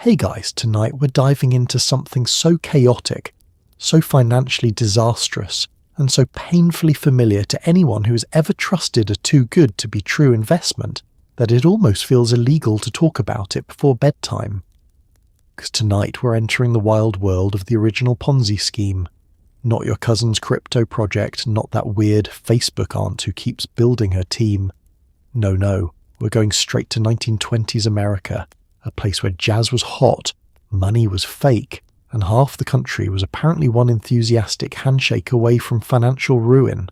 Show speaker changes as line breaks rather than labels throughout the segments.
Hey guys, tonight we're diving into something so chaotic, so financially disastrous, and so painfully familiar to anyone who has ever trusted a too-good-to-be-true investment that it almost feels illegal to talk about it before bedtime. Because tonight we're entering the wild world of the original Ponzi scheme. Not your cousin's crypto project, not that weird Facebook aunt who keeps building her team. No, we're going straight to 1920s America, a place where jazz was hot, money was fake, and half the country was apparently one enthusiastic handshake away from financial ruin.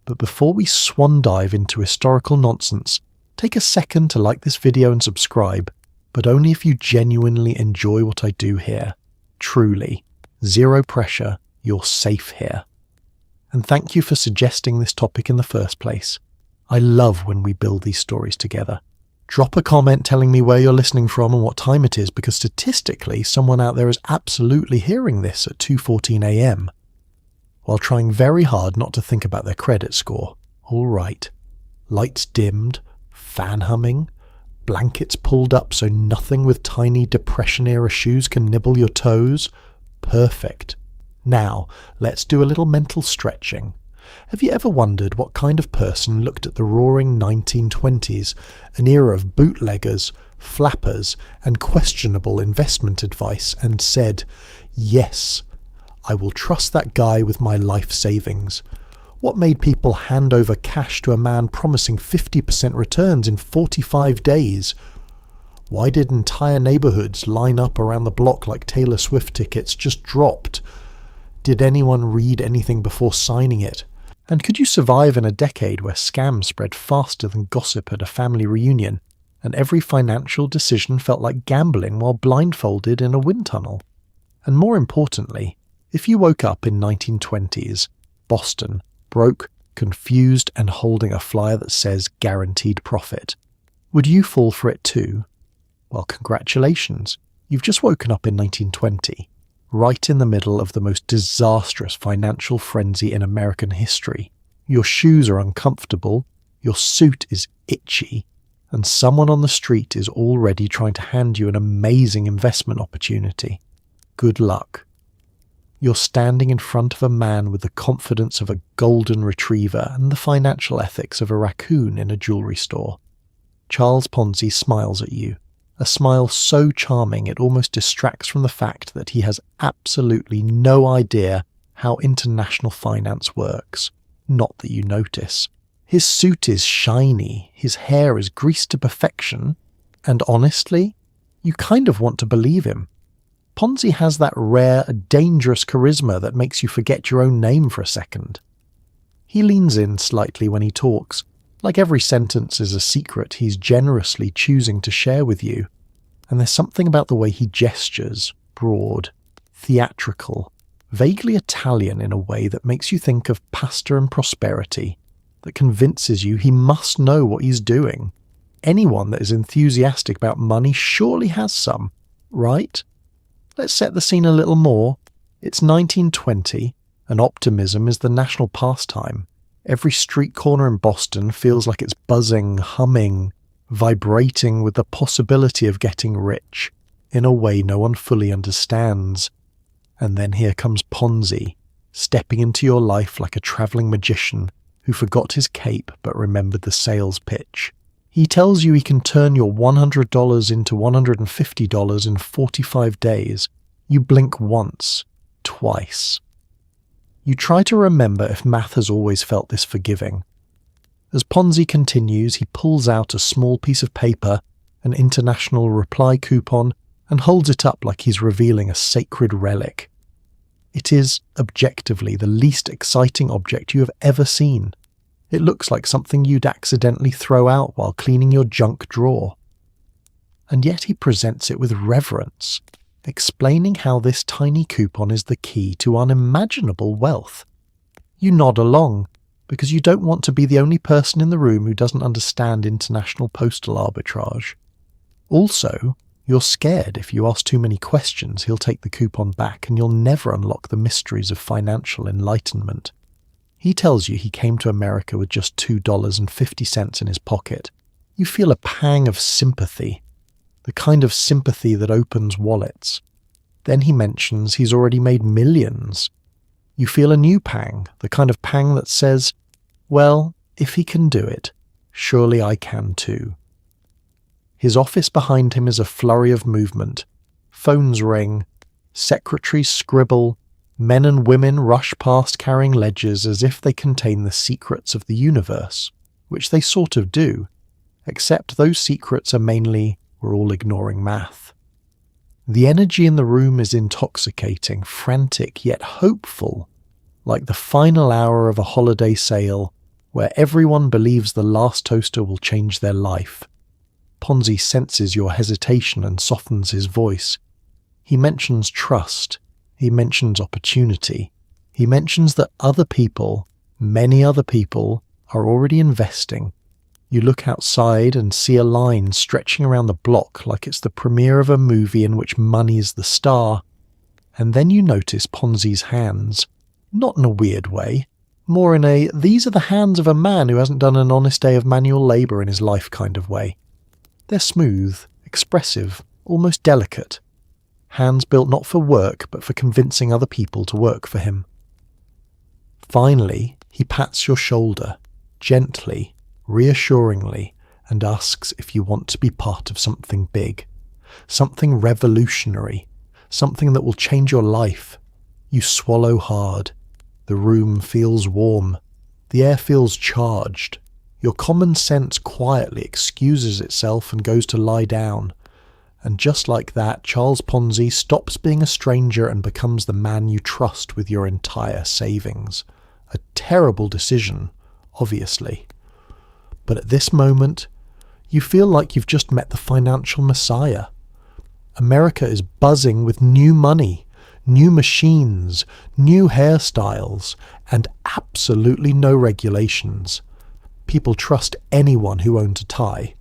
But before we swan dive into historical nonsense, take a second to like this video and subscribe, but only if you genuinely enjoy what I do here. Truly. Zero pressure, you're safe here. And thank you for suggesting this topic in the first place. I love when we build these stories together. Drop a comment telling me where you're listening from and what time it is, because statistically someone out there is absolutely hearing this at 2:14 a.m. while trying very hard not to think about their credit score. All right. Lights dimmed, fan humming, blankets pulled up so nothing with tiny Depression-era shoes can nibble your toes. Perfect. Now, let's do a little mental stretching. Have you ever wondered what kind of person looked at the roaring 1920s, an era of bootleggers, flappers, and questionable investment advice, and said, "Yes, I will trust that guy with my life savings"? What made people hand over cash to a man promising 50% returns in 45 days? Why did entire neighborhoods line up around the block like Taylor Swift tickets just dropped? Did anyone read anything before signing it? And could you survive in a decade where scams spread faster than gossip at a family reunion, and every financial decision felt like gambling while blindfolded in a wind tunnel? And more importantly, if you woke up in 1920s, Boston, broke, confused, and holding a flyer that says guaranteed profit, would you fall for it too? Well, congratulations, you've just woken up in 1920. Right in the middle of the most disastrous financial frenzy in American history. Your shoes are uncomfortable, your suit is itchy, and someone on the street is already trying to hand you an amazing investment opportunity. Good luck. You're standing in front of a man with the confidence of a golden retriever and the financial ethics of a raccoon in a jewelry store. Charles Ponzi smiles at you. A smile so charming it almost distracts from the fact that he has absolutely no idea how international finance works. Not that you notice. His suit is shiny, his hair is greased to perfection, and honestly, you kind of want to believe him. Ponzi has that rare, dangerous charisma that makes you forget your own name for a second. He leans in slightly when he talks. Like every sentence is a secret he's generously choosing to share with you. And there's something about the way he gestures, broad, theatrical, vaguely Italian in a way that makes you think of pasta and prosperity, that convinces you he must know what he's doing. Anyone that is enthusiastic about money surely has some, right? Let's set the scene a little more. It's 1920, and optimism is the national pastime. Every street corner in Boston feels like it's buzzing, humming, vibrating with the possibility of getting rich in a way no one fully understands. And then here comes Ponzi, stepping into your life like a travelling magician who forgot his cape but remembered the sales pitch. He tells you he can turn your $100 into $150 in 45 days. You blink once, twice. You try to remember if math has always felt this forgiving. As Ponzi continues, he pulls out a small piece of paper, an international reply coupon, and holds it up like he's revealing a sacred relic. It is, objectively, the least exciting object you have ever seen. It looks like something you'd accidentally throw out while cleaning your junk drawer. And yet he presents it with reverence, explaining how this tiny coupon is the key to unimaginable wealth. You nod along, because you don't want to be the only person in the room who doesn't understand international postal arbitrage. Also, you're scared if you ask too many questions he'll take the coupon back and you'll never unlock the mysteries of financial enlightenment. He tells you he came to America with just $2.50 in his pocket. You feel a pang of sympathy. the kind of sympathy that opens wallets. Then he mentions he's already made millions. You feel a new pang, the kind of pang that says, well, if he can do it, surely I can too. His office behind him is a flurry of movement. Phones ring, secretaries scribble, men and women rush past carrying ledgers as if they contain the secrets of the universe, which they sort of do, except those secrets are mainly, we're all ignoring math. The energy in the room is intoxicating, frantic yet hopeful, like the final hour of a holiday sale where everyone believes the last toaster will change their life. Ponzi senses your hesitation and softens his voice. He mentions trust. He mentions opportunity. He mentions that other people, many other people, are already investing. You look outside and see a line stretching around the block like it's the premiere of a movie in which money is the star. And then you notice Ponzi's hands. Not in a weird way. More in a, these are the hands of a man who hasn't done an honest day of manual labour in his life kind of way. They're smooth, expressive, almost delicate. Hands built not for work, but for convincing other people to work for him. Finally, he pats your shoulder, gently, reassuringly, and asks if you want to be part of something big, something revolutionary, something that will change your life. You swallow hard. The room feels warm. The air feels charged. Your common sense quietly excuses itself and goes to lie down. And just like that, Charles Ponzi stops being a stranger and becomes the man you trust with your entire savings. A terrible decision, obviously. But at this moment, you feel like you've just met the financial messiah. America is buzzing with new money, new machines, new hairstyles, and absolutely no regulations. People trust anyone who owns a tie.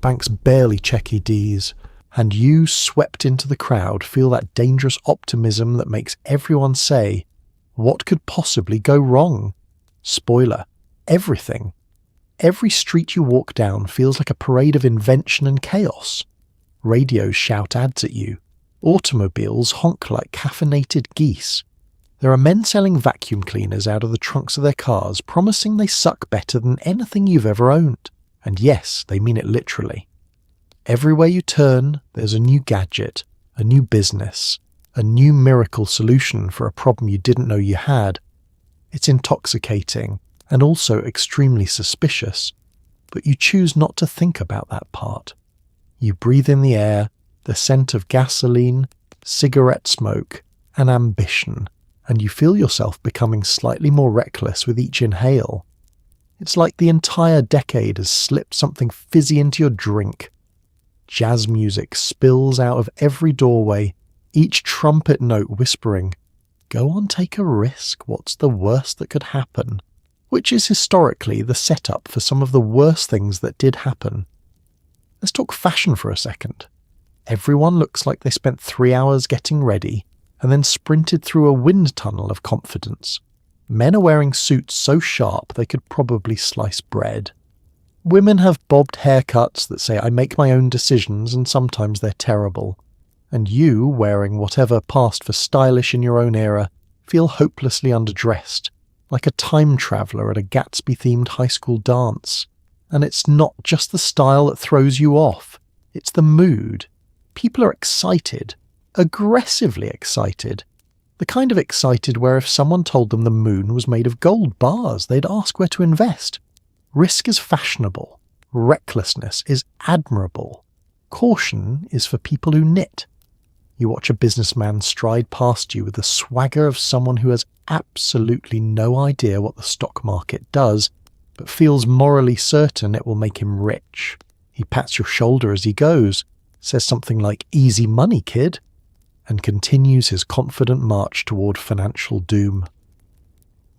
Banks barely check EDs. And you, swept into the crowd, feel that dangerous optimism that makes everyone say, what could possibly go wrong? Spoiler, everything. Every street you walk down feels like a parade of invention and chaos. Radios shout ads at you. Automobiles honk like caffeinated geese. There are men selling vacuum cleaners out of the trunks of their cars, promising they suck better than anything you've ever owned. And yes, they mean it literally. Everywhere you turn, there's a new gadget, a new business, a new miracle solution for a problem you didn't know you had. It's intoxicating and also extremely suspicious, but you choose not to think about that part. You breathe in the air, the scent of gasoline, cigarette smoke, and ambition, and you feel yourself becoming slightly more reckless with each inhale. It's like the entire decade has slipped something fizzy into your drink. Jazz music spills out of every doorway, each trumpet note whispering, "Go on, take a risk, what's the worst that could happen?" Which is historically the setup for some of the worst things that did happen. Let's talk fashion for a second. Everyone looks like they spent 3 hours getting ready and then sprinted through a wind tunnel of confidence. Men are wearing suits so sharp they could probably slice bread. Women have bobbed haircuts that say, "I make my own decisions," and sometimes they're terrible. And you, wearing whatever passed for stylish in your own era, feel hopelessly underdressed, like a time traveller at a Gatsby-themed high school dance. And it's not just the style that throws you off, it's the mood. People are excited, aggressively excited. The kind of excited where if someone told them the moon was made of gold bars, they'd ask where to invest. Risk is fashionable. Recklessness is admirable. Caution is for people who knit. You watch a businessman stride past you with the swagger of someone who has absolutely no idea what the stock market does, but feels morally certain it will make him rich. He pats your shoulder as he goes, says something like, "Easy money, kid," and continues his confident march toward financial doom.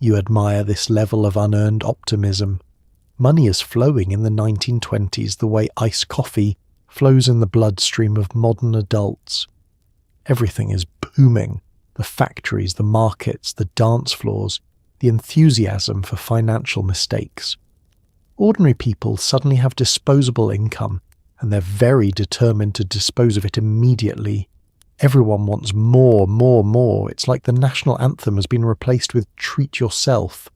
You admire this level of unearned optimism. Money is flowing in the 1920s the way iced coffee flows in the bloodstream of modern adults. Everything is booming. The factories, the markets, the dance floors, the enthusiasm for financial mistakes. Ordinary people suddenly have disposable income, and they're very determined to dispose of it immediately. Everyone wants more, more, more. It's like the national anthem has been replaced with treat yourself.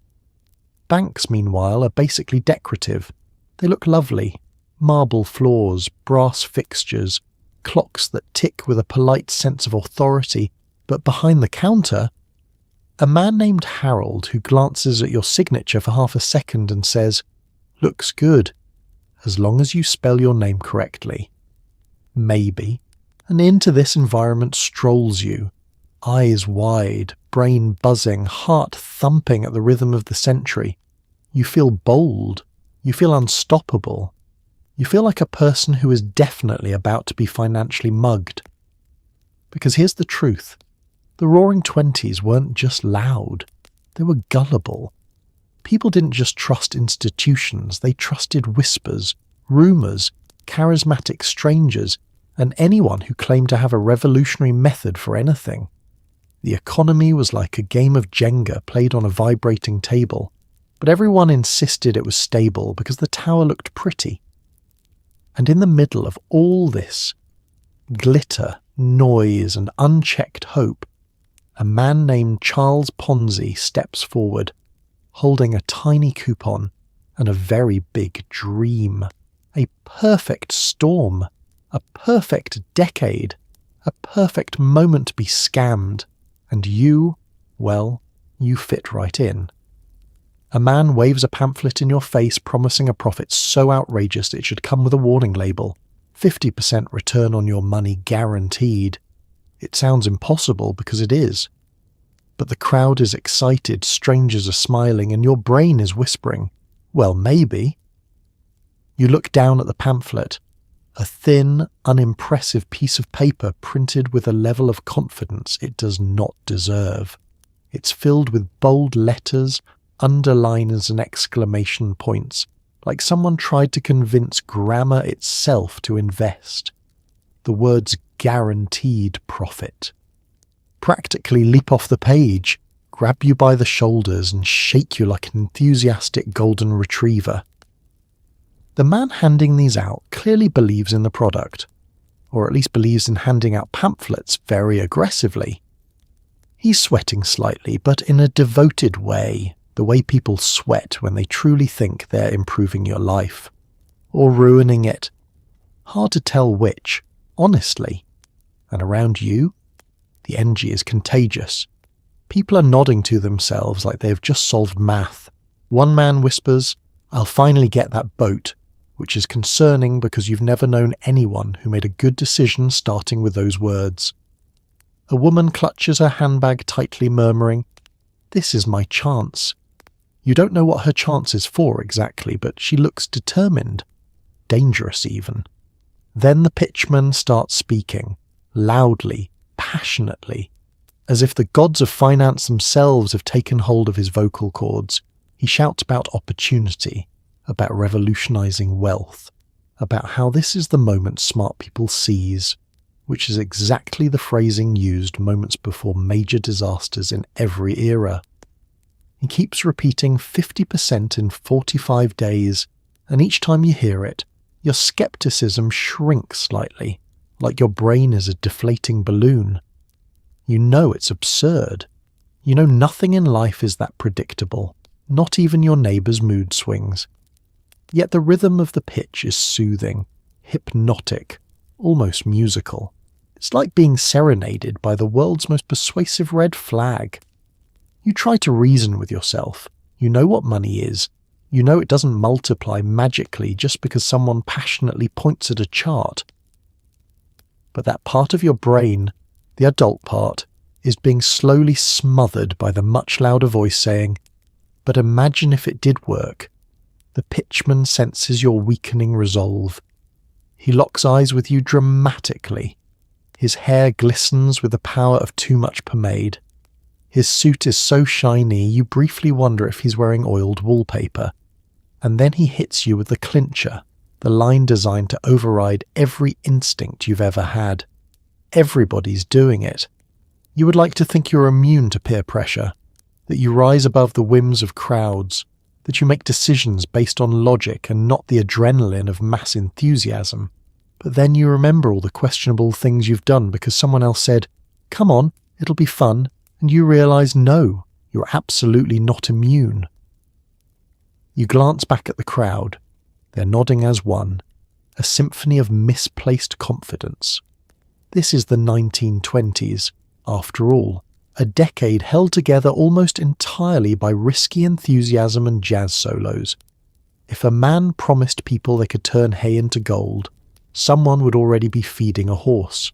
Banks, meanwhile, are basically decorative. They look lovely. Marble floors, brass fixtures, clocks that tick with a polite sense of authority, but behind the counter, a man named Harold who glances at your signature for half a second and says, "Looks good, as long as you spell your name correctly." Maybe. And into this environment strolls you, eyes wide, brain buzzing, heart thumping at the rhythm of the century. You feel bold. You feel unstoppable. You feel like a person who is definitely about to be financially mugged. Because here's the truth. The Roaring Twenties weren't just loud. They were gullible. People didn't just trust institutions. They trusted whispers, rumours, charismatic strangers, and anyone who claimed to have a revolutionary method for anything. The economy was like a game of Jenga played on a vibrating table, but everyone insisted it was stable because the tower looked pretty. And in the middle of all this glitter, noise, and unchecked hope, a man named Charles Ponzi steps forward, holding a tiny coupon and a very big dream, a perfect storm, a perfect decade, a perfect moment to be scammed, and you, well, you fit right in. A man waves a pamphlet in your face promising a profit so outrageous it should come with a warning label, 50% return on your money guaranteed. It sounds impossible because it is. But the crowd is excited, strangers are smiling, and your brain is whispering, well, maybe. You look down at the pamphlet, a thin, unimpressive piece of paper printed with a level of confidence it does not deserve. It's filled with bold letters, underliners and exclamation points, like someone tried to convince grammar itself to invest. The words guaranteed profit practically leap off the page, grab you by the shoulders and shake you like an enthusiastic golden retriever. The man handing these out clearly believes in the product, or at least believes in handing out pamphlets very aggressively. He's sweating slightly, but in a devoted way, the way people sweat when they truly think they're improving your life, or ruining it. Hard to tell which, honestly. And around you, the energy is contagious. People are nodding to themselves like they have just solved math. One man whispers, "I'll finally get that boat," which is concerning because you've never known anyone who made a good decision starting with those words. A woman clutches her handbag tightly, murmuring, "This is my chance." You don't know what her chance is for exactly, but she looks determined. Dangerous even. Then the pitchman starts speaking, loudly, passionately, as if the gods of finance themselves have taken hold of his vocal cords. He shouts about opportunity, about revolutionizing wealth, about how this is the moment smart people seize, which is exactly the phrasing used moments before major disasters in every era. He keeps repeating 50% in 45 days, and each time you hear it, your skepticism shrinks slightly, like your brain is a deflating balloon. You know it's absurd. You know nothing in life is that predictable, not even your neighbour's mood swings. Yet the rhythm of the pitch is soothing, hypnotic, almost musical. It's like being serenaded by the world's most persuasive red flag. You try to reason with yourself. You know what money is. You know it doesn't multiply magically just because someone passionately points at a chart. But that part of your brain, the adult part, is being slowly smothered by the much louder voice saying, "But imagine if it did work." The pitchman senses your weakening resolve. He locks eyes with you dramatically. His hair glistens with the power of too much pomade. His suit is so shiny you briefly wonder if he's wearing oiled wallpaper. And then he hits you with the clincher, the line designed to override every instinct you've ever had. Everybody's doing it. You would like to think you're immune to peer pressure, that you rise above the whims of crowds, that you make decisions based on logic and not the adrenaline of mass enthusiasm. But then you remember all the questionable things you've done because someone else said, "Come on, it'll be fun," and you realise no, you're absolutely not immune. You glance back at the crowd. They're nodding as one, a symphony of misplaced confidence. This is the 1920s, after all, a decade held together almost entirely by risky enthusiasm and jazz solos. If a man promised people they could turn hay into gold, someone would already be feeding a horse.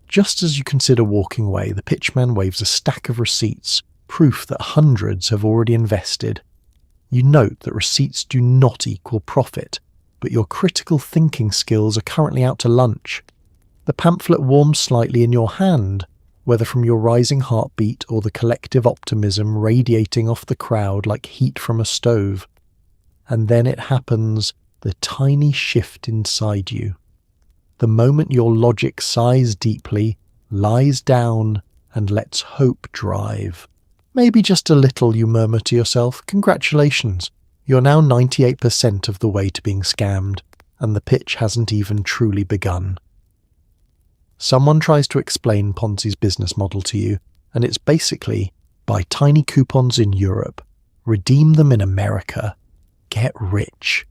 Just as you consider walking away, the pitchman waves a stack of receipts, proof that hundreds have already invested. You note that receipts do not equal profit, but your critical thinking skills are currently out to lunch. The pamphlet warms slightly in your hand, whether from your rising heartbeat or the collective optimism radiating off the crowd like heat from a stove. And then it happens, the tiny shift inside you. The moment your logic sighs deeply, lies down, and lets hope drive. Maybe just a little, you murmur to yourself. Congratulations, you're now 98% of the way to being scammed, and the pitch hasn't even truly begun. Someone tries to explain Ponzi's business model to you, and it's basically, buy tiny coupons in Europe, redeem them in America, get rich.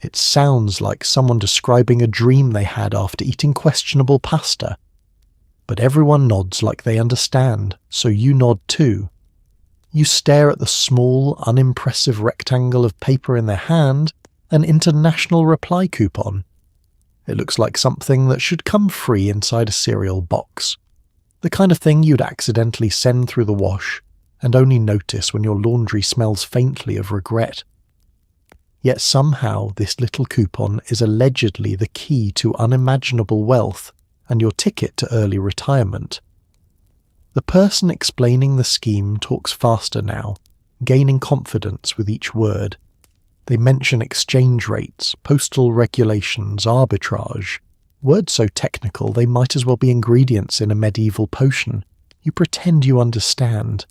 It sounds like someone describing a dream they had after eating questionable pasta. But everyone nods like they understand, so you nod too. You stare at the small, unimpressive rectangle of paper in their hand, an international reply coupon. It looks like something that should come free inside a cereal box. The kind of thing you'd accidentally send through the wash and only notice when your laundry smells faintly of regret. Yet somehow this little coupon is allegedly the key to unimaginable wealth and your ticket to early retirement. The person explaining the scheme talks faster now, gaining confidence with each word. They mention exchange rates, postal regulations, arbitrage. Words so technical they might as well be ingredients in a medieval potion. You pretend you understand.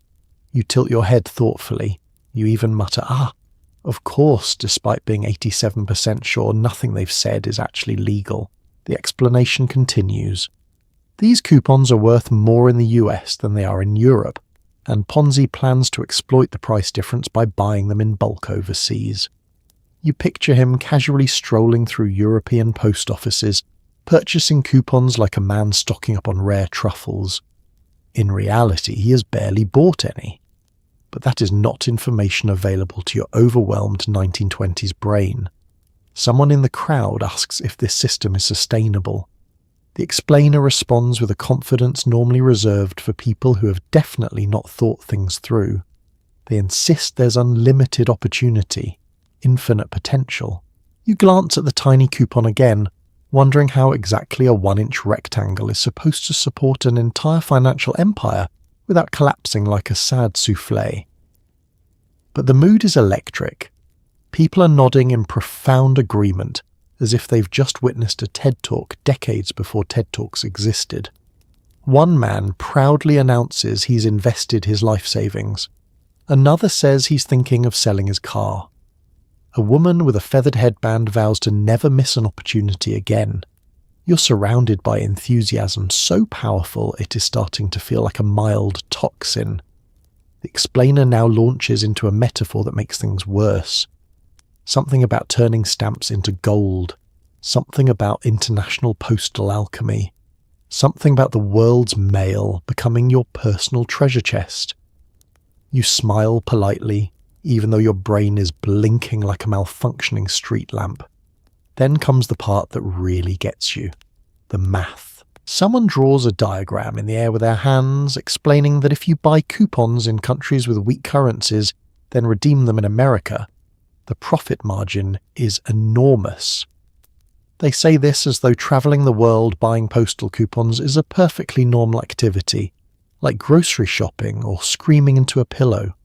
You tilt your head thoughtfully. You even mutter, of course, despite being 87% sure nothing they've said is actually legal. The explanation continues. These coupons are worth more in the US than they are in Europe, and Ponzi plans to exploit the price difference by buying them in bulk overseas. You picture him casually strolling through European post offices, purchasing coupons like a man stocking up on rare truffles. In reality, he has barely bought any. But that is not information available to your overwhelmed 1920s brain. Someone in the crowd asks if this system is sustainable. The explainer responds with a confidence normally reserved for people who have definitely not thought things through. They insist there's unlimited opportunity, infinite potential. You glance at the tiny coupon again, wondering how exactly a 1-inch rectangle is supposed to support an entire financial empire without collapsing like a sad soufflé. But the mood is electric. People are nodding in profound agreement, as if they've just witnessed a TED Talk decades before TED Talks existed. One man proudly announces he's invested his life savings. Another says he's thinking of selling his car. A woman with a feathered headband vows to never miss an opportunity again. You're surrounded by enthusiasm so powerful it is starting to feel like a mild toxin. The explainer now launches into a metaphor that makes things worse. Something about turning stamps into gold. Something about international postal alchemy. Something about the world's mail becoming your personal treasure chest. You smile politely, even though your brain is blinking like a malfunctioning street lamp. Then comes the part that really gets you. The math. Someone draws a diagram in the air with their hands, explaining that if you buy coupons in countries with weak currencies, then redeem them in America, the profit margin is enormous. They say this as though travelling the world buying postal coupons is a perfectly normal activity, like grocery shopping or screaming into a pillow.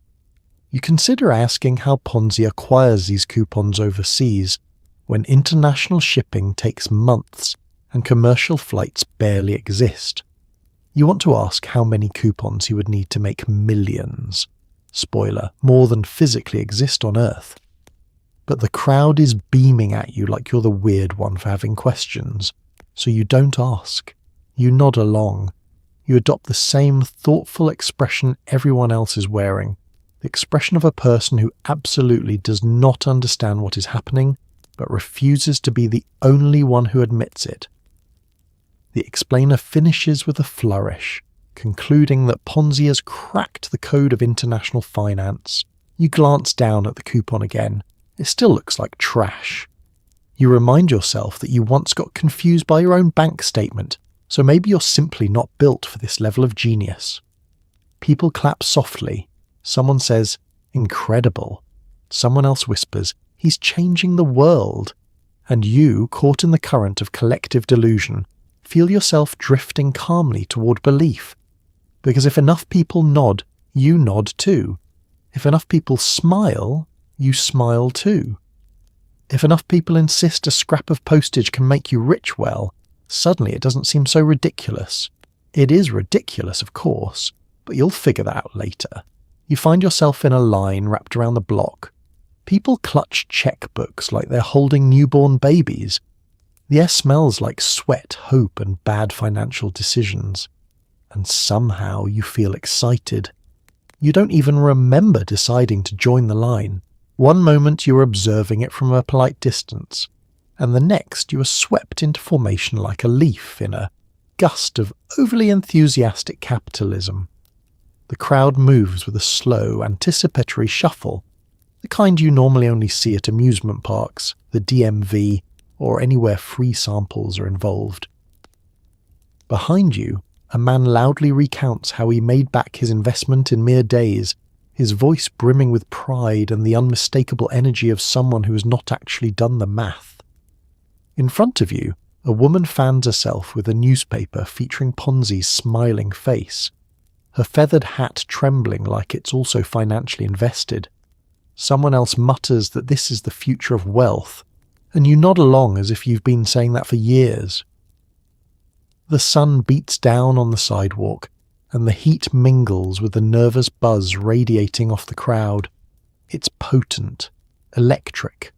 You consider asking how Ponzi acquires these coupons overseas, when international shipping takes months and commercial flights barely exist. You want to ask how many coupons he would need to make millions. Spoiler, more than physically exist on Earth. But the crowd is beaming at you like you're the weird one for having questions. So you don't ask. You nod along. You adopt the same thoughtful expression everyone else is wearing. The expression of a person who absolutely does not understand what is happening, but refuses to be the only one who admits it. The explainer finishes with a flourish, concluding that Ponzi has cracked the code of international finance. You glance down at the coupon again. It still looks like trash. You remind yourself that you once got confused by your own bank statement, so maybe you're simply not built for this level of genius. People clap softly. Someone says, "Incredible." Someone else whispers, "He's changing the world." And you, caught in the current of collective delusion, feel yourself drifting calmly toward belief. Because if enough people nod, you nod too. If enough people smile, you smile too. If enough people insist a scrap of postage can make you rich, well, suddenly it doesn't seem so ridiculous. It is ridiculous, of course, but you'll figure that out later. You find yourself in a line wrapped around the block. People clutch checkbooks like they're holding newborn babies. The air smells like sweat, hope, and bad financial decisions. And somehow you feel excited. You don't even remember deciding to join the line. One moment you are observing it from a polite distance, and the next you are swept into formation like a leaf in a gust of overly enthusiastic capitalism. The crowd moves with a slow, anticipatory shuffle, the kind you normally only see at amusement parks, the DMV, or anywhere free samples are involved. Behind you, a man loudly recounts how he made back his investment in mere days, his voice brimming with pride and the unmistakable energy of someone who has not actually done the math. In front of you, a woman fans herself with a newspaper featuring Ponzi's smiling face, her feathered hat trembling like it's also financially invested. Someone else mutters that this is the future of wealth, and you nod along as if you've been saying that for years. The sun beats down on the sidewalk, and the heat mingles with the nervous buzz radiating off the crowd. It's potent, electric,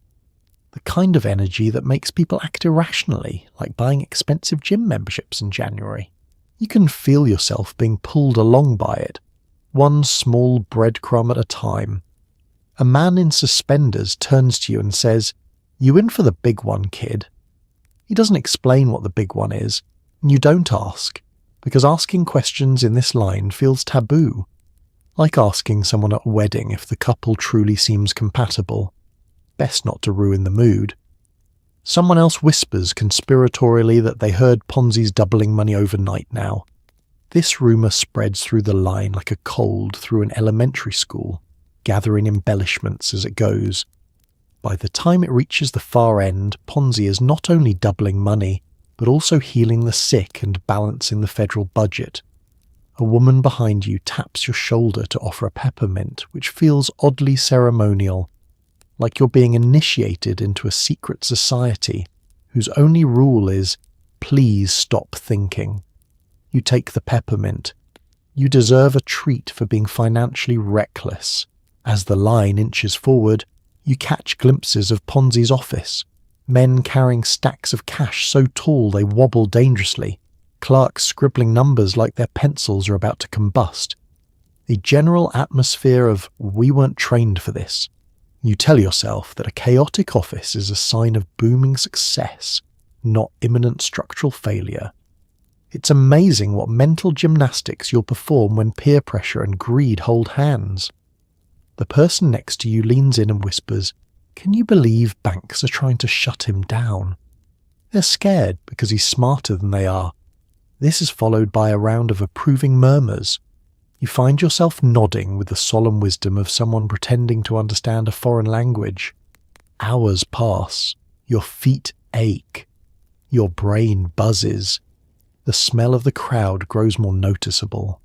the kind of energy that makes people act irrationally, like buying expensive gym memberships in January. You can feel yourself being pulled along by it, one small breadcrumb at a time. A man in suspenders turns to you and says, "You in for the big one, kid?" He doesn't explain what the big one is, and you don't ask, because asking questions in this line feels taboo, like asking someone at a wedding if the couple truly seems compatible. Best not to ruin the mood. Someone else whispers conspiratorially that they heard Ponzi's doubling money overnight now. This rumour spreads through the line like a cold through an elementary school, gathering embellishments as it goes. By the time it reaches the far end, Ponzi is not only doubling money, but also healing the sick and balancing the federal budget. A woman behind you taps your shoulder to offer a peppermint, which feels oddly ceremonial, like you're being initiated into a secret society whose only rule is, please stop thinking. You take the peppermint. You deserve a treat for being financially reckless. As the line inches forward, you catch glimpses of Ponzi's office. Men carrying stacks of cash so tall they wobble dangerously. Clerks scribbling numbers like their pencils are about to combust. A general atmosphere of, we weren't trained for this. You tell yourself that a chaotic office is a sign of booming success, not imminent structural failure. It's amazing what mental gymnastics you'll perform when peer pressure and greed hold hands. The person next to you leans in and whispers, "Can you believe banks are trying to shut him down?" They're scared because he's smarter than they are. This is followed by a round of approving murmurs. You find yourself nodding with the solemn wisdom of someone pretending to understand a foreign language. Hours pass. Your feet ache. Your brain buzzes. The smell of the crowd grows more noticeable.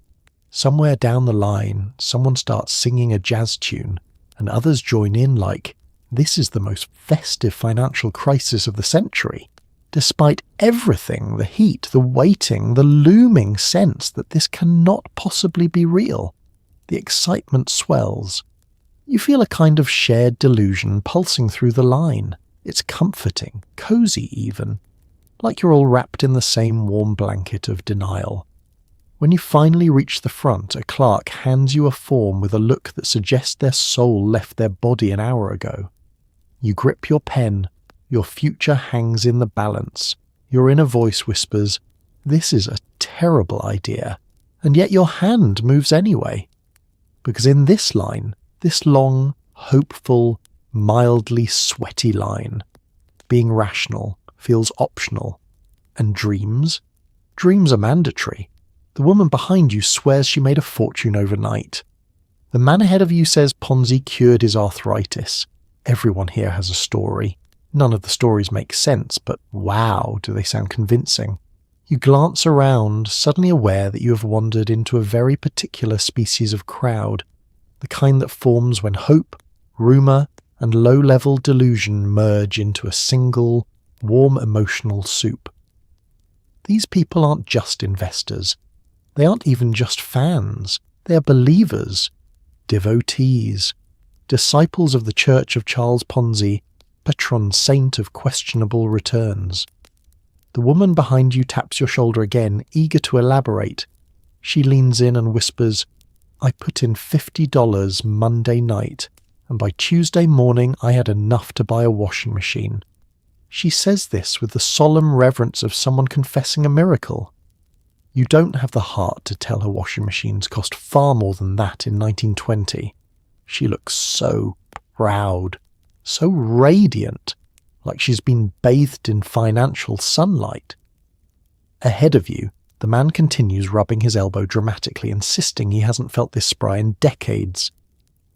Somewhere down the line, someone starts singing a jazz tune, and others join in like, this is the most festive financial crisis of the century. Despite everything, the heat, the waiting, the looming sense that this cannot possibly be real, the excitement swells. You feel a kind of shared delusion pulsing through the line. It's comforting, cozy even, like you're all wrapped in the same warm blanket of denial. When you finally reach the front, a clerk hands you a form with a look that suggests their soul left their body an hour ago. You grip your pen, your future hangs in the balance. Your inner voice whispers, "This is a terrible idea," and yet your hand moves anyway. Because in this line, this long, hopeful, mildly sweaty line, being rational feels optional. And dreams? Dreams are mandatory. The woman behind you swears she made a fortune overnight. The man ahead of you says Ponzi cured his arthritis. Everyone here has a story. None of the stories make sense, but wow, do they sound convincing. You glance around, suddenly aware that you have wandered into a very particular species of crowd, the kind that forms when hope, rumour, and low-level delusion merge into a single, warm emotional soup. These people aren't just investors. They aren't even just fans. They are believers, devotees, disciples of the Church of Charles Ponzi, patron saint of questionable returns. The woman behind you taps your shoulder again, eager to elaborate. She leans in and whispers, "I put in $50 Monday night, and by Tuesday morning I had enough to buy a washing machine." She says this with the solemn reverence of someone confessing a miracle. You don't have the heart to tell her washing machines cost far more than that in 1920. She looks so proud, so radiant, like she's been bathed in financial sunlight. Ahead of you, the man continues rubbing his elbow dramatically, insisting he hasn't felt this spry in decades.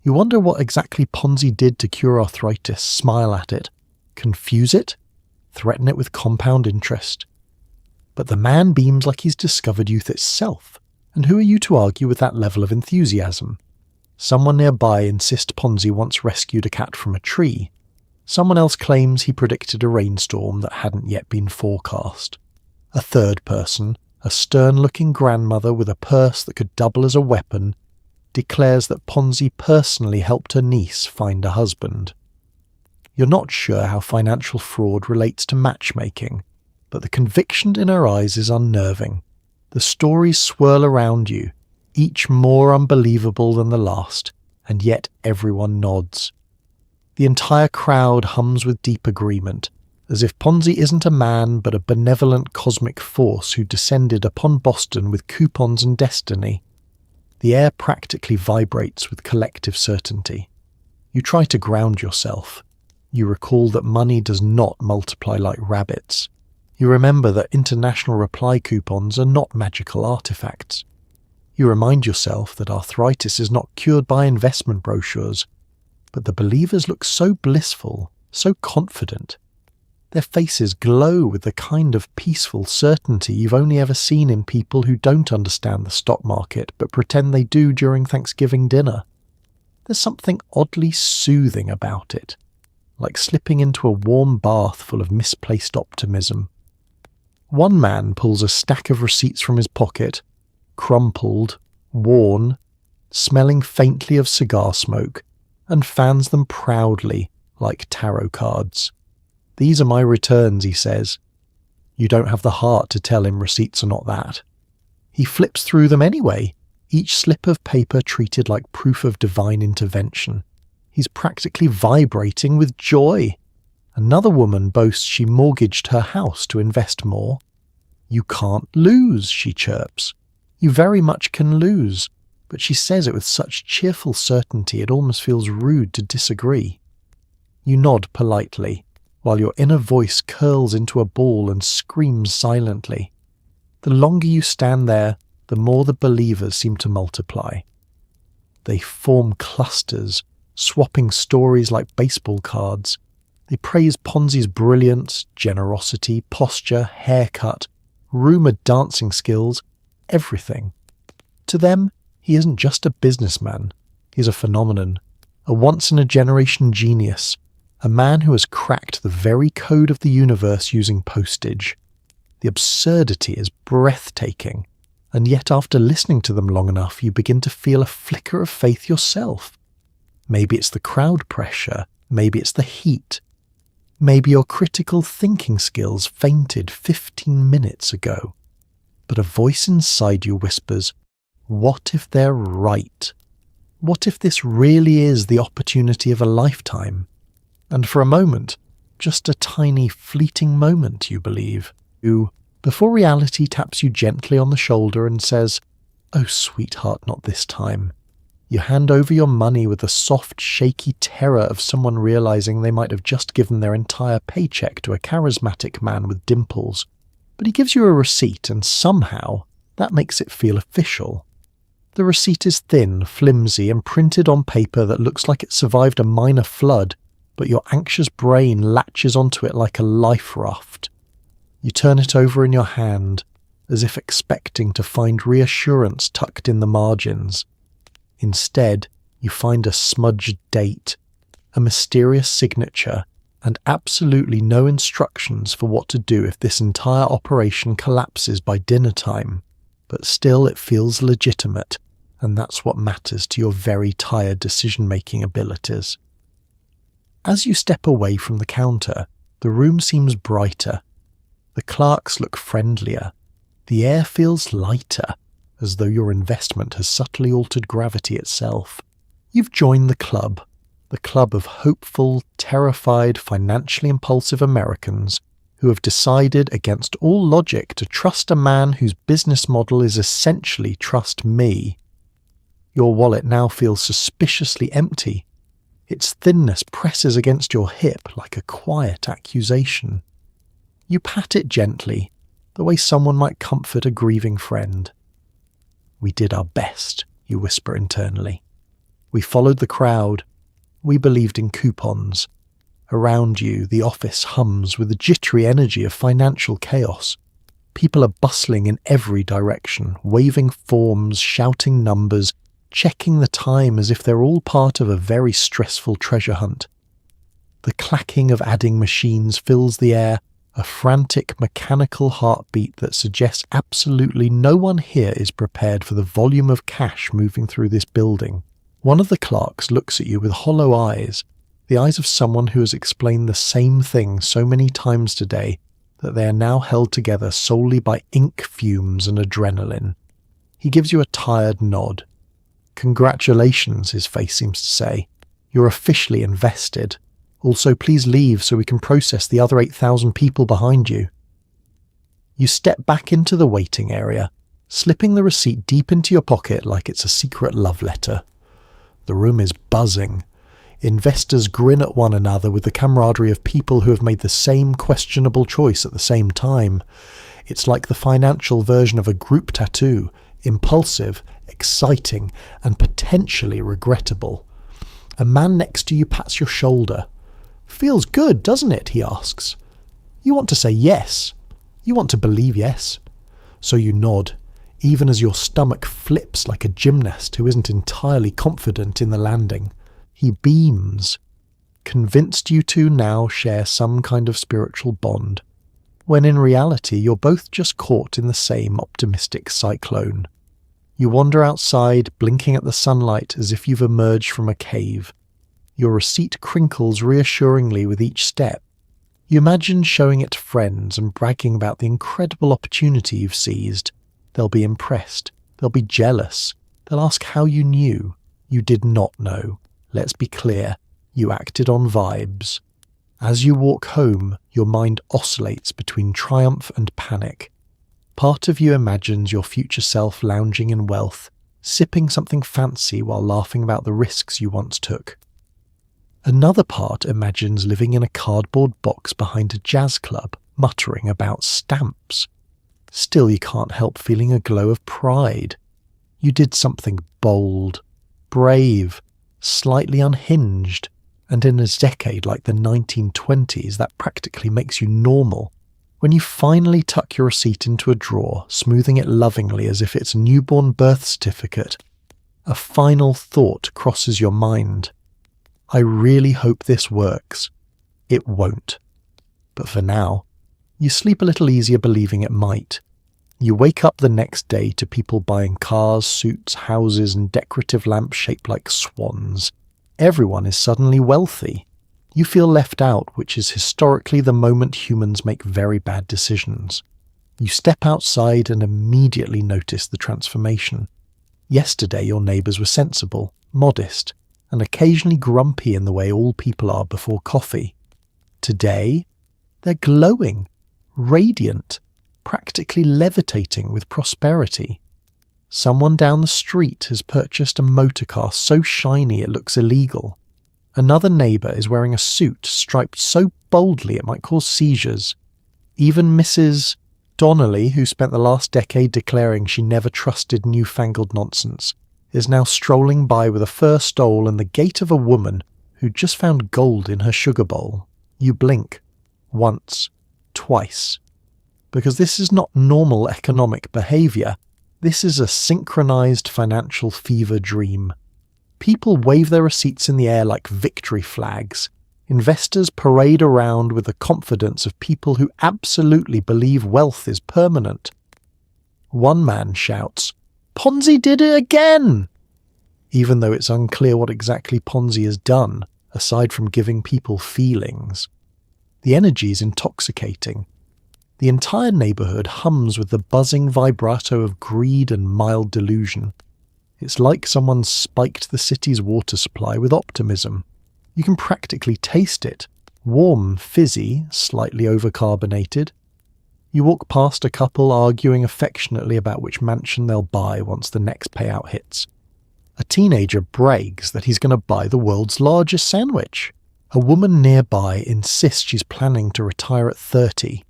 You wonder what exactly Ponzi did to cure arthritis, smile at it, confuse it, threaten it with compound interest. But the man beams like he's discovered youth itself, and who are you to argue with that level of enthusiasm? Someone nearby insists Ponzi once rescued a cat from a tree. Someone else claims he predicted a rainstorm that hadn't yet been forecast. A third person, a stern-looking grandmother with a purse that could double as a weapon, declares that Ponzi personally helped her niece find a husband. You're not sure how financial fraud relates to matchmaking, but the conviction in her eyes is unnerving. The stories swirl around you, each more unbelievable than the last, and yet everyone nods. The entire crowd hums with deep agreement, as if Ponzi isn't a man but a benevolent cosmic force who descended upon Boston with coupons and destiny. The air practically vibrates with collective certainty. You try to ground yourself. You recall that money does not multiply like rabbits. You remember that international reply coupons are not magical artifacts. You remind yourself that arthritis is not cured by investment brochures, but the believers look so blissful, so confident. Their faces glow with the kind of peaceful certainty you've only ever seen in people who don't understand the stock market but pretend they do during Thanksgiving dinner. There's something oddly soothing about it, like slipping into a warm bath full of misplaced optimism. One man pulls a stack of receipts from his pocket, crumpled, worn, smelling faintly of cigar smoke, and fans them proudly like tarot cards. "These are my returns," he says. You don't have the heart to tell him receipts are not that. He flips through them anyway, each slip of paper treated like proof of divine intervention. He's practically vibrating with joy. Another woman boasts she mortgaged her house to invest more. "You can't lose," she chirps. "You very much can lose," but she says it with such cheerful certainty it almost feels rude to disagree. You nod politely, while your inner voice curls into a ball and screams silently. The longer you stand there, the more the believers seem to multiply. They form clusters, swapping stories like baseball cards. They praise Ponzi's brilliance, generosity, posture, haircut, rumoured dancing skills, everything. To them, he isn't just a businessman. He's a phenomenon, a once-in-a-generation genius, a man who has cracked the very code of the universe using postage. The absurdity is breathtaking, and yet after listening to them long enough, you begin to feel a flicker of faith yourself. Maybe it's the crowd pressure. Maybe it's the heat. Maybe your critical thinking skills fainted 15 minutes ago. But a voice inside you whispers, what if they're right? What if this really is the opportunity of a lifetime? And for a moment, just a tiny fleeting moment, you believe, before reality taps you gently on the shoulder and says, oh sweetheart, not this time. You hand over your money with the soft, shaky terror of someone realizing they might have just given their entire paycheck to a charismatic man with dimples. But he gives you a receipt, and somehow that makes it feel official. The receipt is thin, flimsy, and printed on paper that looks like it survived a minor flood, but your anxious brain latches onto it like a life raft. You turn it over in your hand, as if expecting to find reassurance tucked in the margins. Instead, you find a smudged date, a mysterious signature, and absolutely no instructions for what to do if this entire operation collapses by dinner time. But still it feels legitimate, and that's what matters to your very tired decision-making abilities. As you step away from the counter, the room seems brighter. The clerks look friendlier. The air feels lighter, as though your investment has subtly altered gravity itself. You've joined the club of hopeful, terrified, financially impulsive Americans who have decided against all logic to trust a man whose business model is essentially trust me. Your wallet now feels suspiciously empty. Its thinness presses against your hip like a quiet accusation. You pat it gently, the way someone might comfort a grieving friend. We did our best, you whisper internally. We followed the crowd. We believed in coupons. Around you, the office hums with the jittery energy of financial chaos. People are bustling in every direction, waving forms, shouting numbers, checking the time as if they're all part of a very stressful treasure hunt. The clacking of adding machines fills the air, a frantic mechanical heartbeat that suggests absolutely no one here is prepared for the volume of cash moving through this building. One of the clerks looks at you with hollow eyes, the eyes of someone who has explained the same thing so many times today that they are now held together solely by ink fumes and adrenaline. He gives you a tired nod. Congratulations, his face seems to say. You're officially invested. Also, please leave so we can process the other 8,000 people behind you. You step back into the waiting area, slipping the receipt deep into your pocket like it's a secret love letter. The room is buzzing. Investors grin at one another with the camaraderie of people who have made the same questionable choice at the same time. It's like the financial version of a group tattoo, impulsive, exciting, and potentially regrettable. A man next to you pats your shoulder. Feels good, doesn't it? He asks. You want to say yes. You want to believe yes. So you nod, even as your stomach flips like a gymnast who isn't entirely confident in the landing. He beams, convinced you two now share some kind of spiritual bond, when in reality you're both just caught in the same optimistic cyclone. You wander outside, blinking at the sunlight as if you've emerged from a cave. Your receipt crinkles reassuringly with each step. You imagine showing it to friends and bragging about the incredible opportunity you've seized. They'll be impressed. They'll be jealous. They'll ask how you knew. You did not know. Let's be clear. You acted on vibes. As you walk home, your mind oscillates between triumph and panic. Part of you imagines your future self lounging in wealth, sipping something fancy while laughing about the risks you once took. Another part imagines living in a cardboard box behind a jazz club, muttering about stamps. Still, you can't help feeling a glow of pride. You did something bold, brave, slightly unhinged, and in a decade like the 1920s that practically makes you normal. When you finally tuck your receipt into a drawer, smoothing it lovingly as if it's a newborn birth certificate, a final thought crosses your mind. I really hope this works. It won't. But for now, you sleep a little easier believing it might. You wake up the next day to people buying cars, suits, houses, and decorative lamps shaped like swans. Everyone is suddenly wealthy. You feel left out, which is historically the moment humans make very bad decisions. You step outside and immediately notice the transformation. Yesterday your neighbours were sensible, modest, and occasionally grumpy in the way all people are before coffee. Today, they're glowing, radiant, practically levitating with prosperity. Someone down the street has purchased a motorcar so shiny it looks illegal. Another neighbour is wearing a suit striped so boldly it might cause seizures. Even Mrs. Donnelly, who spent the last decade declaring she never trusted newfangled nonsense, is now strolling by with a fur stole and the gait of a woman who just found gold in her sugar bowl. You blink. Once. Twice. Because this is not normal economic behaviour. This is a synchronized financial fever dream. People wave their receipts in the air like victory flags. Investors parade around with the confidence of people who absolutely believe wealth is permanent. One man shouts, "Ponzi did it again!" Even though it's unclear what exactly Ponzi has done, aside from giving people feelings. The energy is intoxicating. The entire neighbourhood hums with the buzzing vibrato of greed and mild delusion. It's like someone spiked the city's water supply with optimism. You can practically taste it. Warm, fizzy, slightly overcarbonated. You walk past a couple arguing affectionately about which mansion they'll buy once the next payout hits. A teenager brags that he's going to buy the world's largest sandwich. A woman nearby insists she's planning to retire at 30.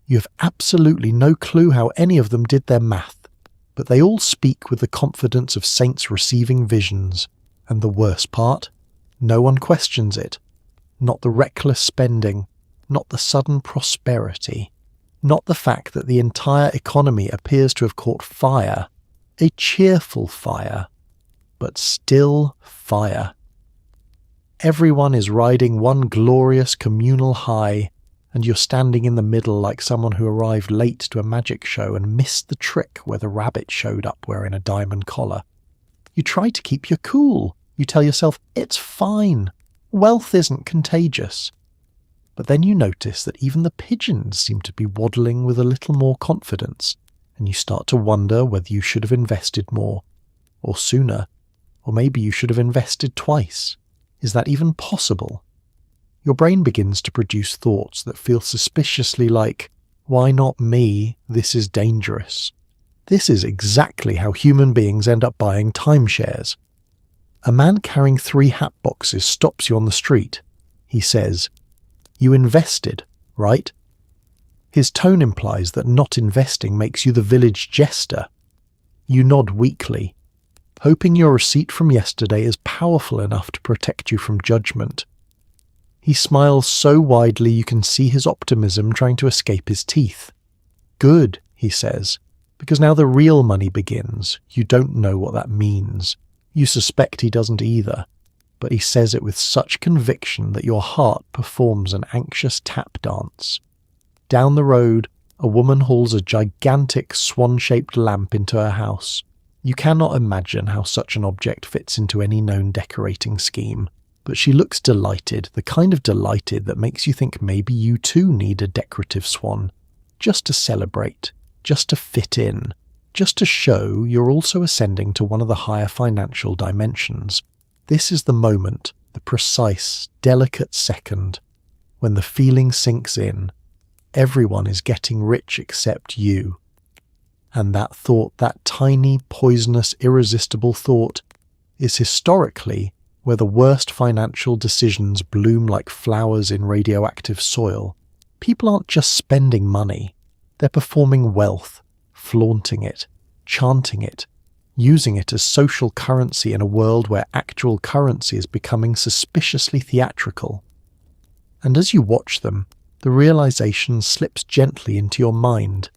You have absolutely no clue how any of them did their math, but they all speak with the confidence of saints receiving visions. And the worst part? No one questions it. Not the reckless spending, not the sudden prosperity, not the fact that the entire economy appears to have caught fire, a cheerful fire, but still fire. Everyone is riding one glorious communal high, and you're standing in the middle like someone who arrived late to a magic show and missed the trick where the rabbit showed up wearing a diamond collar. You try to keep your cool. You tell yourself, it's fine. Wealth isn't contagious. But then you notice that even the pigeons seem to be waddling with a little more confidence, and you start to wonder whether you should have invested more, or sooner, or maybe you should have invested twice. Is that even possible? Your brain begins to produce thoughts that feel suspiciously like, why not me? This is dangerous. This is exactly how human beings end up buying timeshares. A man carrying 3 hat boxes stops you on the street. He says, "You invested, right?" His tone implies that not investing makes you the village jester. You nod weakly, hoping your receipt from yesterday is powerful enough to protect you from judgment. He smiles so widely you can see his optimism trying to escape his teeth. "Good," he says, "because now the real money begins." You don't know what that means. You suspect he doesn't either, but he says it with such conviction that your heart performs an anxious tap dance. Down the road, a woman hauls a gigantic swan-shaped lamp into her house. You cannot imagine how such an object fits into any known decorating scheme, but she looks delighted, the kind of delighted that makes you think maybe you too need a decorative swan, just to celebrate, just to fit in, just to show you're also ascending to one of the higher financial dimensions. This is the moment, the precise, delicate second, when the feeling sinks in. Everyone is getting rich except you. And that thought, that tiny, poisonous, irresistible thought, is historically where the worst financial decisions bloom like flowers in radioactive soil. People aren't just spending money, they're performing wealth, flaunting it, chanting it, using it as social currency in a world where actual currency is becoming suspiciously theatrical. And as you watch them, the realization slips gently into your mind.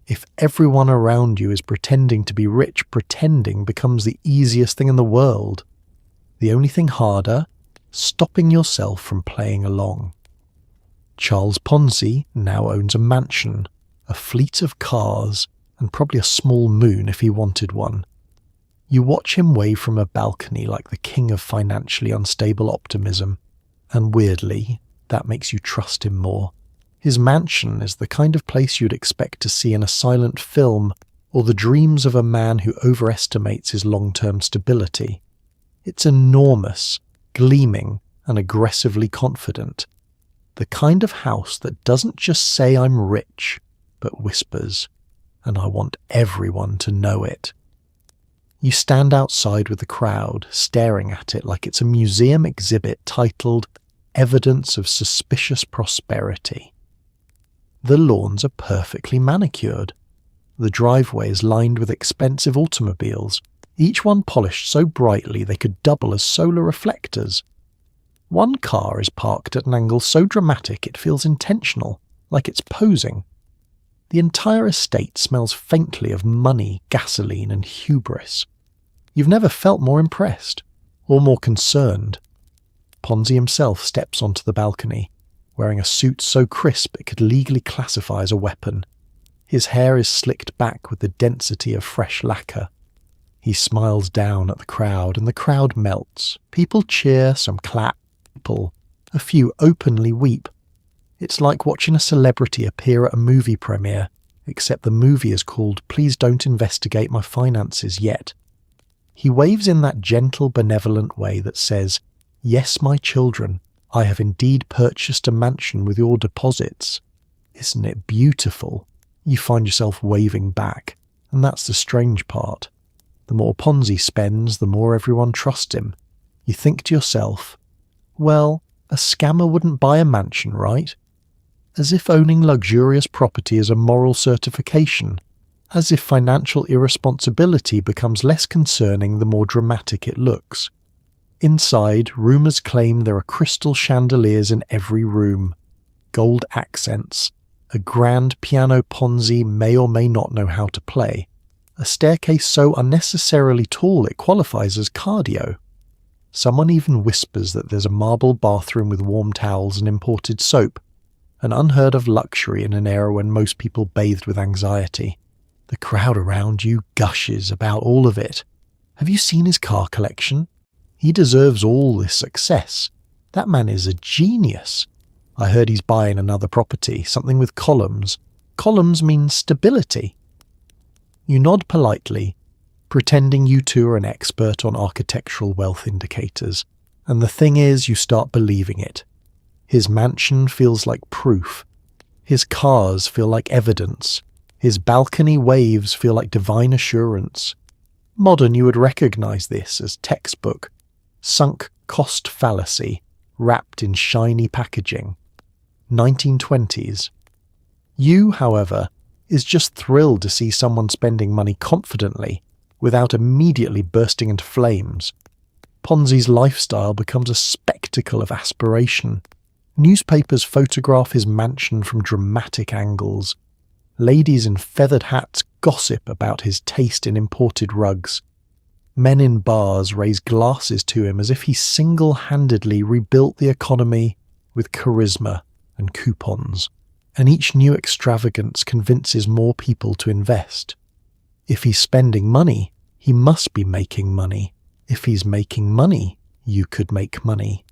If everyone around you is pretending to be rich, pretending becomes the easiest thing in the world. The only thing harder, stopping yourself from playing along. Charles Ponzi now owns a mansion, a fleet of cars, and probably a small moon if he wanted one. You watch him wave from a balcony like the king of financially unstable optimism, and weirdly, that makes you trust him more. His mansion is the kind of place you'd expect to see in a silent film or the dreams of a man who overestimates his long-term stability. It's enormous, gleaming, and aggressively confident. The kind of house that doesn't just say I'm rich, but whispers, and I want everyone to know it. You stand outside with the crowd, staring at it like it's a museum exhibit titled Evidence of Suspicious Prosperity. The lawns are perfectly manicured. The driveway is lined with expensive automobiles, each one polished so brightly they could double as solar reflectors. One car is parked at an angle so dramatic it feels intentional, like it's posing. The entire estate smells faintly of money, gasoline, and hubris. You've never felt more impressed, or more concerned. Ponzi himself steps onto the balcony, wearing a suit so crisp it could legally classify as a weapon. His hair is slicked back with the density of fresh lacquer. He smiles down at the crowd, and the crowd melts. People cheer, some clap, a few openly weep. It's like watching a celebrity appear at a movie premiere, except the movie is called Please Don't Investigate My Finances Yet. He waves in that gentle, benevolent way that says, "Yes, my children, I have indeed purchased a mansion with your deposits. Isn't it beautiful?" You find yourself waving back, and that's the strange part. The more Ponzi spends, the more everyone trusts him. You think to yourself, well, a scammer wouldn't buy a mansion, right? As if owning luxurious property is a moral certification, as if financial irresponsibility becomes less concerning the more dramatic it looks. Inside, rumours claim there are crystal chandeliers in every room, gold accents, a grand piano Ponzi may or may not know how to play, a staircase so unnecessarily tall it qualifies as cardio. Someone even whispers that there's a marble bathroom with warm towels and imported soap, an unheard of luxury in an era when most people bathed with anxiety. The crowd around you gushes about all of it. Have you seen his car collection? He deserves all this success. That man is a genius. I heard he's buying another property, something with columns. Columns mean stability. You nod politely, pretending you two are an expert on architectural wealth indicators. And the thing is, you start believing it. His mansion feels like proof. His cars feel like evidence. His balcony waves feel like divine assurance. Modern, you would recognize this as textbook, sunk cost fallacy, wrapped in shiny packaging. 1920s. You, however, is just thrilled to see someone spending money confidently, without immediately bursting into flames. Ponzi's lifestyle becomes a spectacle of aspiration. Newspapers photograph his mansion from dramatic angles. Ladies in feathered hats gossip about his taste in imported rugs. Men in bars raise glasses to him as if he single-handedly rebuilt the economy with charisma and coupons. And each new extravagance convinces more people to invest. If he's spending money, he must be making money. If he's making money, you could make money.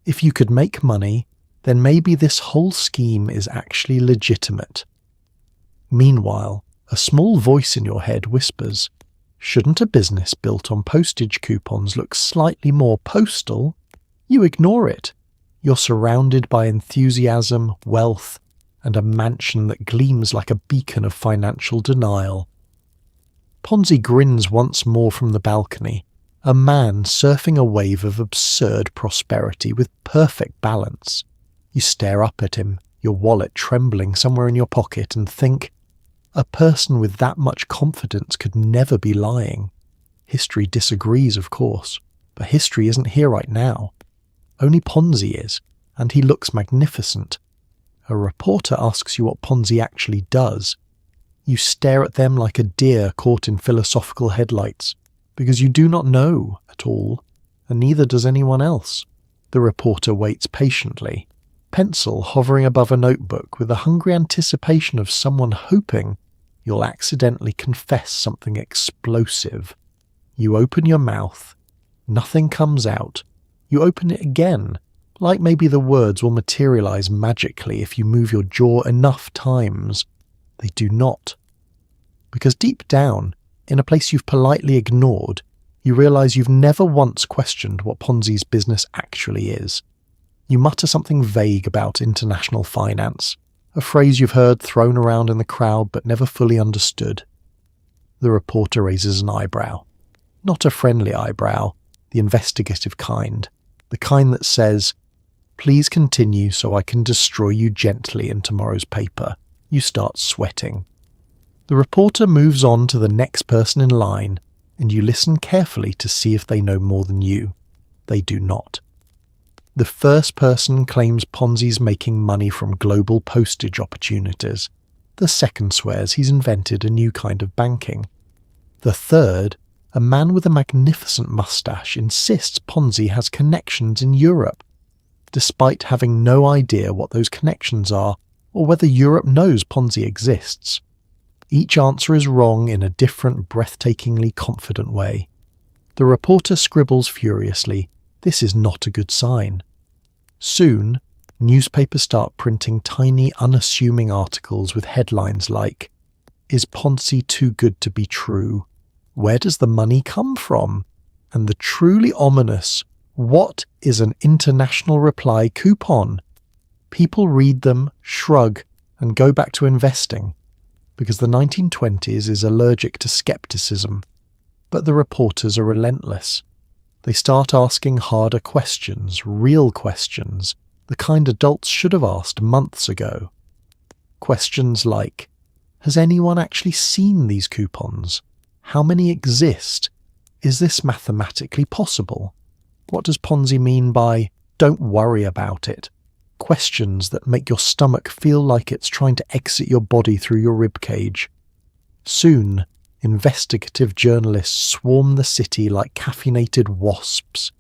If you could make money, then maybe this whole scheme is actually legitimate. Meanwhile, a small voice in your head whispers, shouldn't a business built on postage coupons look slightly more postal? You ignore it. You're surrounded by enthusiasm, wealth, and a mansion that gleams like a beacon of financial denial. Ponzi grins once more from the balcony, a man surfing a wave of absurd prosperity with perfect balance. You stare up at him, your wallet trembling somewhere in your pocket, and think, a person with that much confidence could never be lying. History disagrees, of course, but history isn't here right now. Only Ponzi is, and he looks magnificent. A reporter asks you what Ponzi actually does. You stare at them like a deer caught in philosophical headlights, because you do not know at all, and neither does anyone else. The reporter waits patiently, pencil hovering above a notebook with a hungry anticipation of someone hoping you'll accidentally confess something explosive. You open your mouth. Nothing comes out. You open it again, like maybe the words will materialize magically if you move your jaw enough times. They do not. Because deep down, in a place you've politely ignored, you realize you've never once questioned what Ponzi's business actually is. You mutter something vague about international finance, a phrase you've heard thrown around in the crowd but never fully understood. The reporter raises an eyebrow. Not a friendly eyebrow, the investigative kind. The kind that says, "Please continue so I can destroy you gently in tomorrow's paper." You start sweating. The reporter moves on to the next person in line, and you listen carefully to see if they know more than you. They do not. The first person claims Ponzi's making money from global postage opportunities. The second swears he's invented a new kind of banking. The third, a man with a magnificent mustache, insists Ponzi has connections in Europe, despite having no idea what those connections are or whether Europe knows Ponzi exists. Each answer is wrong in a different, breathtakingly confident way. The reporter scribbles furiously. This is not a good sign. Soon, newspapers start printing tiny, unassuming articles with headlines like, "Is Ponzi too good to be true? Where does the money come from?" And the truly ominous, "What is an international reply coupon?" People read them, shrug, and go back to investing, because the 1920s is allergic to skepticism. But the reporters are relentless. They start asking harder questions, real questions, the kind adults should have asked months ago. Questions like, has anyone actually seen these coupons? How many exist? Is this mathematically possible? What does Ponzi mean by, don't worry about it? Questions that make your stomach feel like it's trying to exit your body through your ribcage. Soon, investigative journalists swarm the city like caffeinated wasps.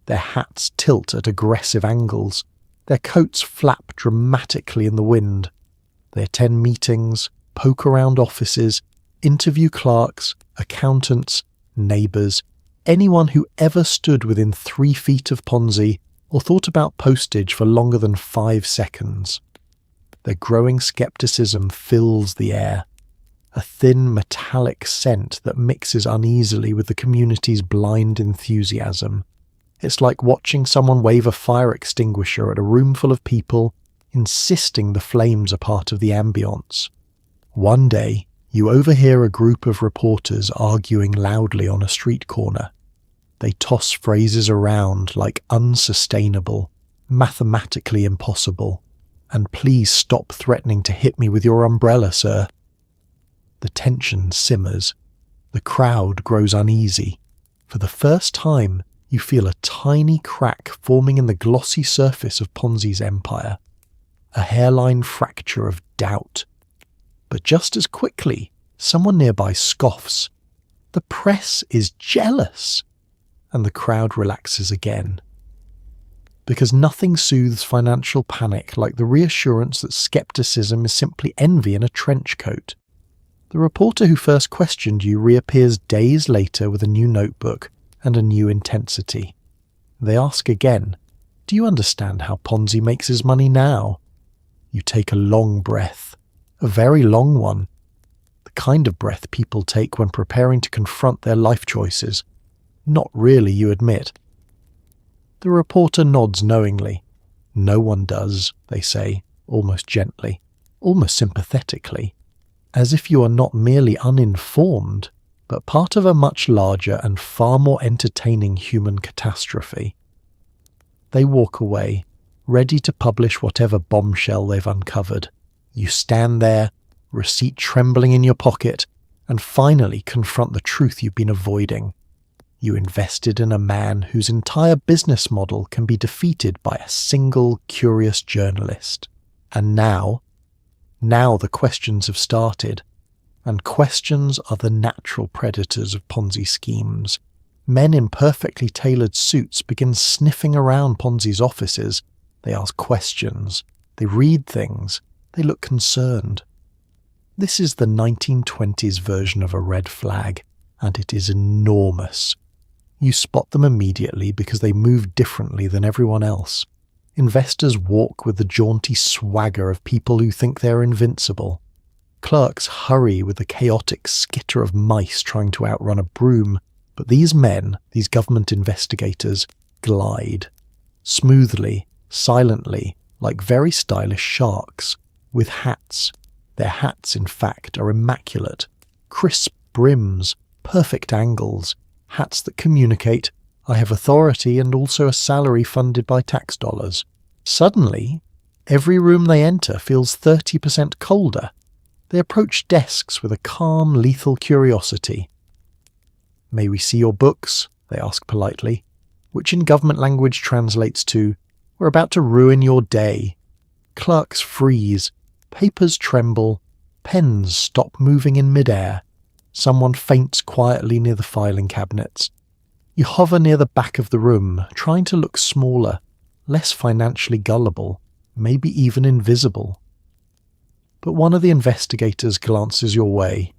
Their hats tilt at aggressive angles. Their coats flap dramatically in the wind. They attend meetings, poke around offices, interview clerks, accountants, neighbours, anyone who ever stood within 3 feet of Ponzi or thought about postage for longer than 5 seconds. Their growing skepticism fills the air. A thin metallic scent that mixes uneasily with the community's blind enthusiasm. It's like watching someone wave a fire extinguisher at a room full of people, insisting the flames are part of the ambience. One day, you overhear a group of reporters arguing loudly on a street corner. They toss phrases around like unsustainable, mathematically impossible, and "Please stop threatening to hit me with your umbrella, sir." The tension simmers. The crowd grows uneasy. For the first time, you feel a tiny crack forming in the glossy surface of Ponzi's empire. A hairline fracture of doubt. But just as quickly, someone nearby scoffs. The press is jealous. And the crowd relaxes again. Because nothing soothes financial panic like the reassurance that skepticism is simply envy in a trench coat. The reporter who first questioned you reappears days later with a new notebook and a new intensity. They ask again, "Do you understand how Ponzi makes his money now?" You take a long breath, a very long one, the kind of breath people take when preparing to confront their life choices. Not really, you admit. The reporter nods knowingly. "No one does," they say, almost gently, almost sympathetically, as if you are not merely uninformed, but part of a much larger and far more entertaining human catastrophe. They walk away, ready to publish whatever bombshell they've uncovered. You stand there, receipt trembling in your pocket, and finally confront the truth you've been avoiding. You invested in a man whose entire business model can be defeated by a single curious journalist. And now the questions have started. And questions are the natural predators of Ponzi schemes. Men in perfectly tailored suits begin sniffing around Ponzi's offices. They ask questions. They read things. They look concerned. This is the 1920s version of a red flag. and it is enormous. You spot them immediately because they move differently than everyone else. Investors walk with the jaunty swagger of people who think they're invincible. Clerks hurry with the chaotic skitter of mice trying to outrun a broom, but these men, these government investigators, glide. Smoothly, silently, like very stylish sharks, with hats. Their hats, in fact, are immaculate. Crisp brims, perfect angles, hats that communicate, I have authority and also a salary funded by tax dollars. Suddenly, every room they enter feels 30% colder. They approach desks with a calm, lethal curiosity. "May we see your books?" they ask politely, which in government language translates to, "We're about to ruin your day." Clerks freeze, papers tremble, pens stop moving in midair. Someone faints quietly near the filing cabinets. You hover near the back of the room, trying to look smaller, less financially gullible, maybe even invisible. But one of the investigators glances your way,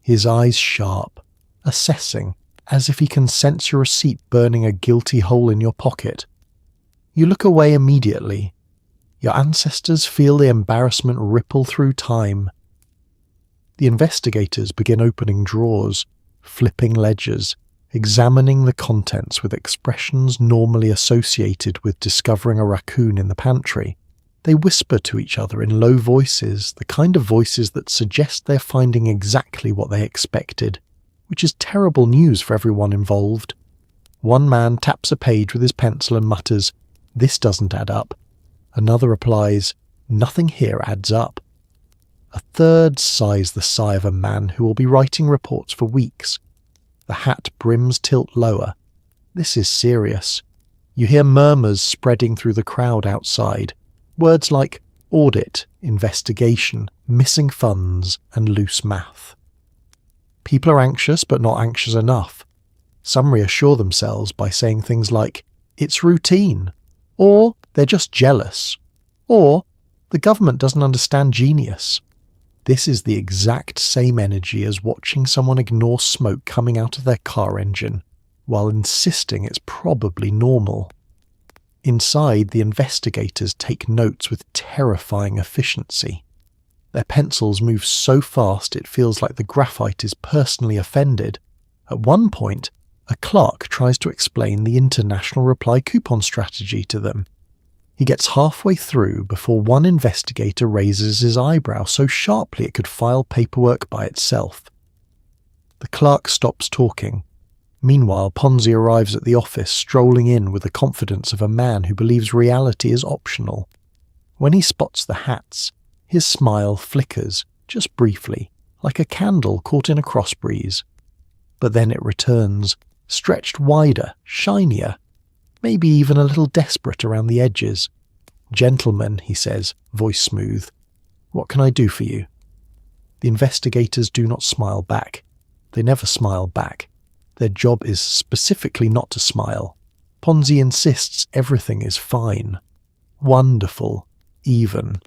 his eyes sharp, assessing, as if he can sense your receipt burning a guilty hole in your pocket. You look away immediately. Your ancestors feel the embarrassment ripple through time. The investigators begin opening drawers, flipping ledgers, examining the contents with expressions normally associated with discovering a raccoon in the pantry. They whisper to each other in low voices, the kind of voices that suggest they're finding exactly what they expected, which is terrible news for everyone involved. One man taps a page with his pencil and mutters, "This doesn't add up." Another replies, "Nothing here adds up." A third sighs the sigh of a man who will be writing reports for weeks. The hat brims tilt lower. This is serious. You hear murmurs spreading through the crowd outside. Words like audit, investigation, missing funds, and loose math. People are anxious but not anxious enough. Some reassure themselves by saying things like, "It's routine," or "They're just jealous," or "The government doesn't understand genius." This is the exact same energy as watching someone ignore smoke coming out of their car engine, while insisting it's probably normal. Inside, the investigators take notes with terrifying efficiency. Their pencils move so fast it feels like the graphite is personally offended. At one point, a clerk tries to explain the international reply coupon strategy to them. He gets halfway through before one investigator raises his eyebrow so sharply it could file paperwork by itself. The clerk stops talking. Meanwhile, Ponzi arrives at the office, strolling in with the confidence of a man who believes reality is optional. When he spots the hats, his smile flickers, just briefly, like a candle caught in a cross breeze. But then it returns, stretched wider, shinier, maybe even a little desperate around the edges. "Gentlemen," he says, voice smooth, "what can I do for you?" The investigators do not smile back. They never smile back. Their job is specifically not to smile. Ponzi insists everything is fine. Wonderful. Even.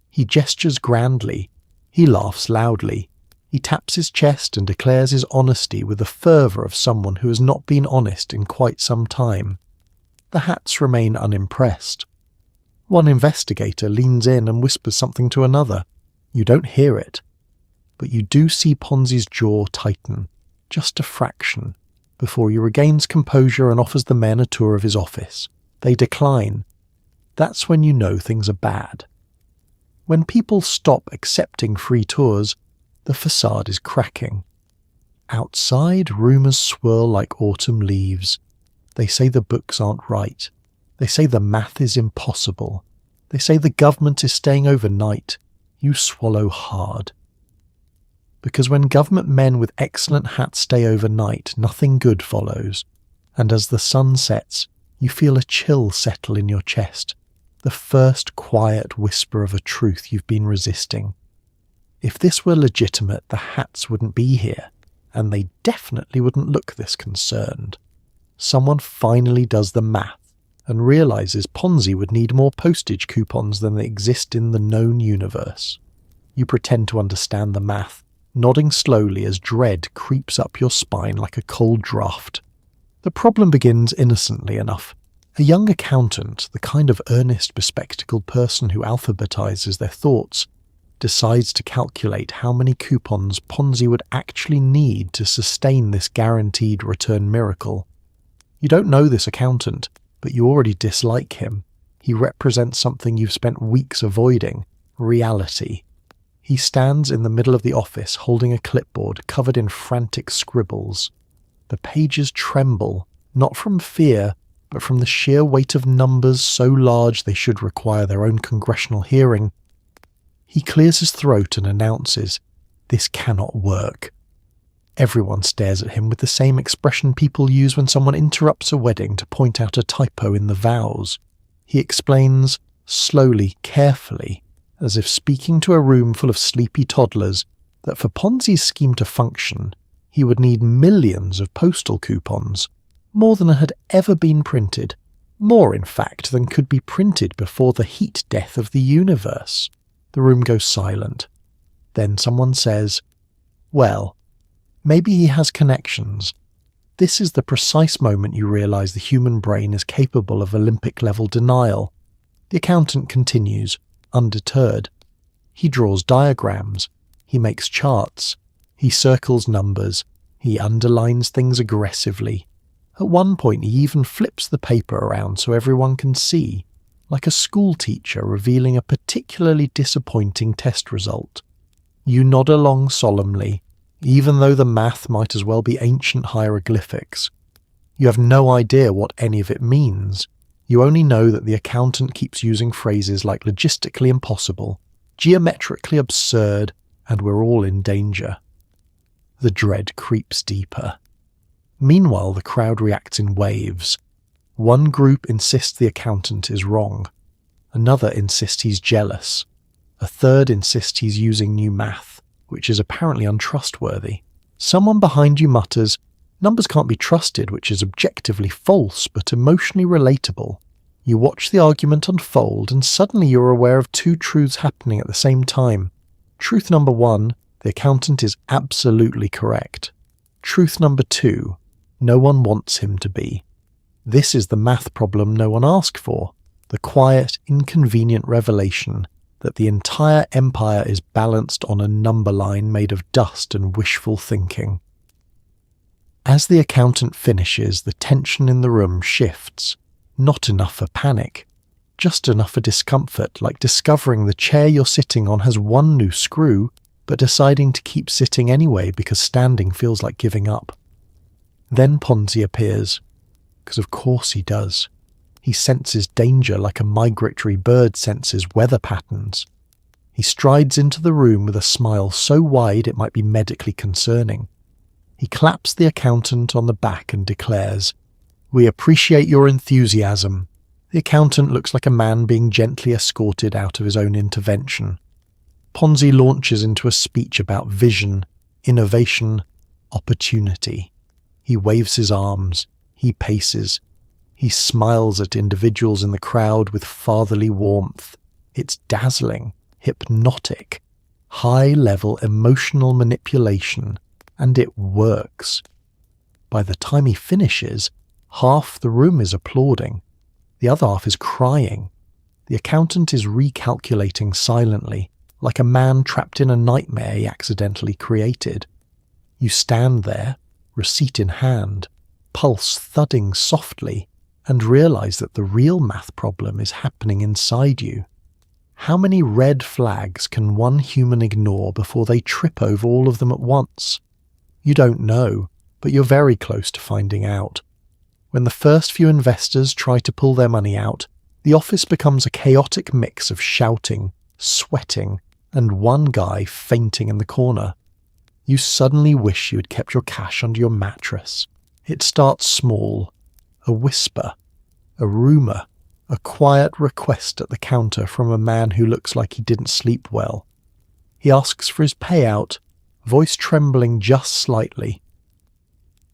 He gestures grandly. He laughs loudly. He taps his chest and declares his honesty with the fervour of someone who has not been honest in quite some time. The hats remain unimpressed. One investigator leans in and whispers something to another. You don't hear it. But you do see Ponzi's jaw tighten, just a fraction, before he regains composure and offers the men a tour of his office. They decline. That's when you know things are bad. When people stop accepting free tours, the facade is cracking. Outside, rumours swirl like autumn leaves. They say the books aren't right. They say the math is impossible. They say the government is staying overnight. You swallow hard. Because when government men with excellent hats stay overnight, nothing good follows. And as the sun sets, you feel a chill settle in your chest, the first quiet whisper of a truth you've been resisting. If this were legitimate, the hats wouldn't be here, and they definitely wouldn't look this concerned. Someone finally does the math and realizes Ponzi would need more postage coupons than they exist in the known universe. You pretend to understand the math, nodding slowly as dread creeps up your spine like a cold draft. The problem begins innocently enough. A young accountant, the kind of earnest, bespectacled person who alphabetizes their thoughts, decides to calculate how many coupons Ponzi would actually need to sustain this guaranteed return miracle. You don't know this accountant, but you already dislike him. He represents something you've spent weeks avoiding: reality. He stands in the middle of the office holding a clipboard covered in frantic scribbles. The pages tremble, not from fear, but from the sheer weight of numbers so large they should require their own congressional hearing. He clears his throat and announces, "This cannot work." Everyone stares at him with the same expression people use when someone interrupts a wedding to point out a typo in the vows. He explains, slowly, carefully, as if speaking to a room full of sleepy toddlers, that for Ponzi's scheme to function, he would need millions of postal coupons, more than had ever been printed, more in fact than could be printed before the heat death of the universe. The room goes silent. Then someone says, "Well, maybe he has connections." This is the precise moment you realize the human brain is capable of Olympic-level denial. The accountant continues, undeterred. He draws diagrams. He makes charts. He circles numbers. He underlines things aggressively. At one point he even flips the paper around so everyone can see, like a school teacher revealing a particularly disappointing test result. You nod along solemnly, even though the math might as well be ancient hieroglyphics. You have no idea what any of it means. You only know that the accountant keeps using phrases like logistically impossible, geometrically absurd, and we're all in danger. The dread creeps deeper. Meanwhile, the crowd reacts in waves. One group insists the accountant is wrong. Another insists he's jealous. A third insists he's using new math, which is apparently untrustworthy. Someone behind you mutters, "Numbers can't be trusted," which is objectively false but emotionally relatable. You watch the argument unfold and suddenly you're aware of two truths happening at the same time. Truth number one, the accountant is absolutely correct. Truth number two, no one wants him to be. This is the math problem no one asked for, the quiet, inconvenient revelation that the entire empire is balanced on a number line made of dust and wishful thinking. As the accountant finishes, the tension in the room shifts. Not enough for panic, just enough for discomfort, like discovering the chair you're sitting on has one new screw, but deciding to keep sitting anyway because standing feels like giving up. Then Ponzi appears, because of course he does. He senses danger like a migratory bird senses weather patterns. He strides into the room with a smile so wide it might be medically concerning. He claps the accountant on the back and declares, "We appreciate your enthusiasm." The accountant looks like a man being gently escorted out of his own intervention. Ponzi launches into a speech about vision, innovation, opportunity. He waves his arms. He paces. He smiles at individuals in the crowd with fatherly warmth. It's dazzling, hypnotic, high-level emotional manipulation, and it works. By the time he finishes, half the room is applauding. The other half is crying. The accountant is recalculating silently, like a man trapped in a nightmare he accidentally created. You stand there, receipt in hand, pulse thudding softly, and realize that the real math problem is happening inside you. How many red flags can one human ignore before they trip over all of them at once? You don't know, but you're very close to finding out. When the first few investors try to pull their money out, the office becomes a chaotic mix of shouting, sweating, and one guy fainting in the corner. You suddenly wish you had kept your cash under your mattress. It starts small, a whisper, a rumour, a quiet request at the counter from a man who looks like he didn't sleep well. He asks for his payout, voice trembling just slightly.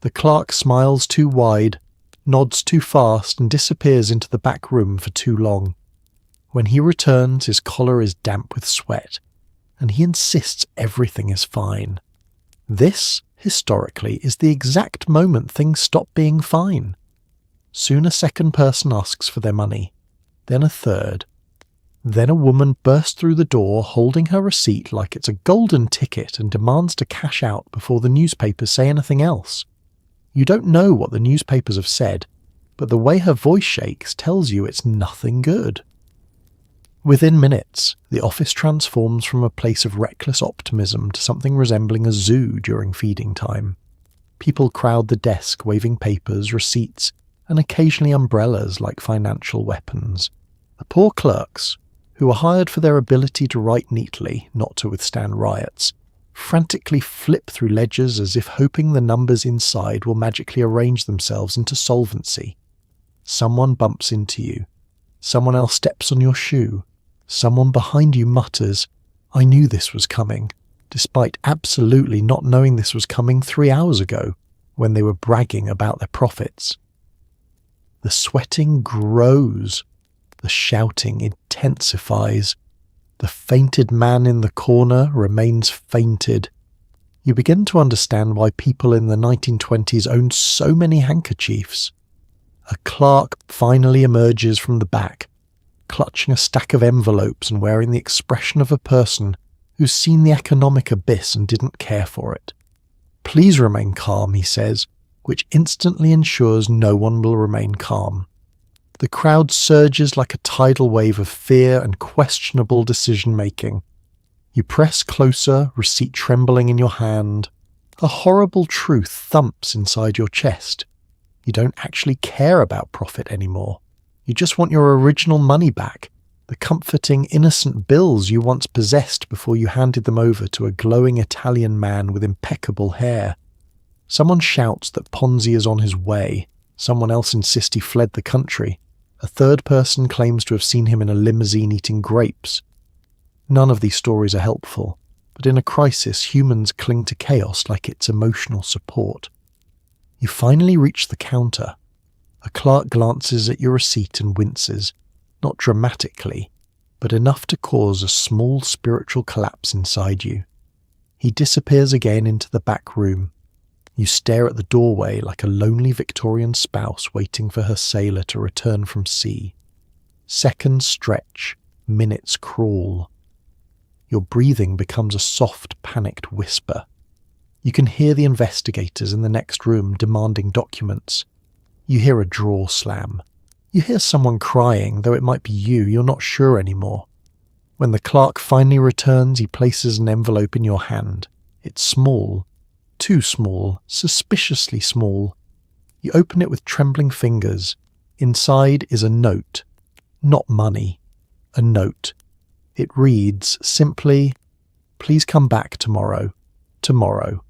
The clerk smiles too wide, nods too fast, and disappears into the back room for too long. When he returns, his collar is damp with sweat, and he insists everything is fine. This, historically, is the exact moment things stop being fine. Soon a second person asks for their money, then a third. Then a woman bursts through the door holding her receipt like it's a golden ticket and demands to cash out before the newspapers say anything else. You don't know what the newspapers have said, but the way her voice shakes tells you it's nothing good. Within minutes, the office transforms from a place of reckless optimism to something resembling a zoo during feeding time. People crowd the desk waving papers, receipts, and occasionally umbrellas like financial weapons. The poor clerks, who are hired for their ability to write neatly, not to withstand riots, frantically flip through ledgers as if hoping the numbers inside will magically arrange themselves into solvency. Someone bumps into you. Someone else steps on your shoe. Someone behind you mutters, "I knew this was coming," despite absolutely not knowing this was coming 3 hours ago, when they were bragging about their profits. The sweating grows. The shouting intensifies. The fainted man in the corner remains fainted. You begin to understand why people in the 1920s owned so many handkerchiefs. A clerk finally emerges from the back, clutching a stack of envelopes and wearing the expression of a person who's seen the economic abyss and didn't care for it. "Please remain calm," he says, which instantly ensures no one will remain calm. The crowd surges like a tidal wave of fear and questionable decision-making. You press closer, receipt trembling in your hand. A horrible truth thumps inside your chest. You don't actually care about profit anymore. You just want your original money back, the comforting, innocent bills you once possessed before you handed them over to a glowing Italian man with impeccable hair. Someone shouts that Ponzi is on his way. Someone else insists he fled the country. A third person claims to have seen him in a limousine eating grapes. None of these stories are helpful, but in a crisis, humans cling to chaos like it's emotional support. You finally reach the counter. A clerk glances at your receipt and winces, not dramatically, but enough to cause a small spiritual collapse inside you. He disappears again into the back room. You stare at the doorway like a lonely Victorian spouse waiting for her sailor to return from sea. Seconds stretch, minutes crawl. Your breathing becomes a soft, panicked whisper. You can hear the investigators in the next room demanding documents. You hear a drawer slam. You hear someone crying, though it might be you're not sure anymore. When the clerk finally returns, he places an envelope in your hand. It's small. Too small, suspiciously small. You open it with trembling fingers. Inside is a note. Not money. A note. It reads simply, "Please come back tomorrow." Tomorrow.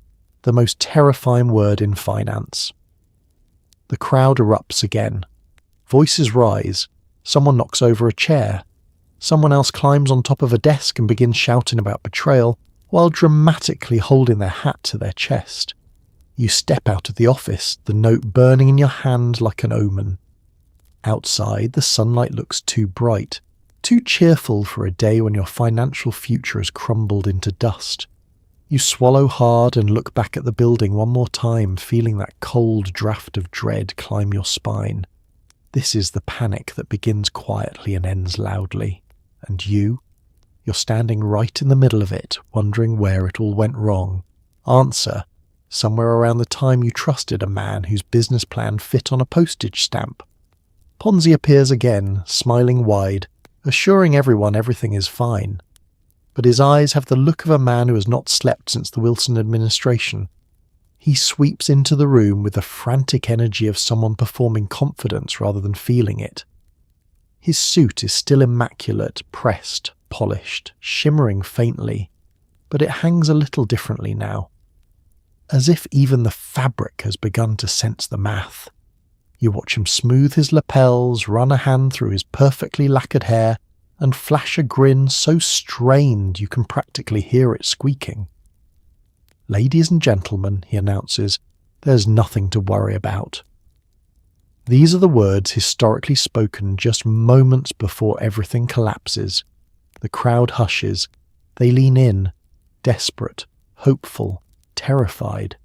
The most terrifying word in finance. The crowd erupts again. Voices rise. Someone knocks over a chair. Someone else climbs on top of a desk and begins shouting about betrayal, while dramatically holding their hat to their chest. You step out of the office, the note burning in your hand like an omen. Outside, the sunlight looks too bright, too cheerful for a day when your financial future has crumbled into dust. You swallow hard and look back at the building one more time, feeling that cold draft of dread climb your spine. This is the panic that begins quietly and ends loudly. And you're standing right in the middle of it, wondering where it all went wrong. Answer: somewhere around the time you trusted a man whose business plan fit on a postage stamp. Ponzi appears again, smiling wide, assuring everyone everything is fine. But his eyes have the look of a man who has not slept since the Wilson administration. He sweeps into the room with the frantic energy of someone performing confidence rather than feeling it. His suit is still immaculate, pressed, polished, shimmering faintly, but it hangs a little differently now. As if even the fabric has begun to sense the math. You watch him smooth his lapels, run a hand through his perfectly lacquered hair, and flash a grin so strained you can practically hear it squeaking. "Ladies and gentlemen," he announces, "there's nothing to worry about." These are the words historically spoken just moments before everything collapses. The crowd hushes. They lean in, desperate, hopeful, terrified.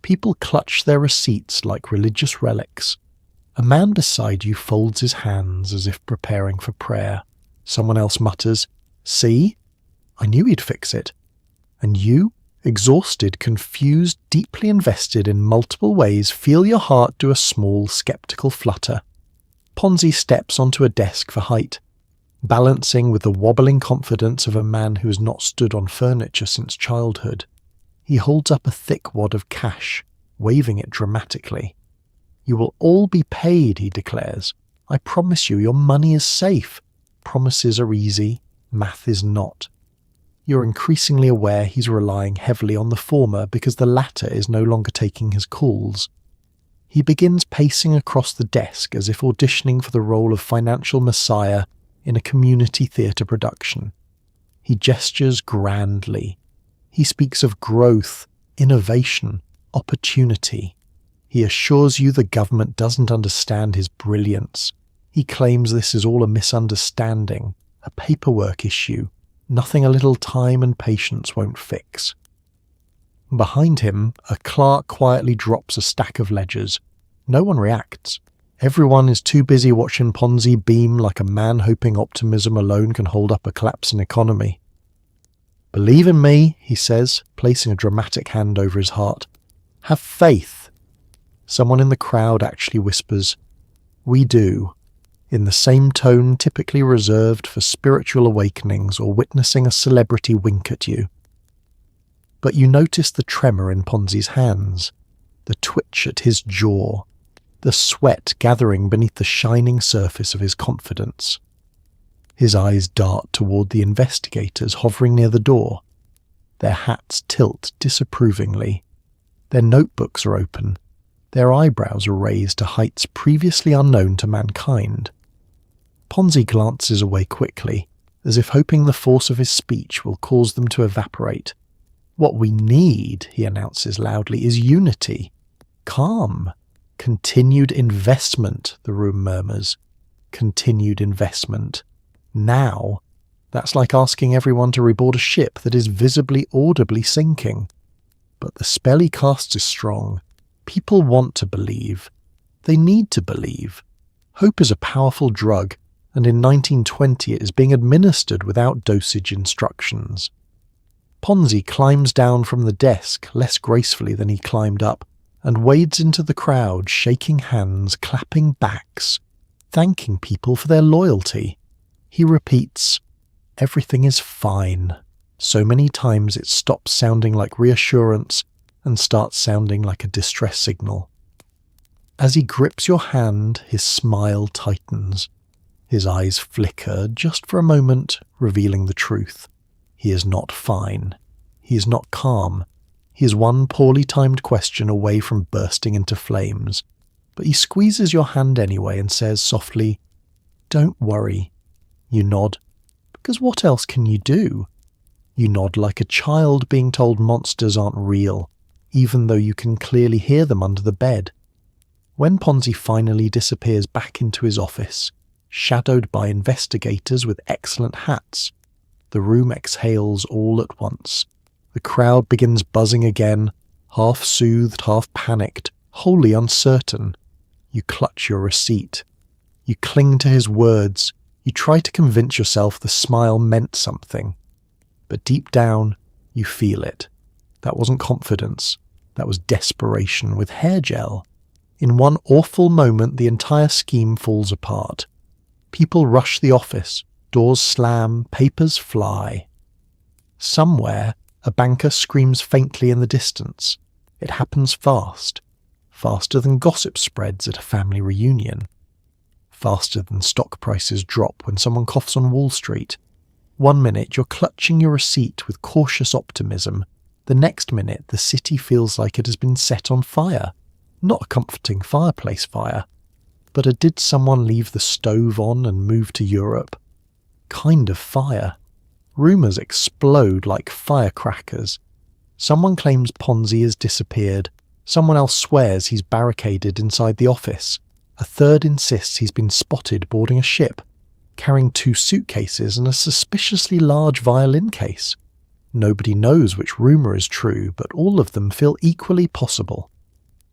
People clutch their receipts like religious relics. A man beside you folds his hands as if preparing for prayer. Someone else mutters, "See? I knew he'd fix it." And you, exhausted, confused, deeply invested in multiple ways, feel your heart do a small, skeptical flutter. Ponzi steps onto a desk for height, balancing with the wobbling confidence of a man who has not stood on furniture since childhood. He holds up a thick wad of cash, waving it dramatically. "You will all be paid," he declares. "I promise you, your money is safe." Promises are easy, math is not. You're increasingly aware he's relying heavily on the former because the latter is no longer taking his calls. He begins pacing across the desk as if auditioning for the role of financial messiah in a community theatre production. He gestures grandly. He speaks of growth, innovation, opportunity. He assures you the government doesn't understand his brilliance. He claims this is all a misunderstanding, a paperwork issue, nothing a little time and patience won't fix. Behind him, a clerk quietly drops a stack of ledgers. No one reacts. Everyone is too busy watching Ponzi beam like a man hoping optimism alone can hold up a collapsing economy. "Believe in me," he says, placing a dramatic hand over his heart. "Have faith." Someone in the crowd actually whispers, "We do," in the same tone typically reserved for spiritual awakenings or witnessing a celebrity wink at you. But you notice the tremor in Ponzi's hands, the twitch at his jaw, the sweat gathering beneath the shining surface of his confidence. His eyes dart toward the investigators hovering near the door. Their hats tilt disapprovingly. Their notebooks are open. Their eyebrows are raised to heights previously unknown to mankind. Ponzi glances away quickly, as if hoping the force of his speech will cause them to evaporate. "What we need," he announces loudly, "is unity. Calm. Continued investment," the room murmurs. Continued investment. Now. That's like asking everyone to reboard a ship that is visibly, audibly sinking. But the spell he casts is strong. People want to believe. They need to believe. Hope is a powerful drug, and in 1920 it is being administered without dosage instructions. Ponzi climbs down from the desk less gracefully than he climbed up, and wades into the crowd, shaking hands, clapping backs, thanking people for their loyalty. He repeats, "Everything is fine," so many times it stops sounding like reassurance and starts sounding like a distress signal. As he grips your hand, his smile tightens. His eyes flicker just for a moment, revealing the truth. He is not fine. He is not calm. He is one poorly timed question away from bursting into flames. But he squeezes your hand anyway and says softly, "Don't worry." You nod, because what else can you do? You nod like a child being told monsters aren't real, even though you can clearly hear them under the bed. When Ponzi finally disappears back into his office, shadowed by investigators with excellent hats, the room exhales all at once. The crowd begins buzzing again, half soothed, half panicked, wholly uncertain. You clutch your receipt. You cling to his words. You try to convince yourself the smile meant something. But deep down, you feel it. That wasn't confidence. That was desperation with hair gel. In one awful moment, the entire scheme falls apart. People rush the office. Doors slam. Papers fly. Somewhere, a banker screams faintly in the distance. It happens fast. Faster than gossip spreads at a family reunion. Faster than stock prices drop when someone coughs on Wall Street. One minute you're clutching your receipt with cautious optimism. The next minute the city feels like it has been set on fire. Not a comforting fireplace fire, but a did someone leave the stove on and move to Europe kind of fire. Rumours explode like firecrackers. Someone claims Ponzi has disappeared. Someone else swears he's barricaded inside the office. A third insists he's been spotted boarding a ship, carrying 2 suitcases and a suspiciously large violin case. Nobody knows which rumour is true, but all of them feel equally possible.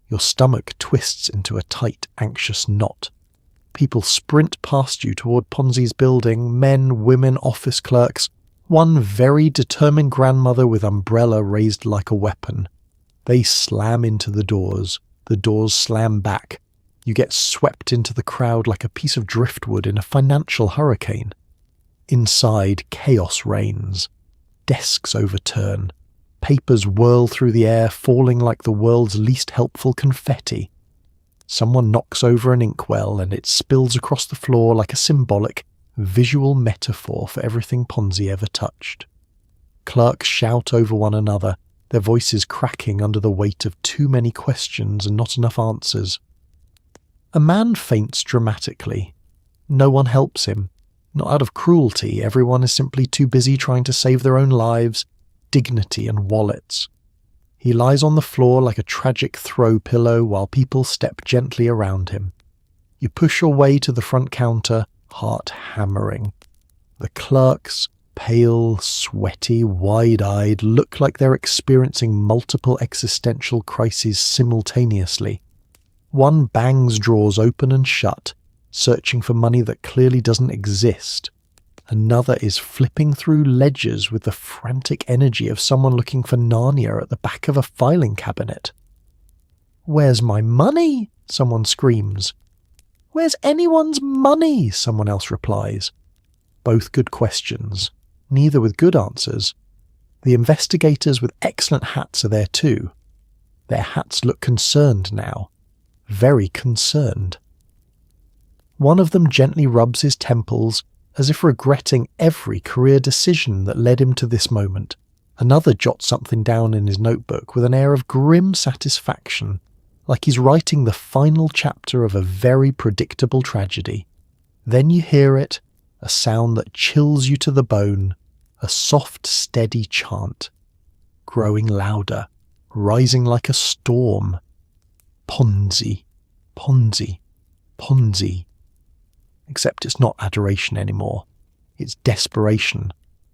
Your stomach twists into a tight, anxious knot. People sprint past you toward Ponzi's building, men, women, office clerks, one very determined grandmother with umbrella raised like a weapon. They slam into the doors slam back. You get swept into the crowd like a piece of driftwood in a financial hurricane. Inside, chaos reigns. Desks overturn. Papers whirl through the air, falling like the world's least helpful confetti. Someone knocks over an inkwell and it spills across the floor like a symbolic, visual metaphor for everything Ponzi ever touched. Clerks shout over one another, their voices cracking under the weight of too many questions and not enough answers. A man faints dramatically. No one helps him. Not out of cruelty, everyone is simply too busy trying to save their own lives, dignity and wallets. He lies on the floor like a tragic throw pillow while people step gently around him. You push your way to the front counter, heart hammering. The clerks, pale, sweaty, wide-eyed, look like they're experiencing multiple existential crises simultaneously. One bangs drawers open and shut, searching for money that clearly doesn't exist. Another is flipping through ledgers with the frantic energy of someone looking for Narnia at the back of a filing cabinet. "Where's my money?" someone screams. "Where's anyone's money?" someone else replies. Both good questions, neither with good answers. The investigators with excellent hats are there too. Their hats look concerned now. Very concerned. One of them gently rubs his temples, as if regretting every career decision that led him to this moment. Another jots something down in his notebook with an air of grim satisfaction, like he's writing the final chapter of a very predictable tragedy. Then you hear it, a sound that chills you to the bone, a soft, steady chant, growing louder, rising like a storm. Ponzi, Ponzi, Ponzi. Except it's not adoration anymore. It's desperation.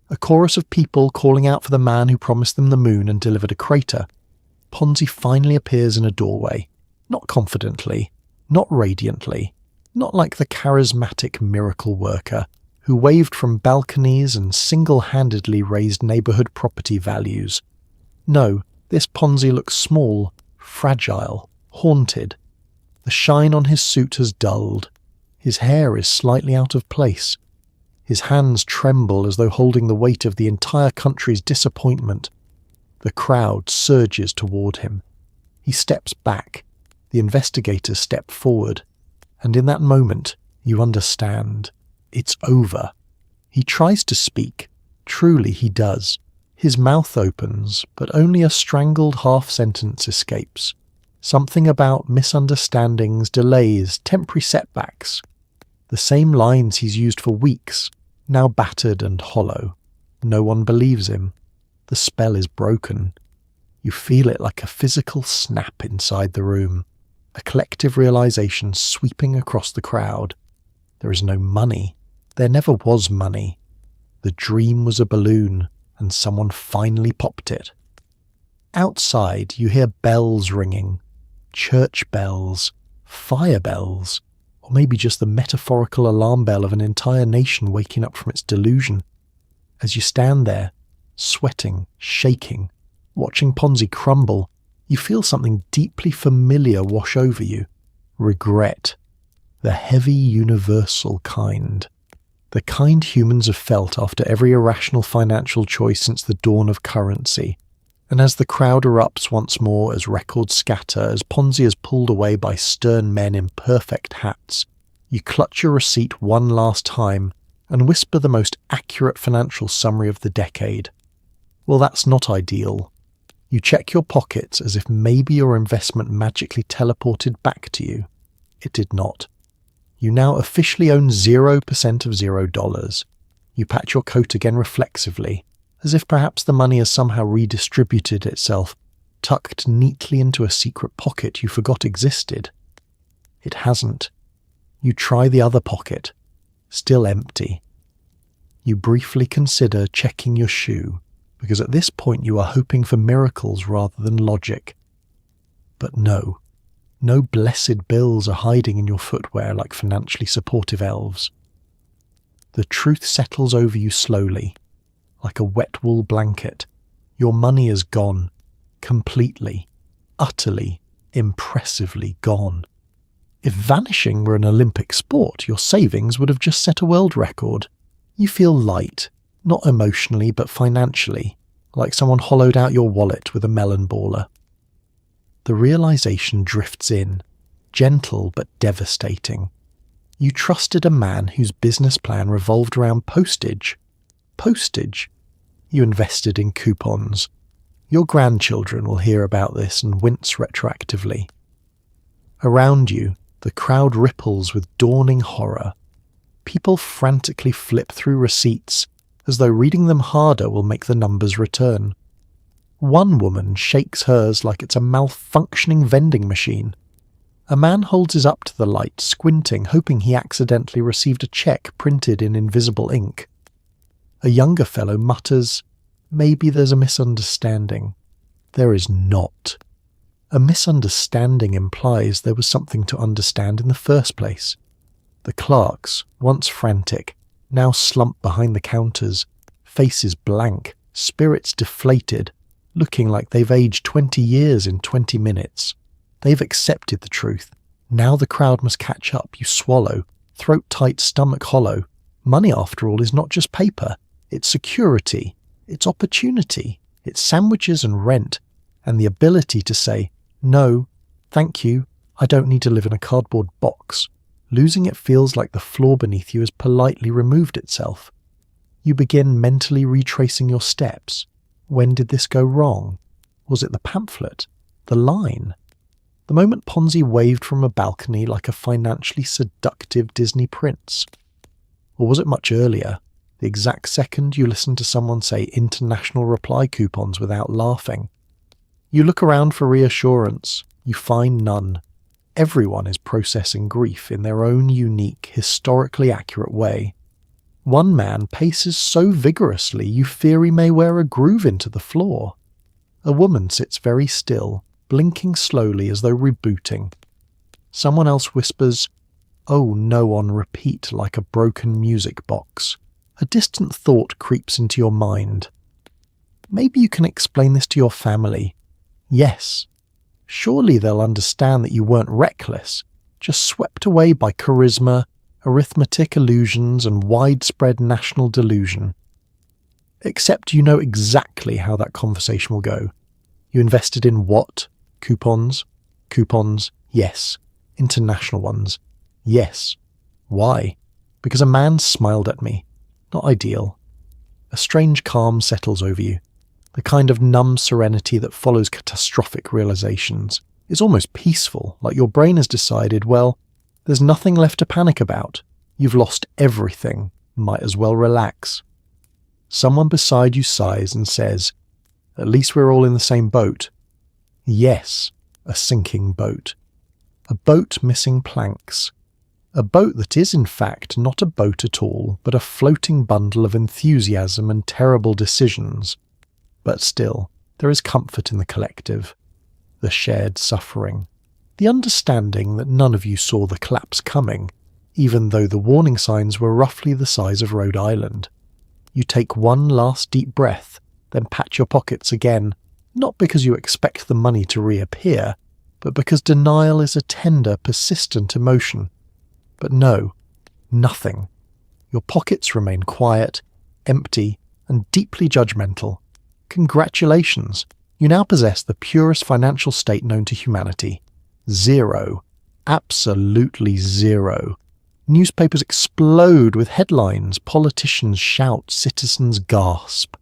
A chorus of people calling out for the man who promised them the moon and delivered a crater. Ponzi finally appears in a doorway. Not confidently, not radiantly, not like the charismatic miracle worker who waved from balconies and single-handedly raised neighbourhood property values. No, this Ponzi looks small, fragile, haunted. The shine on his suit has dulled. His hair is slightly out of place. His hands tremble as though holding the weight of the entire country's disappointment. The crowd surges toward him. He steps back. The investigators step forward. And in that moment, you understand. It's over. He tries to speak. Truly he does. His mouth opens, but only a strangled half-sentence escapes. Something about misunderstandings, delays, temporary setbacks. The same lines he's used for weeks, now battered and hollow. No one believes him. The spell is broken. You feel it like a physical snap inside the room, a collective realization sweeping across the crowd. There is no money. There never was money. The dream was a balloon, and someone finally popped it. Outside, you hear bells ringing. Church bells, fire bells, or maybe just the metaphorical alarm bell of an entire nation waking up from its delusion. As you stand there, sweating, shaking, watching Ponzi crumble, you feel something deeply familiar wash over you. Regret. The heavy, universal kind. The kind humans have felt after every irrational financial choice since the dawn of currency. And as the crowd erupts once more, as records scatter, as Ponzi is pulled away by stern men in perfect hats, you clutch your receipt one last time and whisper the most accurate financial summary of the decade. Well, that's not ideal. You check your pockets as if maybe your investment magically teleported back to you. It did not. You now officially own 0% of $0. You pat your coat again reflexively, as if perhaps the money has somehow redistributed itself, tucked neatly into a secret pocket you forgot existed. It hasn't. You try the other pocket, still empty. You briefly consider checking your shoe, because at this point you are hoping for miracles rather than logic. But no blessed bills are hiding in your footwear like financially supportive elves. The truth settles over you slowly, like a wet wool blanket. Your money is gone, completely, utterly, impressively gone. If vanishing were an Olympic sport, your savings would have just set a world record. You feel light, not emotionally but financially, like someone hollowed out your wallet with a melon baller. The realization drifts in, gentle but devastating. You trusted a man whose business plan revolved around postage. Postage? You invested in coupons. Your grandchildren will hear about this and wince retroactively. Around you, the crowd ripples with dawning horror. People frantically flip through receipts, as though reading them harder will make the numbers return. One woman shakes hers like it's a malfunctioning vending machine. A man holds his up to the light, squinting, hoping he accidentally received a cheque printed in invisible ink. A younger fellow mutters, "Maybe there's a misunderstanding." There is not. A misunderstanding implies there was something to understand in the first place. The clerks, once frantic, now slump behind the counters, faces blank, spirits deflated, looking like they've aged 20 years in 20 minutes. They've accepted the truth. Now the crowd must catch up. You swallow, throat tight, stomach hollow. Money, after all, is not just paper. It's security, it's opportunity, it's sandwiches and rent, and the ability to say, "No, thank you, I don't need to live in a cardboard box." Losing it feels like the floor beneath you has politely removed itself. You begin mentally retracing your steps. When did this go wrong? Was it the pamphlet? The line? The moment Ponzi waved from a balcony like a financially seductive Disney prince? Or was it much earlier, the exact second you listened to someone say international reply coupons without laughing? You look around for reassurance. You find none. Everyone is processing grief in their own unique, historically accurate way. One man paces so vigorously you fear he may wear a groove into the floor. A woman sits very still, blinking slowly as though rebooting. Someone else whispers, "Oh no," on repeat like a broken music box. A distant thought creeps into your mind. Maybe you can explain this to your family. Yes. Surely they'll understand that you weren't reckless, just swept away by charisma, arithmetic illusions, and widespread national delusion. Except you know exactly how that conversation will go. You invested in what? Coupons? Coupons, yes. International ones, yes. Why? Because a man smiled at me. Not ideal. A strange calm settles over you. The kind of numb serenity that follows catastrophic realizations. It's almost peaceful, like your brain has decided, well, there's nothing left to panic about. You've lost everything. Might as well relax. Someone beside you sighs and says, "At least we're all in the same boat." Yes, a sinking boat. A boat missing planks. A boat that is in fact not a boat at all, but a floating bundle of enthusiasm and terrible decisions. But still, there is comfort in the collective. The shared suffering. The understanding that none of you saw the collapse coming, even though the warning signs were roughly the size of Rhode Island. You take one last deep breath, then pat your pockets again, not because you expect the money to reappear, but because denial is a tender, persistent emotion. But no, nothing. Your pockets remain quiet, empty, and deeply judgmental. Congratulations, you now possess the purest financial state known to humanity. Zero. Absolutely zero. Newspapers explode with headlines, politicians shout, citizens gasp.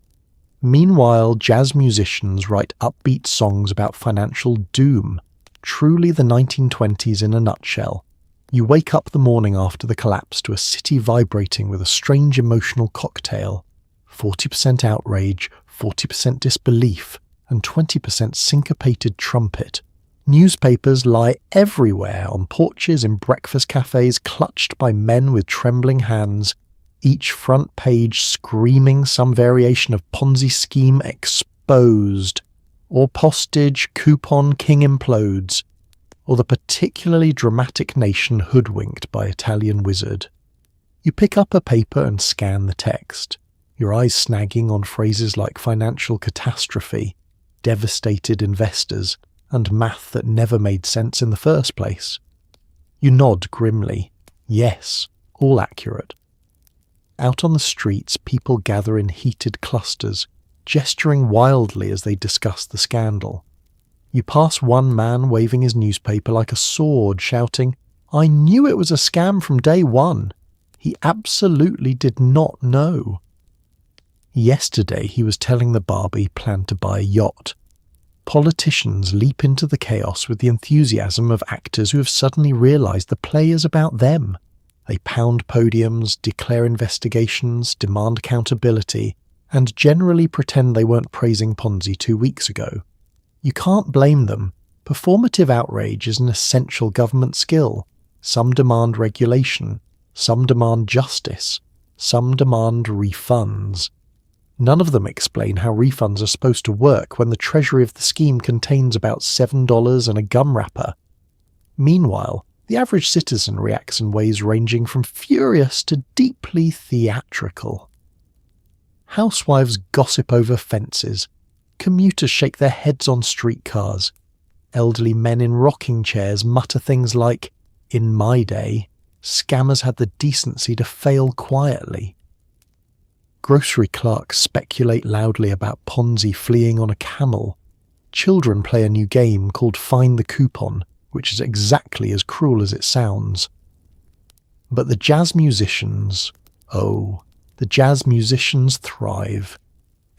Meanwhile, jazz musicians write upbeat songs about financial doom. Truly the 1920s in a nutshell. You wake up the morning after the collapse to a city vibrating with a strange emotional cocktail. 40% outrage, 40% disbelief, and 20% syncopated trumpet. Newspapers lie everywhere, on porches, in breakfast cafes, clutched by men with trembling hands. each front page screaming some variation of Ponzi scheme exposed, or postage coupon king implodes, or the particularly dramatic nation hoodwinked by Italian wizard. You pick up a paper and scan the text, your eyes snagging on phrases like financial catastrophe, devastated investors, and math that never made sense in the first place. You nod grimly. Yes, all accurate. Out on the streets, people gather in heated clusters, gesturing wildly as they discuss the scandal. You pass one man waving his newspaper like a sword, shouting, "I knew it was a scam from day one. He absolutely did not know." Yesterday he was telling the barber he planned to buy a yacht. Politicians leap into the chaos with the enthusiasm of actors who have suddenly realised the play is about them. They pound podiums, declare investigations, demand accountability, and generally pretend they weren't praising Ponzi 2 weeks ago. You can't blame them. Performative outrage is an essential government skill. Some demand regulation, some demand justice, some demand refunds. None of them explain how refunds are supposed to work when the treasury of the scheme contains about $7 and a gum wrapper. Meanwhile, the average citizen reacts in ways ranging from furious to deeply theatrical. Housewives gossip over fences. Commuters shake their heads on streetcars. Elderly men in rocking chairs mutter things like, "In my day, scammers had the decency to fail quietly." Grocery clerks speculate loudly about Ponzi fleeing on a camel. Children play a new game called Find the Coupon, which is exactly as cruel as it sounds. But the jazz musicians, the jazz musicians thrive.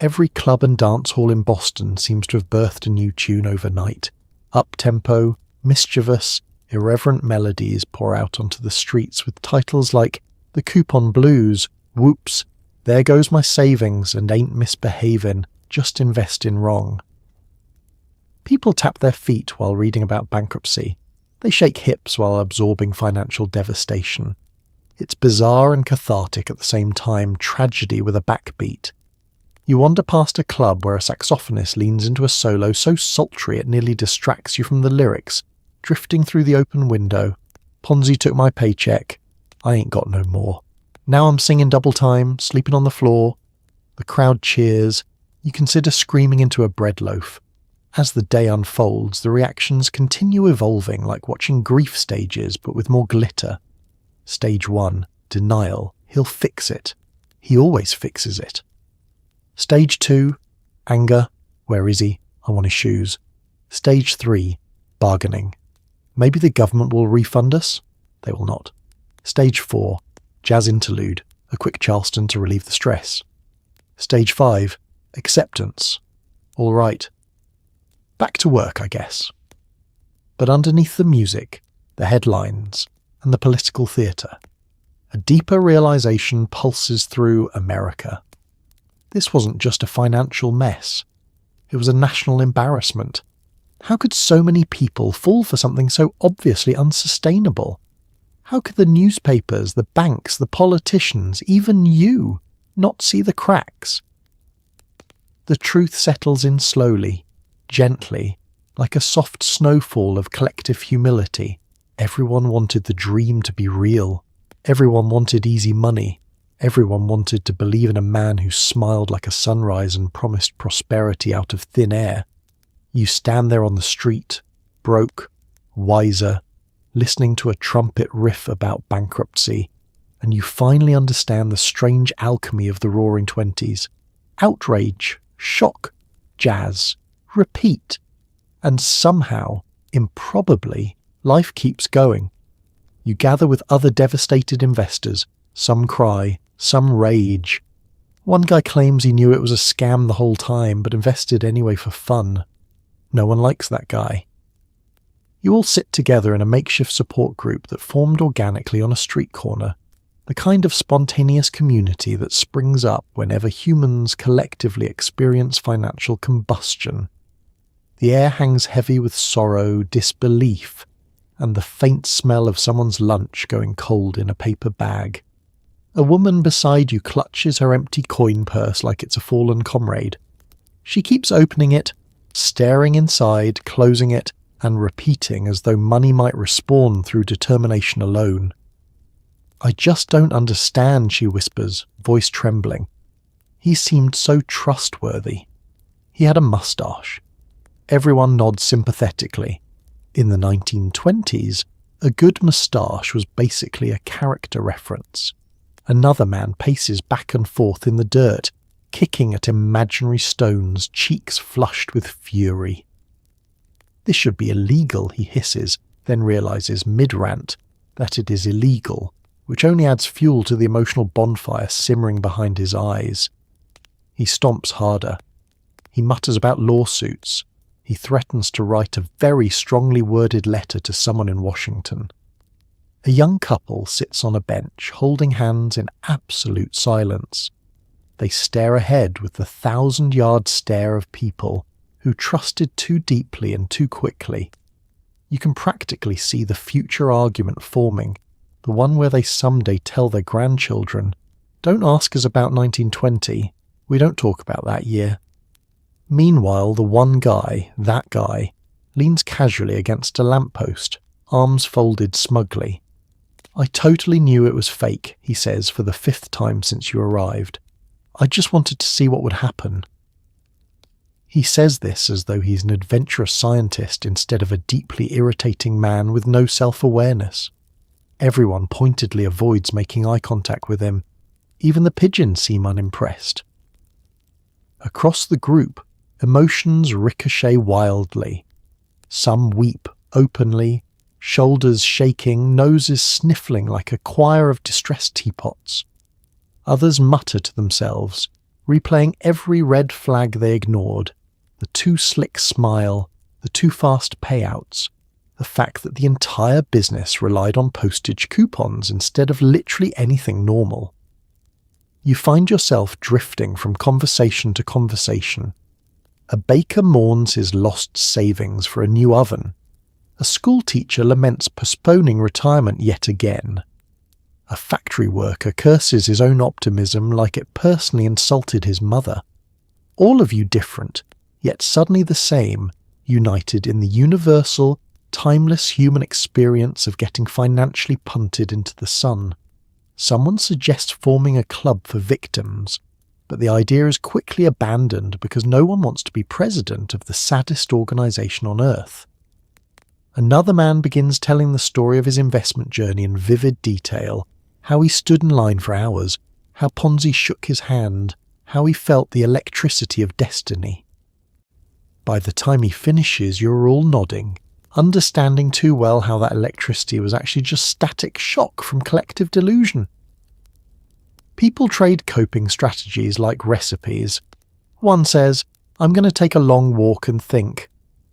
Every club and dance hall in Boston seems to have birthed a new tune overnight. Up-tempo, mischievous, irreverent melodies pour out onto the streets with titles like The Coupon Blues, Whoops, There Goes My Savings and Ain't Misbehavin', Just Investin' Wrong. People tap their feet while reading about bankruptcy. They shake hips while absorbing financial devastation. It's bizarre and cathartic at the same time, tragedy with a backbeat. You wander past a club where a saxophonist leans into a solo so sultry it nearly distracts you from the lyrics, drifting through the open window. Ponzi took my paycheck. I ain't got no more. Now I'm singing double time, sleeping on the floor. The crowd cheers. You consider screaming into a bread loaf. As the day unfolds, the reactions continue evolving like watching grief stages but with more glitter. Stage 1, denial. He'll fix it. He always fixes it. Stage 2, anger. Where is he? I want his shoes. Stage 3, bargaining. Maybe the government will refund us? They will not. Stage 4, jazz interlude. A quick Charleston to relieve the stress. Stage 5, acceptance. All right. Back to work, I guess. But underneath the music, the headlines, and the political theatre, a deeper realization pulses through America. This wasn't just a financial mess. It was a national embarrassment. How could so many people fall for something so obviously unsustainable? How could the newspapers, the banks, the politicians, even you, not see the cracks? The truth settles in slowly, gently, like a soft snowfall of collective humility. Everyone wanted the dream to be real. Everyone wanted easy money. Everyone wanted to believe in a man who smiled like a sunrise and promised prosperity out of thin air. You stand there on the street, broke, wiser, listening to a trumpet riff about bankruptcy, and you finally understand the strange alchemy of the Roaring Twenties. Outrage, shock, jazz, repeat, and somehow, improbably, life keeps going. You gather with other devastated investors. Some cry, some rage. One guy claims he knew it was a scam the whole time, but invested anyway for fun. No one likes that guy. You all sit together in a makeshift support group that formed organically on a street corner, the kind of spontaneous community that springs up whenever humans collectively experience financial combustion. The air hangs heavy with sorrow, disbelief, and the faint smell of someone's lunch going cold in a paper bag. A woman beside you clutches her empty coin purse like it's a fallen comrade. She keeps opening it, staring inside, closing it, and repeating as though money might respawn through determination alone. "I just don't understand," she whispers, voice trembling. He seemed so trustworthy. He had a moustache. Everyone nods sympathetically. In the 1920s, a good moustache was basically a character reference. Another man paces back and forth in the dirt, kicking at imaginary stones, cheeks flushed with fury. "This should be illegal," he hisses, then realizes mid-rant that it is illegal, which only adds fuel to the emotional bonfire simmering behind his eyes. He stomps harder. He mutters about lawsuits. He threatens to write a very strongly worded letter to someone in Washington. A young couple sits on a bench, holding hands in absolute silence. They stare ahead with the 1,000-yard stare of people who trusted too deeply and too quickly. You can practically see the future argument forming, the one where they someday tell their grandchildren, "Don't ask us about 1920, we don't talk about that year." Meanwhile, the one guy, that guy, leans casually against a lamppost, arms folded smugly. "I totally knew it was fake," he says for the 5th time since you arrived. "I just wanted to see what would happen." He says this as though he's an adventurous scientist instead of a deeply irritating man with no self-awareness. Everyone pointedly avoids making eye contact with him. Even the pigeons seem unimpressed. Across the group, emotions ricochet wildly. Some weep openly, shoulders shaking, noses sniffling like a choir of distressed teapots. Others mutter to themselves, replaying every red flag they ignored, the too slick smile, the too fast payouts, the fact that the entire business relied on postage coupons instead of literally anything normal. You find yourself drifting from conversation to conversation. A baker mourns his lost savings for a new oven. A school teacher laments postponing retirement yet again. A factory worker curses his own optimism like it personally insulted his mother. All of you different, yet suddenly the same, united in the universal, timeless human experience of getting financially punted into the sun. Someone suggests forming a club for victims, but the idea is quickly abandoned because no one wants to be president of the saddest organisation on earth. Another man begins telling the story of his investment journey in vivid detail, how he stood in line for hours, how Ponzi shook his hand, how he felt the electricity of destiny. By the time he finishes, you're all nodding, understanding too well how that electricity was actually just static shock from collective delusion. People trade coping strategies like recipes. One says, "I'm going to take a long walk and think."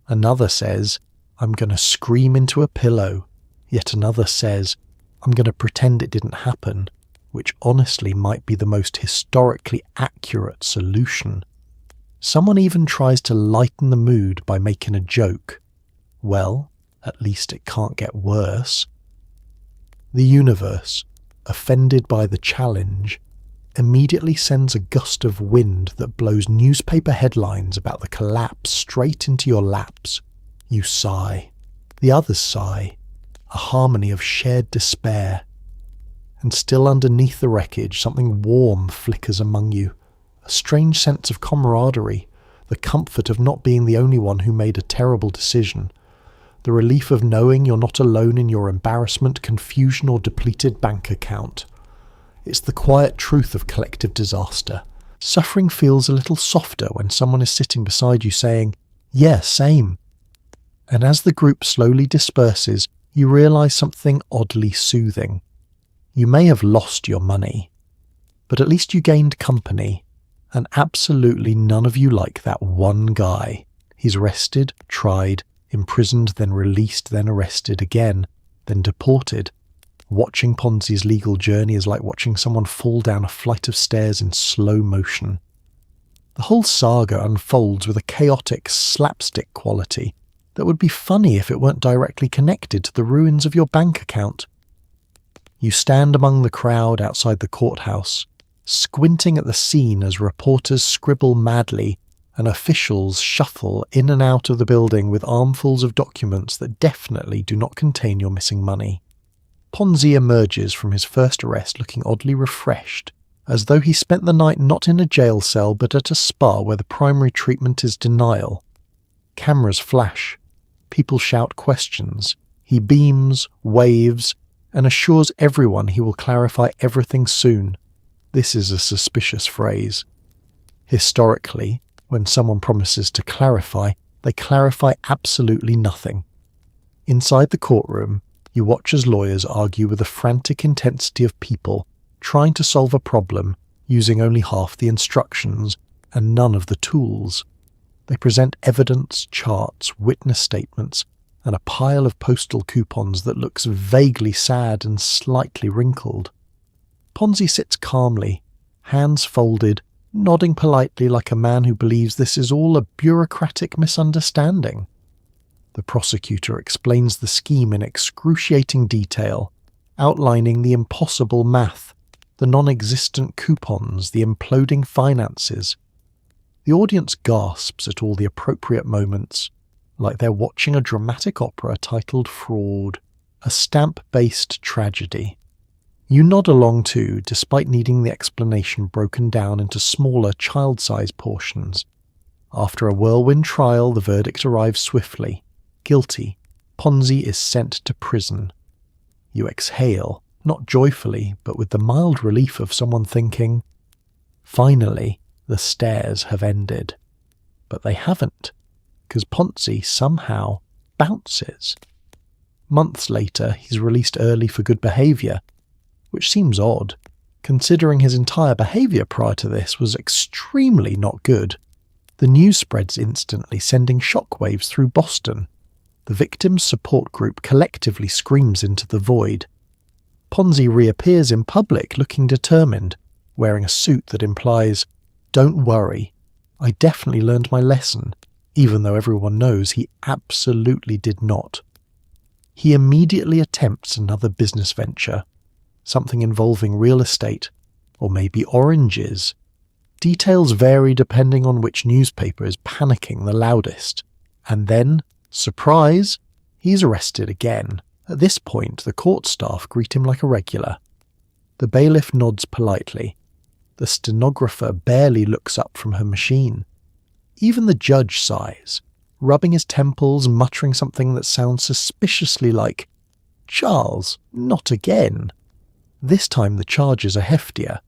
Another says, "I'm going to scream into a pillow." Yet another says, "I'm going to pretend it didn't happen," which honestly might be the most historically accurate solution. Someone even tries to lighten the mood by making a joke. Well, at least it can't get worse. The universe, offended by the challenge, immediately sends a gust of wind that blows newspaper headlines about the collapse straight into your laps. You sigh. The others sigh. A harmony of shared despair. And still underneath the wreckage, something warm flickers among you. A strange sense of camaraderie, the comfort of not being the only one who made a terrible decision, the relief of knowing you're not alone in your embarrassment, confusion, or depleted bank account. It's the quiet truth of collective disaster. Suffering feels a little softer when someone is sitting beside you saying, "Yeah, same." And as the group slowly disperses, you realise something oddly soothing. You may have lost your money, but at least you gained company, and absolutely none of you like that one guy. He's arrested, tried, imprisoned, then released, then arrested again, then deported. Watching Ponzi's legal journey is like watching someone fall down a flight of stairs in slow motion. The whole saga unfolds with a chaotic slapstick quality that would be funny if it weren't directly connected to the ruins of your bank account. You stand among the crowd outside the courthouse, squinting at the scene as reporters scribble madly and officials shuffle in and out of the building with armfuls of documents that definitely do not contain your missing money. Ponzi emerges from his first arrest looking oddly refreshed, as though he spent the night not in a jail cell but at a spa where the primary treatment is denial. Cameras flash. People shout questions. He beams, waves, and assures everyone he will clarify everything soon. This is a suspicious phrase. Historically, when someone promises to clarify, they clarify absolutely nothing. Inside the courtroom, you watch as lawyers argue with the frantic intensity of people trying to solve a problem using only half the instructions and none of the tools. They present evidence, charts, witness statements, and a pile of postal coupons that looks vaguely sad and slightly wrinkled. Ponzi sits calmly, hands folded, nodding politely like a man who believes this is all a bureaucratic misunderstanding. The prosecutor explains the scheme in excruciating detail, outlining the impossible math, the non-existent coupons, the imploding finances. The audience gasps at all the appropriate moments, like they're watching a dramatic opera titled Fraud, a stamp-based tragedy. You nod along too, despite needing the explanation broken down into smaller, child-sized portions. After a whirlwind trial, the verdict arrives swiftly. Guilty. Ponzi is sent to prison. You exhale, not joyfully, but with the mild relief of someone thinking, finally, the stares have ended. But they haven't, because Ponzi somehow bounces. Months later, he's released early for good behaviour, which seems odd, considering his entire behaviour prior to this was extremely not good. The news spreads instantly, sending shockwaves through Boston. The victims' support group collectively screams into the void. Ponzi reappears in public looking determined, wearing a suit that implies, "Don't worry, I definitely learned my lesson," even though everyone knows he absolutely did not. He immediately attempts another business venture, something involving real estate, or maybe oranges. Details vary depending on which newspaper is panicking the loudest. And then, surprise, he's arrested again. At this point, the court staff greet him like a regular. The bailiff nods politely. The stenographer barely looks up from her machine. Even the judge sighs, rubbing his temples, muttering something that sounds suspiciously like, "Charles, not again." This time the charges are heftier.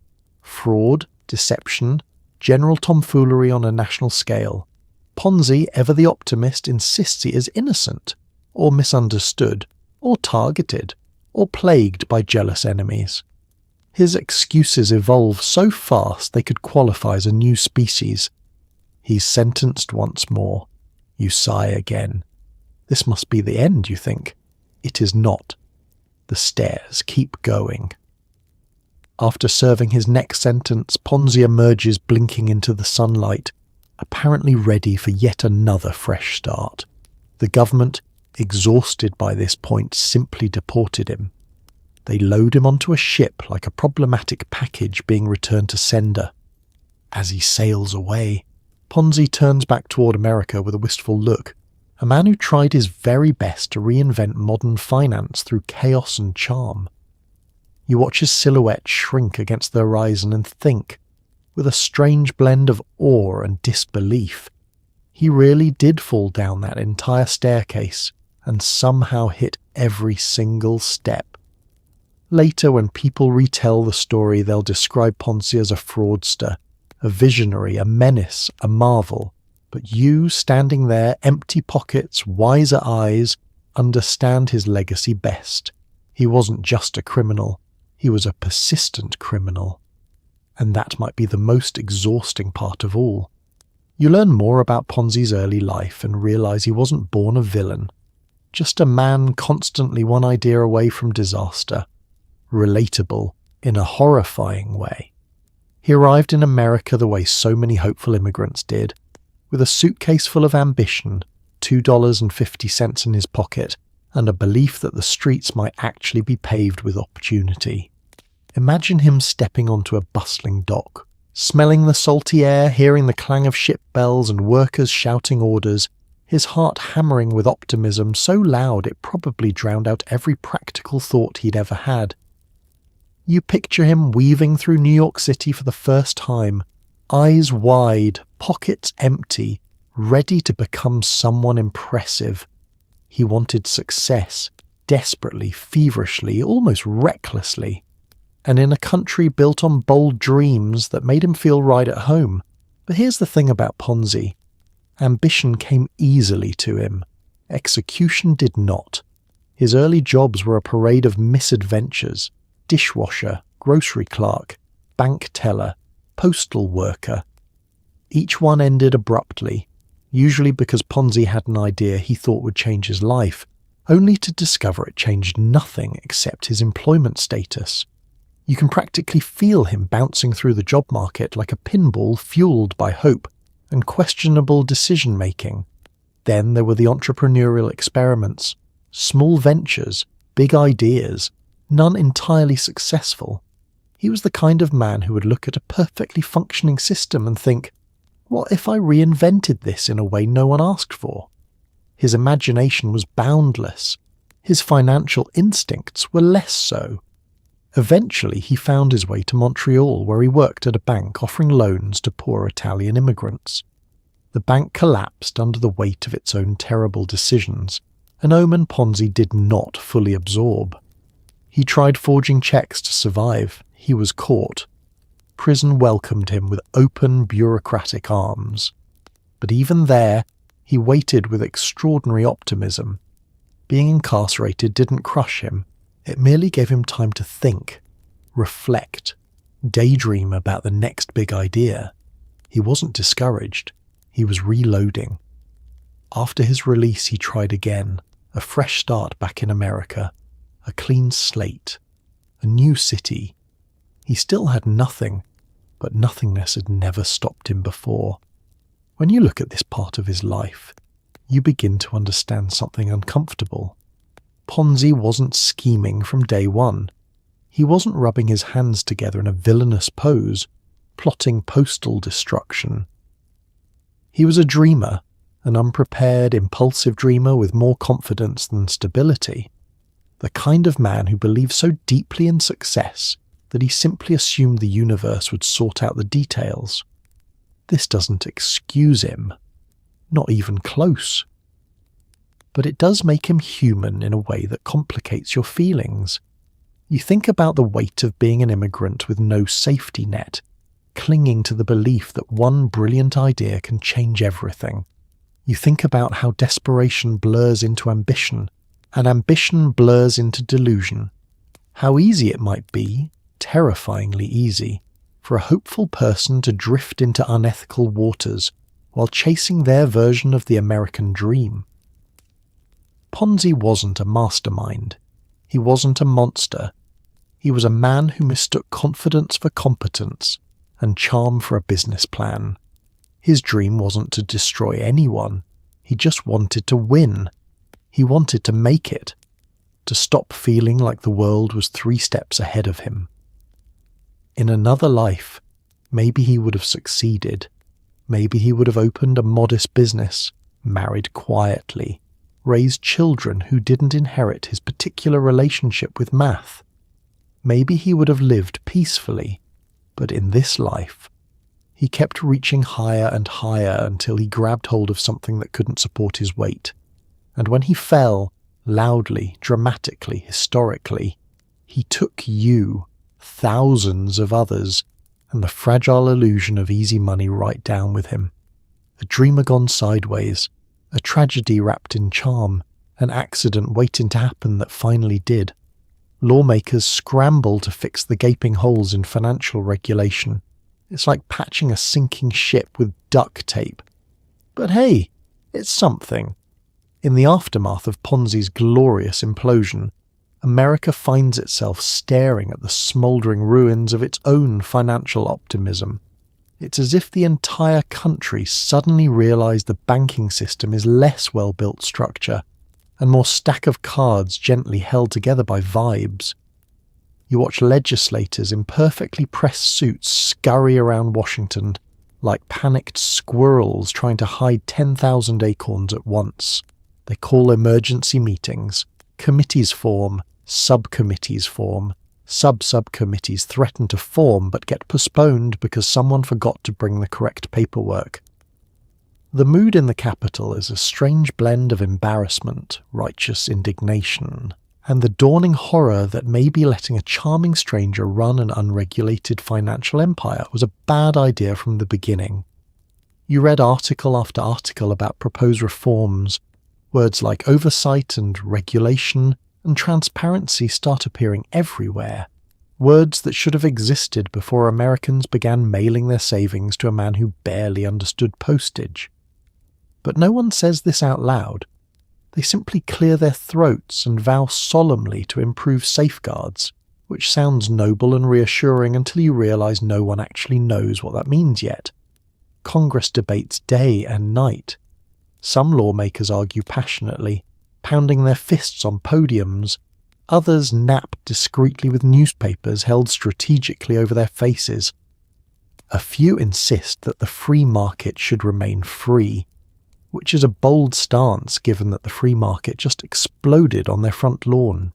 Fraud, deception, general tomfoolery on a national scale. Ponzi, ever the optimist, insists he is innocent, or misunderstood, or targeted, or plagued by jealous enemies. His excuses evolve so fast they could qualify as a new species. He's sentenced once more. You sigh again. This must be the end, you think. It is not. The stares keep going. After serving his next sentence, Ponzi emerges blinking into the sunlight, apparently ready for yet another fresh start. The government, exhausted by this point, simply deported him. They load him onto a ship like a problematic package being returned to sender. As he sails away, Ponzi turns back toward America with a wistful look, a man who tried his very best to reinvent modern finance through chaos and charm. You watch his silhouette shrink against the horizon and think, with a strange blend of awe and disbelief, he really did fall down that entire staircase and somehow hit every single step. Later, when people retell the story, they'll describe Ponzi as a fraudster, a visionary, a menace, a marvel. But you, standing there, empty pockets, wiser eyes, understand his legacy best. He wasn't just a criminal. He was a persistent criminal. And that might be the most exhausting part of all. You learn more about Ponzi's early life and realize he wasn't born a villain. Just a man constantly one idea away from disaster. Relatable in a horrifying way. He arrived in America the way so many hopeful immigrants did, with a suitcase full of ambition, $2.50 in his pocket, and a belief that the streets might actually be paved with opportunity. Imagine him stepping onto a bustling dock, smelling the salty air, hearing the clang of ship bells and workers shouting orders, his heart hammering with optimism so loud it probably drowned out every practical thought he'd ever had. You picture him weaving through New York City for the first time, eyes wide, pockets empty, ready to become someone impressive. He wanted success, desperately, feverishly, almost recklessly. And in a country built on bold dreams that made him feel right at home. But here's the thing about Ponzi. Ambition came easily to him. Execution did not. His early jobs were a parade of misadventures. Dishwasher, grocery clerk, bank teller, postal worker. Each one ended abruptly, usually because Ponzi had an idea he thought would change his life, only to discover it changed nothing except his employment status. You can practically feel him bouncing through the job market like a pinball fueled by hope and questionable decision-making. Then there were the entrepreneurial experiments, small ventures, big ideas, none entirely successful. He was the kind of man who would look at a perfectly functioning system and think, what if I reinvented this in a way no one asked for? His imagination was boundless. His financial instincts were less so. Eventually, he found his way to Montreal, where he worked at a bank offering loans to poor Italian immigrants. The bank collapsed under the weight of its own terrible decisions, an omen Ponzi did not fully absorb. He tried forging checks to survive. He was caught. Prison welcomed him with open bureaucratic arms. But even there, he waited with extraordinary optimism. Being incarcerated didn't crush him. It merely gave him time to think, reflect, daydream about the next big idea. He wasn't discouraged. He was reloading. After his release, he tried again, a fresh start back in America, a clean slate, a new city. He still had nothing, but nothingness had never stopped him before. When you look at this part of his life, you begin to understand something uncomfortable. Ponzi wasn't scheming from day one. He wasn't rubbing his hands together in a villainous pose, plotting postal destruction. He was a dreamer, an unprepared, impulsive dreamer with more confidence than stability. The kind of man who believed so deeply in success that he simply assumed the universe would sort out the details. This doesn't excuse him, not even close. But it does make him human in a way that complicates your feelings. You think about the weight of being an immigrant with no safety net, clinging to the belief that one brilliant idea can change everything. You think about how desperation blurs into ambition, and ambition blurs into delusion. How easy it might be, terrifyingly easy, for a hopeful person to drift into unethical waters while chasing their version of the American dream. Ponzi wasn't a mastermind. He wasn't a monster. He was a man who mistook confidence for competence and charm for a business plan. His dream wasn't to destroy anyone. He just wanted to win. He wanted to make it, to stop feeling like the world was 3 steps ahead of him. In another life, maybe he would have succeeded. Maybe he would have opened a modest business, married quietly, raised children who didn't inherit his particular relationship with math. Maybe he would have lived peacefully, but in this life, he kept reaching higher and higher until he grabbed hold of something that couldn't support his weight. And when he fell, loudly, dramatically, historically, he took you, thousands of others, and the fragile illusion of easy money right down with him. A dreamer gone sideways, a tragedy wrapped in charm, an accident waiting to happen that finally did. Lawmakers scramble to fix the gaping holes in financial regulation. It's like patching a sinking ship with duct tape. But hey, it's something. In the aftermath of Ponzi's glorious implosion, America finds itself staring at the smouldering ruins of its own financial optimism. It's as if the entire country suddenly realized the banking system is less well-built structure, and more stack of cards gently held together by vibes. You watch legislators in perfectly pressed suits scurry around Washington like panicked squirrels trying to hide 10,000 acorns at once. They call emergency meetings, committees form, subcommittees form, sub-subcommittees threaten to form but get postponed because someone forgot to bring the correct paperwork. The mood in the Capitol is a strange blend of embarrassment, righteous indignation, and the dawning horror that maybe letting a charming stranger run an unregulated financial empire was a bad idea from the beginning. You read article after article about proposed reforms. Words like oversight and regulation and transparency start appearing everywhere. Words that should have existed before Americans began mailing their savings to a man who barely understood postage. But no one says this out loud. They simply clear their throats and vow solemnly to improve safeguards, which sounds noble and reassuring until you realize no one actually knows what that means yet. Congress debates day and night. Some lawmakers argue passionately, pounding their fists on podiums. Others nap discreetly with newspapers held strategically over their faces. A few insist that the free market should remain free, which is a bold stance given that the free market just exploded on their front lawn.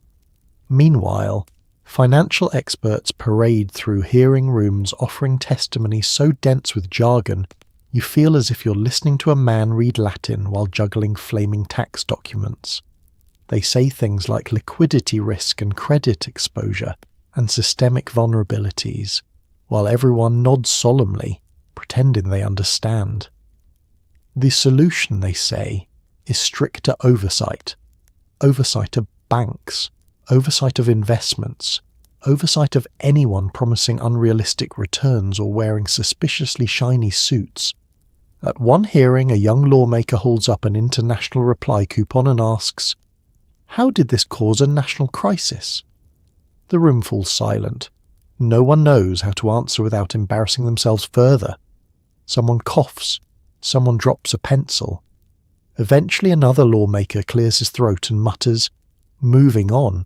Meanwhile, financial experts parade through hearing rooms offering testimony so dense with jargon you feel as if you're listening to a man read Latin while juggling flaming tax documents. They say things like liquidity risk and credit exposure and systemic vulnerabilities, while everyone nods solemnly, pretending they understand. The solution, they say, is stricter oversight. Oversight of banks, oversight of investments, oversight of anyone promising unrealistic returns or wearing suspiciously shiny suits. At one hearing, a young lawmaker holds up an international reply coupon and asks, "How did this cause a national crisis?" The room falls silent. No one knows how to answer without embarrassing themselves further. Someone coughs. Someone drops a pencil. Eventually another lawmaker clears his throat and mutters, "Moving on,"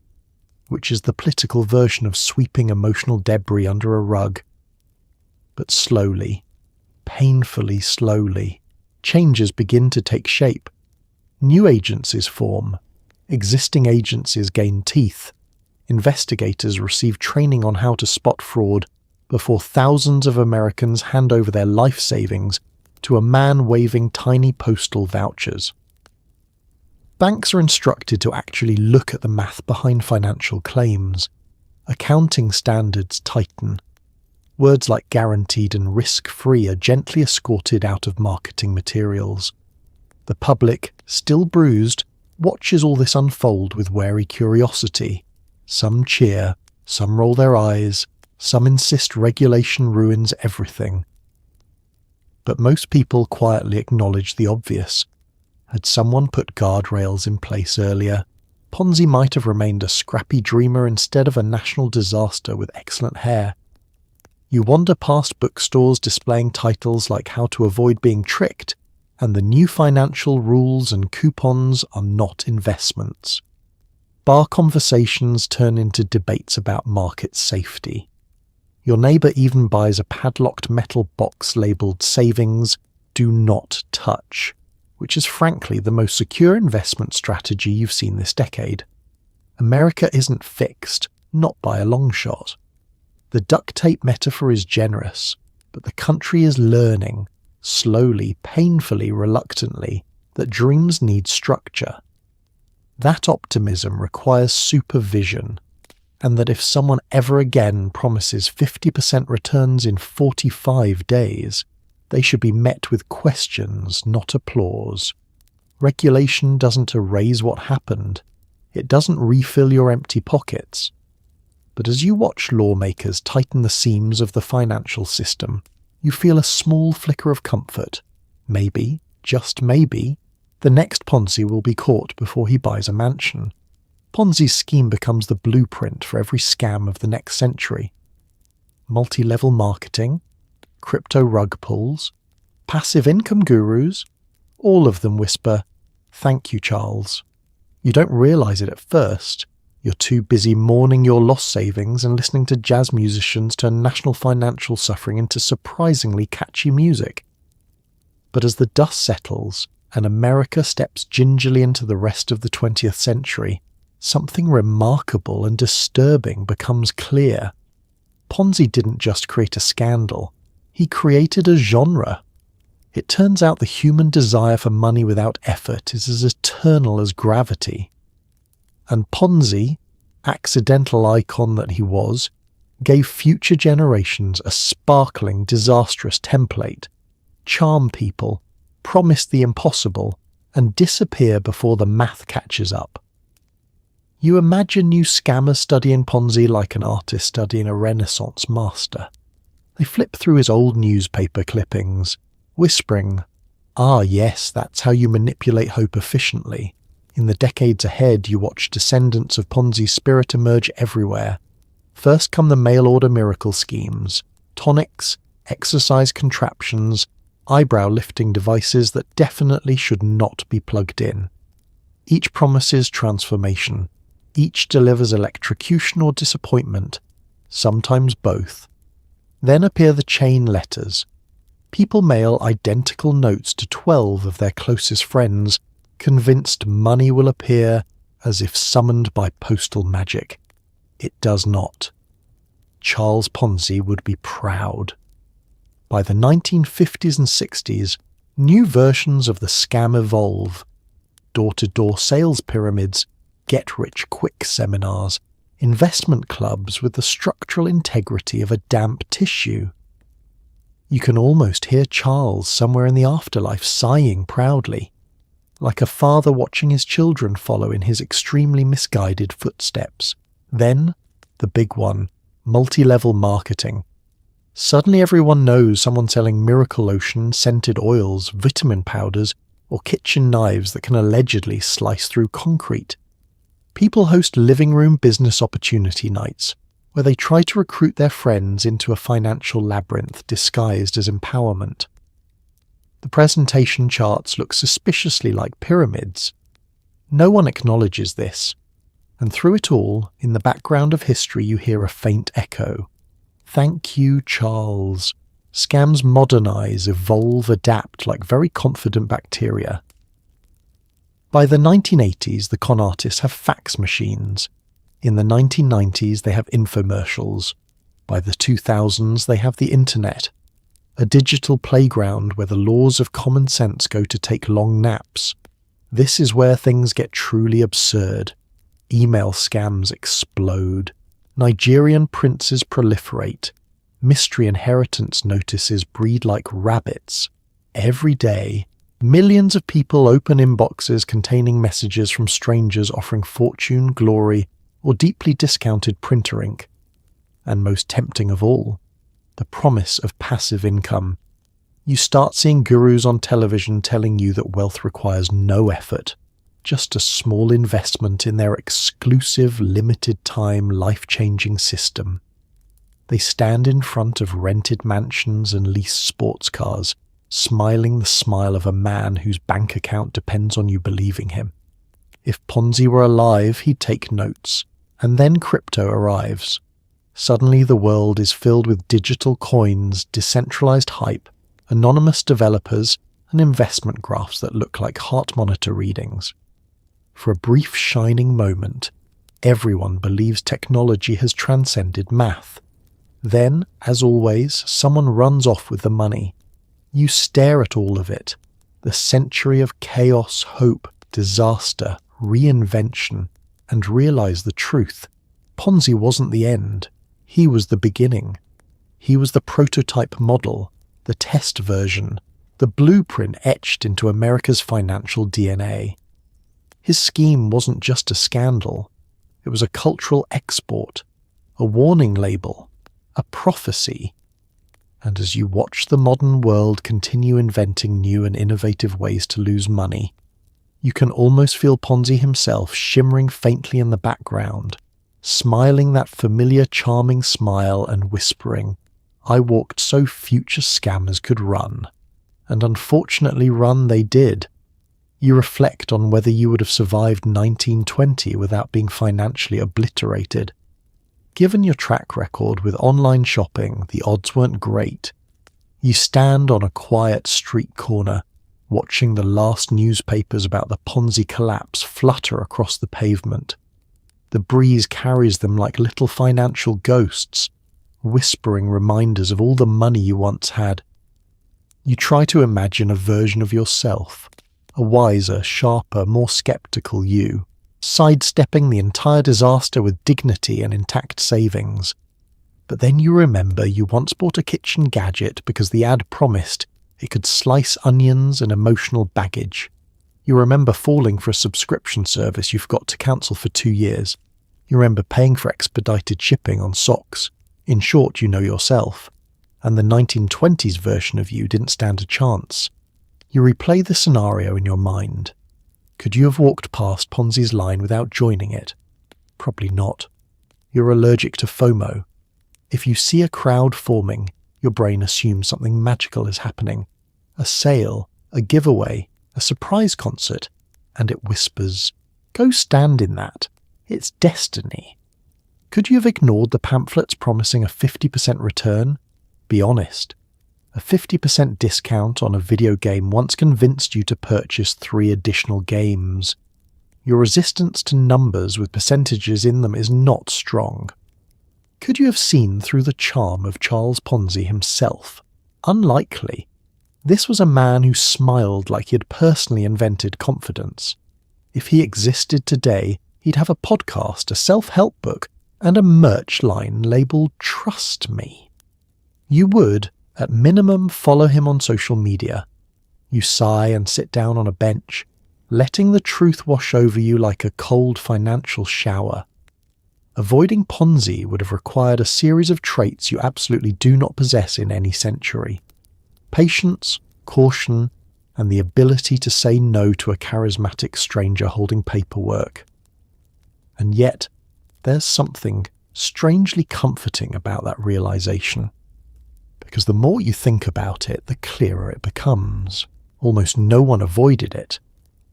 which is the political version of sweeping emotional debris under a rug. But slowly, painfully slowly, changes begin to take shape. New agencies form. Existing agencies gain teeth. Investigators receive training on how to spot fraud before thousands of Americans hand over their life savings to a man waving tiny postal vouchers. Banks are instructed to actually look at the math behind financial claims. Accounting standards tighten. Words like guaranteed and risk-free are gently escorted out of marketing materials. The public, still bruised, watches all this unfold with wary curiosity. Some cheer, some roll their eyes, some insist regulation ruins everything. But most people quietly acknowledge the obvious. Had someone put guardrails in place earlier, Ponzi might have remained a scrappy dreamer instead of a national disaster with excellent hair. You wander past bookstores displaying titles like How to Avoid Being Tricked, and the new financial rules and coupons are not investments. Bar conversations turn into debates about market safety. Your neighbour even buys a padlocked metal box labelled Savings Do Not Touch, which is frankly the most secure investment strategy you've seen this decade. America isn't fixed, not by a long shot. The duct tape metaphor is generous, but the country is learning, slowly, painfully, reluctantly, that dreams need structure. That optimism requires supervision, and that if someone ever again promises 50% returns in 45 days, they should be met with questions, not applause. Regulation doesn't erase what happened. It doesn't refill your empty pockets. But as you watch lawmakers tighten the seams of the financial system, you feel a small flicker of comfort. Maybe, just maybe, the next Ponzi will be caught before he buys a mansion. Ponzi's scheme becomes the blueprint for every scam of the next century. Multi-level marketing, crypto rug pulls, passive income gurus, all of them whisper, "Thank you, Charles." You don't realize it at first. You're too busy mourning your lost savings and listening to jazz musicians turn national financial suffering into surprisingly catchy music. But as the dust settles and America steps gingerly into the rest of the 20th century, something remarkable and disturbing becomes clear. Ponzi didn't just create a scandal, he created a genre. It turns out the human desire for money without effort is as eternal as gravity. And Ponzi, accidental icon that he was, gave future generations a sparkling, disastrous template. Charm people, promise the impossible, and disappear before the math catches up. You imagine you scammers studying Ponzi like an artist studying a Renaissance master. They flip through his old newspaper clippings, whispering, "Ah yes, that's how you manipulate hope efficiently." In the decades ahead, you watch descendants of Ponzi's spirit emerge everywhere. First come the mail-order miracle schemes, tonics, exercise contraptions, eyebrow-lifting devices that definitely should not be plugged in. Each promises transformation. Each delivers electrocution or disappointment, sometimes both. Then appear the chain letters. People mail identical notes to 12 of their closest friends, convinced money will appear as if summoned by postal magic. It does not. Charles Ponzi would be proud. By the 1950s and 60s, new versions of the scam evolve. Door-to-door sales pyramids, get-rich-quick seminars, investment clubs with the structural integrity of a damp tissue. You can almost hear Charles somewhere in the afterlife sighing proudly, like a father watching his children follow in his extremely misguided footsteps. Then, the big one, multi-level marketing. Suddenly everyone knows someone selling miracle lotion, scented oils, vitamin powders, or kitchen knives that can allegedly slice through concrete. People host living room business opportunity nights, where they try to recruit their friends into a financial labyrinth disguised as empowerment. The presentation charts look suspiciously like pyramids. No one acknowledges this, and through it all, in the background of history you hear a faint echo. Thank you, Charles. Scams modernize, evolve, adapt like very confident bacteria. By the 1980s, the con artists have fax machines. In the 1990s, they have infomercials. By the 2000s, they have the internet. A digital playground where the laws of common sense go to take long naps. This is where things get truly absurd. Email scams explode. Nigerian princes proliferate. Mystery inheritance notices breed like rabbits. Every day, millions of people open inboxes containing messages from strangers offering fortune, glory, or deeply discounted printer ink. And most tempting of all, the promise of passive income. You start seeing gurus on television telling you that wealth requires no effort, just a small investment in their exclusive, limited-time, life-changing system. They stand in front of rented mansions and leased sports cars, smiling the smile of a man whose bank account depends on you believing him. If Ponzi were alive, he'd take notes, and then crypto arrives. Suddenly the world is filled with digital coins, decentralized hype, anonymous developers, and investment graphs that look like heart monitor readings. For a brief shining moment, everyone believes technology has transcended math. Then, as always, someone runs off with the money. You stare at all of it, the century of chaos, hope, disaster, reinvention, and realize the truth. Ponzi wasn't the end. He was the beginning. He was the prototype model, the test version, the blueprint etched into America's financial DNA. His scheme wasn't just a scandal. It was a cultural export, a warning label, a prophecy. And as you watch the modern world continue inventing new and innovative ways to lose money, you can almost feel Ponzi himself shimmering faintly in the background, smiling that familiar charming smile and whispering, "I walked so future scammers could run." And unfortunately run they did. You reflect on whether you would have survived 1920 without being financially obliterated. Given your track record with online shopping, the odds weren't great. You stand on a quiet street corner, watching the last newspapers about the Ponzi collapse flutter across the pavement. The breeze carries them like little financial ghosts, whispering reminders of all the money you once had. You try to imagine a version of yourself, a wiser, sharper, more skeptical you, sidestepping the entire disaster with dignity and intact savings. But then you remember you once bought a kitchen gadget because the ad promised it could slice onions and emotional baggage. You remember falling for a subscription service you forgot to cancel for 2 years. You remember paying for expedited shipping on socks. In short, you know yourself. And the 1920s version of you didn't stand a chance. You replay the scenario in your mind. Could you have walked past Ponzi's line without joining it? Probably not. You're allergic to FOMO. If you see a crowd forming, your brain assumes something magical is happening. A sale, a giveaway, a surprise concert, and it whispers, "Go stand in that. It's destiny." Could you have ignored the pamphlets promising a 50% return? Be honest. A 50% discount on a video game once convinced you to purchase 3 additional games. Your resistance to numbers with percentages in them is not strong. Could you have seen through the charm of Charles Ponzi himself? Unlikely. This was a man who smiled like he had personally invented confidence. If he existed today, he'd have a podcast, a self-help book, and a merch line labelled "Trust Me." You would, at minimum, follow him on social media. You sigh and sit down on a bench, letting the truth wash over you like a cold financial shower. Avoiding Ponzi would have required a series of traits you absolutely do not possess in any century. Patience, caution, and the ability to say no to a charismatic stranger holding paperwork. And yet, there's something strangely comforting about that realization. Because the more you think about it, the clearer it becomes. Almost no one avoided it.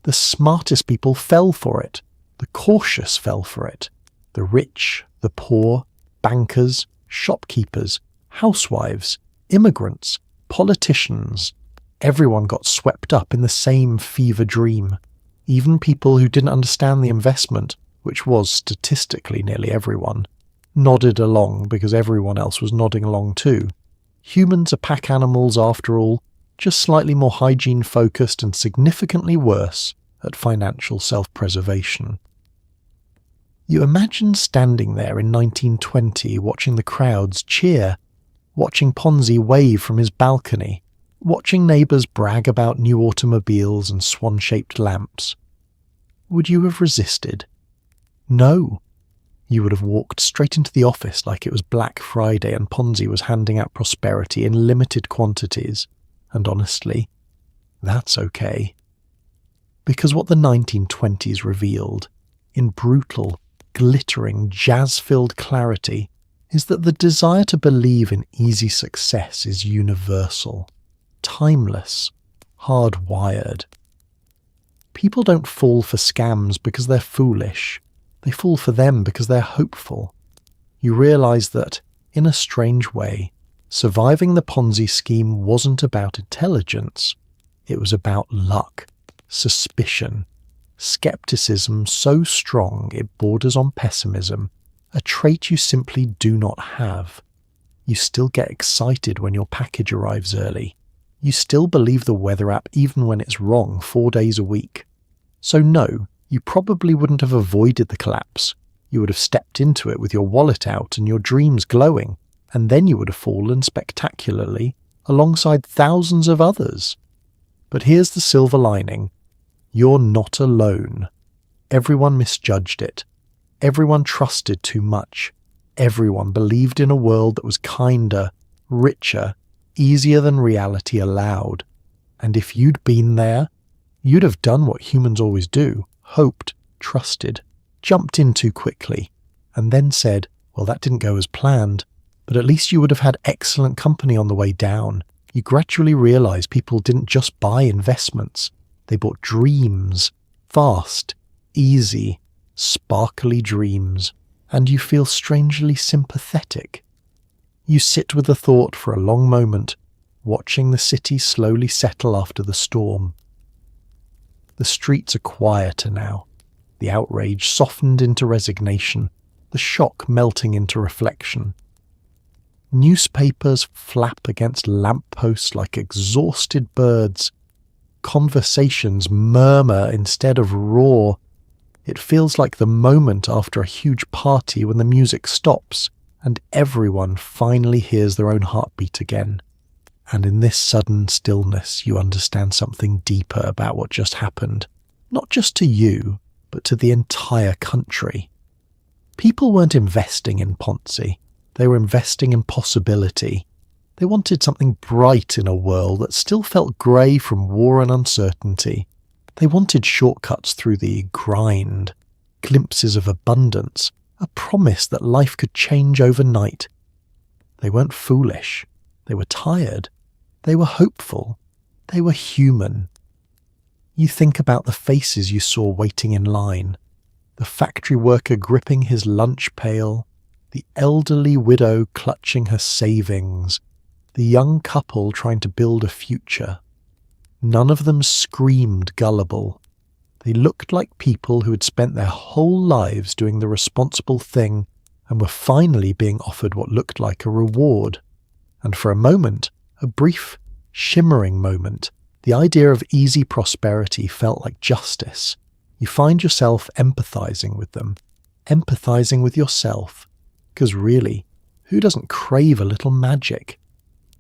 The smartest people fell for it. The cautious fell for it. The rich, the poor, bankers, shopkeepers, housewives, immigrants, politicians. Everyone got swept up in the same fever dream. Even people who didn't understand the investment, which was statistically nearly everyone, nodded along because everyone else was nodding along too. Humans are pack animals after all, just slightly more hygiene-focused and significantly worse at financial self-preservation. You imagine standing there in 1920 watching the crowds cheer, watching Ponzi wave from his balcony, watching neighbours brag about new automobiles and swan-shaped lamps. Would you have resisted? No. You would have walked straight into the office like it was Black Friday and Ponzi was handing out prosperity in limited quantities. And honestly, that's okay. Because what the 1920s revealed, in brutal, glittering, jazz-filled clarity, is that the desire to believe in easy success is universal, timeless, hardwired. People don't fall for scams because they're foolish. They fall for them because they're hopeful. You realise that, in a strange way, surviving the Ponzi scheme wasn't about intelligence. It was about luck, suspicion, skepticism so strong it borders on pessimism, a trait you simply do not have. You still get excited when your package arrives early. You still believe the weather app even when it's wrong 4 days a week. So no, you probably wouldn't have avoided the collapse. You would have stepped into it with your wallet out and your dreams glowing, and then you would have fallen spectacularly alongside thousands of others. But here's the silver lining. You're not alone. Everyone misjudged it. Everyone trusted too much. Everyone believed in a world that was kinder, richer, easier than reality allowed. And if you'd been there, you'd have done what humans always do, hoped, trusted, jumped in too quickly, and then said, well, that didn't go as planned, but at least you would have had excellent company on the way down. You gradually realize people didn't just buy investments. They bought dreams, fast, easy, sparkly dreams, and you feel strangely sympathetic. You sit with the thought for a long moment, watching the city slowly settle after the storm. The streets are quieter now, the outrage softened into resignation, the shock melting into reflection. Newspapers flap against lampposts like exhausted birds. Conversations murmur instead of roar. It feels like the moment after a huge party when the music stops and everyone finally hears their own heartbeat again. And in this sudden stillness, you understand something deeper about what just happened. Not just to you, but to the entire country. People weren't investing in Ponzi. They were investing in possibility. They wanted something bright in a world that still felt grey from war and uncertainty. They wanted shortcuts through the grind, glimpses of abundance, a promise that life could change overnight. They weren't foolish. They were tired. They were hopeful. They were human. You think about the faces you saw waiting in line, the factory worker gripping his lunch pail, the elderly widow clutching her savings, the young couple trying to build a future. None of them screamed gullible. They looked like people who had spent their whole lives doing the responsible thing and were finally being offered what looked like a reward. And for a moment, a brief, shimmering moment, the idea of easy prosperity felt like justice. You find yourself empathizing with them, empathizing with yourself. Because really, who doesn't crave a little magic?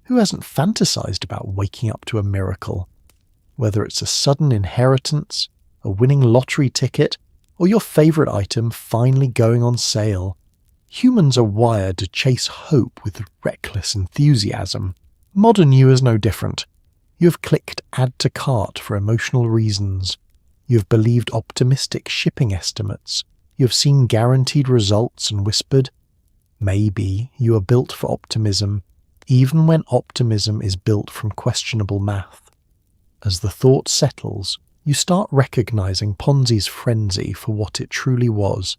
Who hasn't fantasized about waking up to a miracle? Whether it's a sudden inheritance, a winning lottery ticket, or your favorite item finally going on sale. Humans are wired to chase hope with reckless enthusiasm. Modern you is no different. You have clicked add to cart for emotional reasons. You have believed optimistic shipping estimates. You have seen guaranteed results and whispered, maybe you are built for optimism, even when optimism is built from questionable math. As the thought settles, you start recognizing Ponzi's frenzy for what it truly was.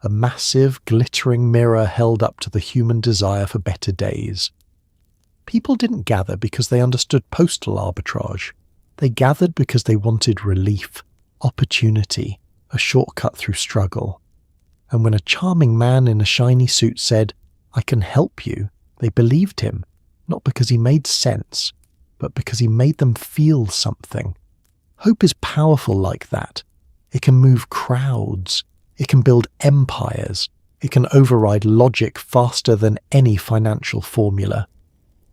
A massive, glittering mirror held up to the human desire for better days. People didn't gather because they understood postal arbitrage. They gathered because they wanted relief, opportunity, a shortcut through struggle. And when a charming man in a shiny suit said, "I can help you," they believed him, not because he made sense, but because he made them feel something. Hope is powerful like that. It can move crowds. It can build empires. It can override logic faster than any financial formula.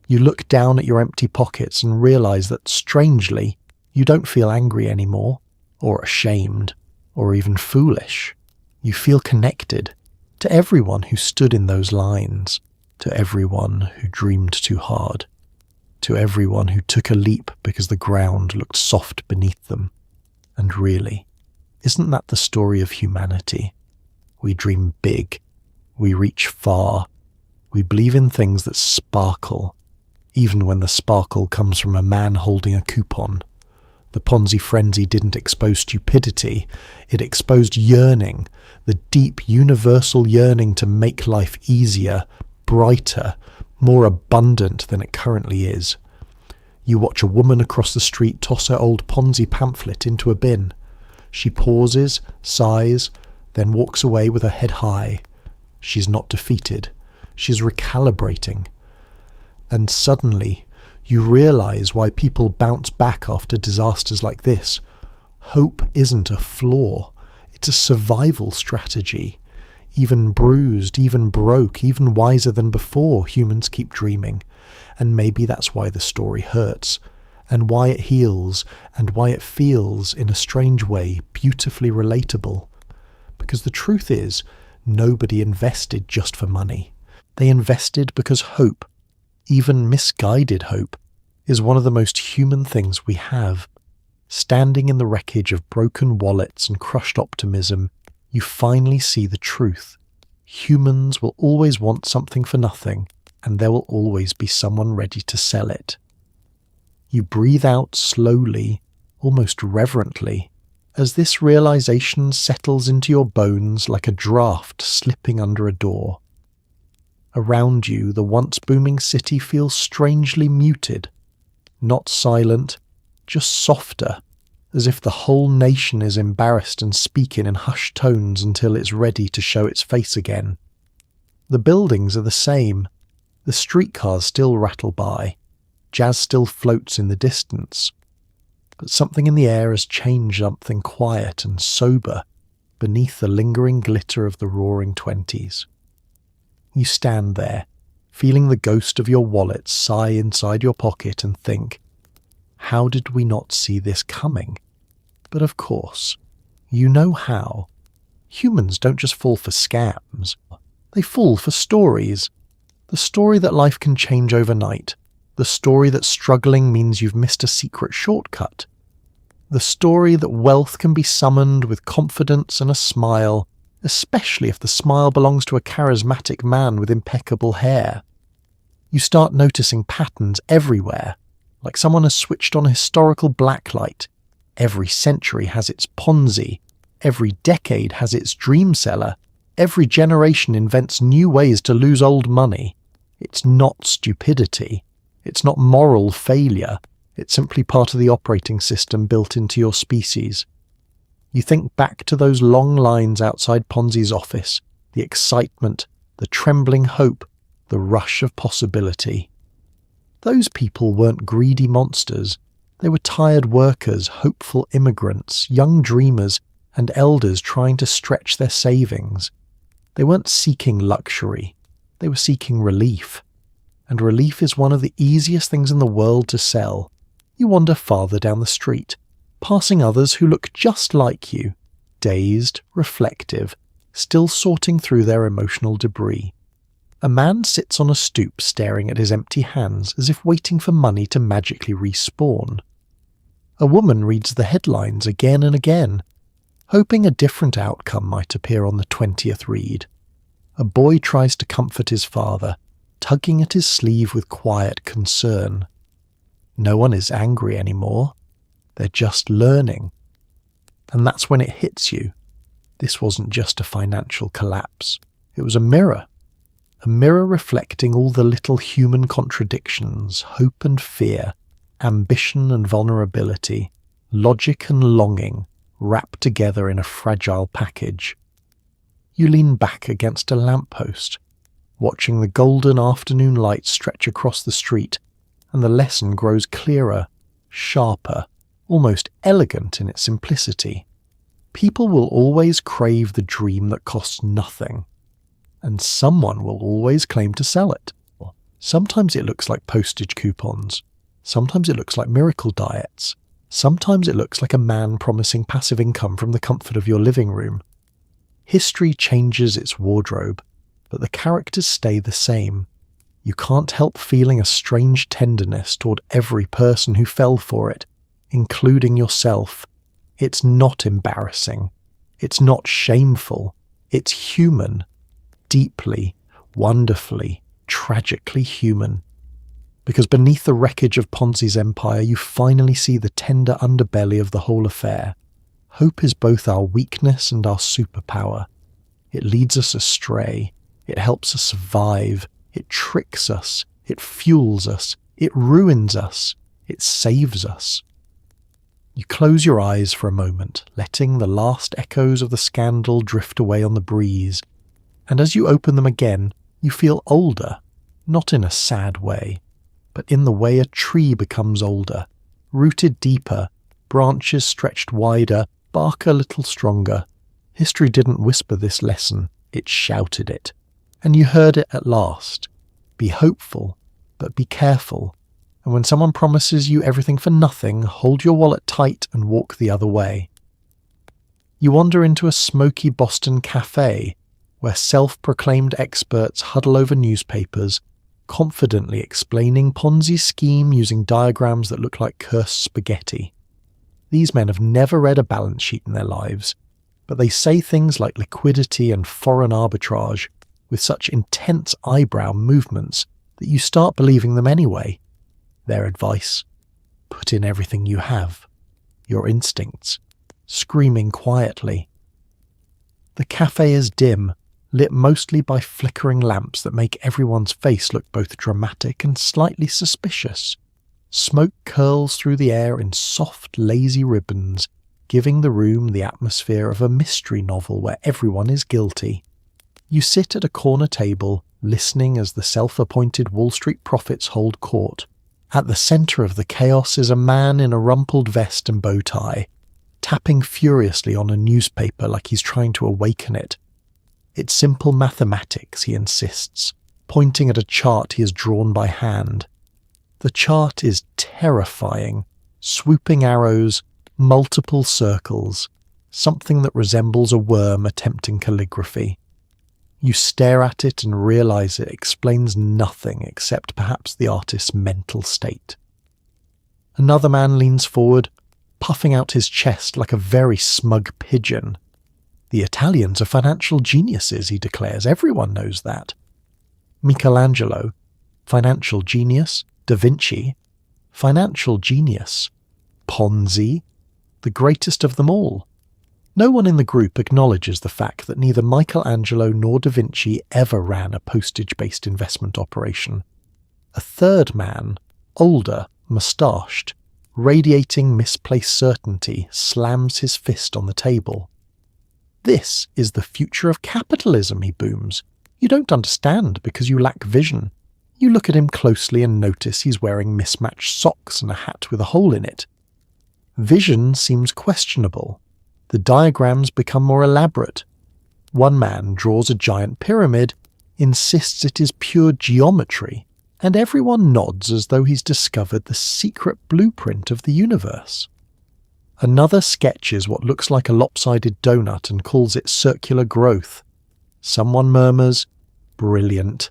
You look down at your empty pockets and realize that, strangely, you don't feel angry anymore, or ashamed, or even foolish. You feel connected to everyone who stood in those lines, to everyone who dreamed too hard, to everyone who took a leap because the ground looked soft beneath them. And really, isn't that the story of humanity? We dream big, we reach far, we believe in things that sparkle, even when the sparkle comes from a man holding a coupon. The Ponzi frenzy didn't expose stupidity, it exposed yearning, the deep universal yearning to make life easier, brighter, more abundant than it currently is. You watch a woman across the street toss her old Ponzi pamphlet into a bin. She pauses, sighs, then walks away with her head high. She's not defeated. She's recalibrating. And suddenly, you realize why people bounce back after disasters like this. Hope isn't a flaw. It's a survival strategy. Even bruised, even broke, even wiser than before, humans keep dreaming. And maybe that's why the story hurts, and why it heals, and why it feels, in a strange way, beautifully relatable. Because the truth is, nobody invested just for money. They invested because hope, even misguided hope, is one of the most human things we have. Standing in the wreckage of broken wallets and crushed optimism, you finally see the truth. Humans will always want something for nothing, and there will always be someone ready to sell it. You breathe out slowly, almost reverently, as this realization settles into your bones like a draft slipping under a door. Around you, the once booming city feels strangely muted, not silent, just softer, as if the whole nation is embarrassed and speaking in hushed tones until it's ready to show its face again. The buildings are the same, the streetcars still rattle by, jazz still floats in the distance, but something in the air has changed, something quiet and sober beneath the lingering glitter of the roaring 20s. You stand there, feeling the ghost of your wallet sigh inside your pocket and think, how did we not see this coming? But of course, you know how. Humans don't just fall for scams, they fall for stories. The story that life can change overnight, the story that struggling means you've missed a secret shortcut, the story that wealth can be summoned with confidence and a smile, especially if the smile belongs to a charismatic man with impeccable hair. You start noticing patterns everywhere, like someone has switched on a historical blacklight. Every century has its Ponzi, every decade has its dream seller, every generation invents new ways to lose old money. It's not stupidity, it's not moral failure, it's simply part of the operating system built into your species. You think back to those long lines outside Ponzi's office, the excitement, the trembling hope, the rush of possibility. Those people weren't greedy monsters. They were tired workers, hopeful immigrants, young dreamers, and elders trying to stretch their savings. They weren't seeking luxury. They were seeking relief. And relief is one of the easiest things in the world to sell. You wander farther down the street, passing others who look just like you, dazed, reflective, still sorting through their emotional debris. A man sits on a stoop staring at his empty hands as if waiting for money to magically respawn. A woman reads the headlines again and again, hoping a different outcome might appear on the 20th read. A boy tries to comfort his father, tugging at his sleeve with quiet concern. No one is angry anymore. They're just learning. And that's when it hits you. This wasn't just a financial collapse. It was a mirror reflecting all the little human contradictions, hope and fear, ambition and vulnerability, logic and longing, wrapped together in a fragile package. You lean back against a lamppost, watching the golden afternoon light stretch across the street, and the lesson grows clearer, sharper, almost elegant in its simplicity. People will always crave the dream that costs nothing, and someone will always claim to sell it. Sometimes it looks like postage coupons. Sometimes it looks like miracle diets. Sometimes it looks like a man promising passive income from the comfort of your living room. History changes its wardrobe, but the characters stay the same. You can't help feeling a strange tenderness toward every person who fell for it, including yourself. It's not embarrassing. It's not shameful. It's human. Deeply, wonderfully, tragically human. Because beneath the wreckage of Ponzi's empire, you finally see the tender underbelly of the whole affair. Hope is both our weakness and our superpower. It leads us astray. It helps us survive. It tricks us. It fuels us. It ruins us. It saves us. You close your eyes for a moment, letting the last echoes of the scandal drift away on the breeze. And as you open them again, you feel older, not in a sad way, but in the way a tree becomes older, rooted deeper, branches stretched wider, bark a little stronger. History didn't whisper this lesson, it shouted it. And you heard it at last. Be hopeful, but be careful. And when someone promises you everything for nothing, hold your wallet tight and walk the other way. You wander into a smoky Boston cafe, where self-proclaimed experts huddle over newspapers, confidently explaining Ponzi's scheme using diagrams that look like cursed spaghetti. These men have never read a balance sheet in their lives, but they say things like liquidity and foreign arbitrage with such intense eyebrow movements that you start believing them anyway. Their advice: put in everything you have. your instincts, screaming quietly. The cafe is dim, lit mostly by flickering lamps that make everyone's face look both dramatic and slightly suspicious. Smoke curls through the air in soft, lazy ribbons, giving the room the atmosphere of a mystery novel where everyone is guilty. You sit at a corner table, listening as the self-appointed Wall Street prophets hold court. At the centre of the chaos is a man in a rumpled vest and bow tie, tapping furiously on a newspaper like he's trying to awaken it. It's simple mathematics, he insists, pointing at a chart he has drawn by hand. The chart is terrifying. Swooping arrows, multiple circles, something that resembles a worm attempting calligraphy. You stare at it and realise it explains nothing except perhaps the artist's mental state. Another man leans forward, puffing out his chest like a very smug pigeon. The Italians are financial geniuses, he declares. Everyone knows that. Michelangelo, financial genius. Da Vinci, financial genius. Ponzi, the greatest of them all. No one in the group acknowledges the fact that neither Michelangelo nor Da Vinci ever ran a postage-based investment operation. A third man, older, moustached, radiating misplaced certainty, slams his fist on the table. This is the future of capitalism, he booms. You don't understand because you lack vision. You look at him closely and notice he's wearing mismatched socks and a hat with a hole in it. Vision seems questionable. The diagrams become more elaborate. One man draws a giant pyramid, insists it is pure geometry, and everyone nods as though he's discovered the secret blueprint of the universe. Another sketches what looks like a lopsided donut and calls it circular growth. Someone murmurs, "Brilliant."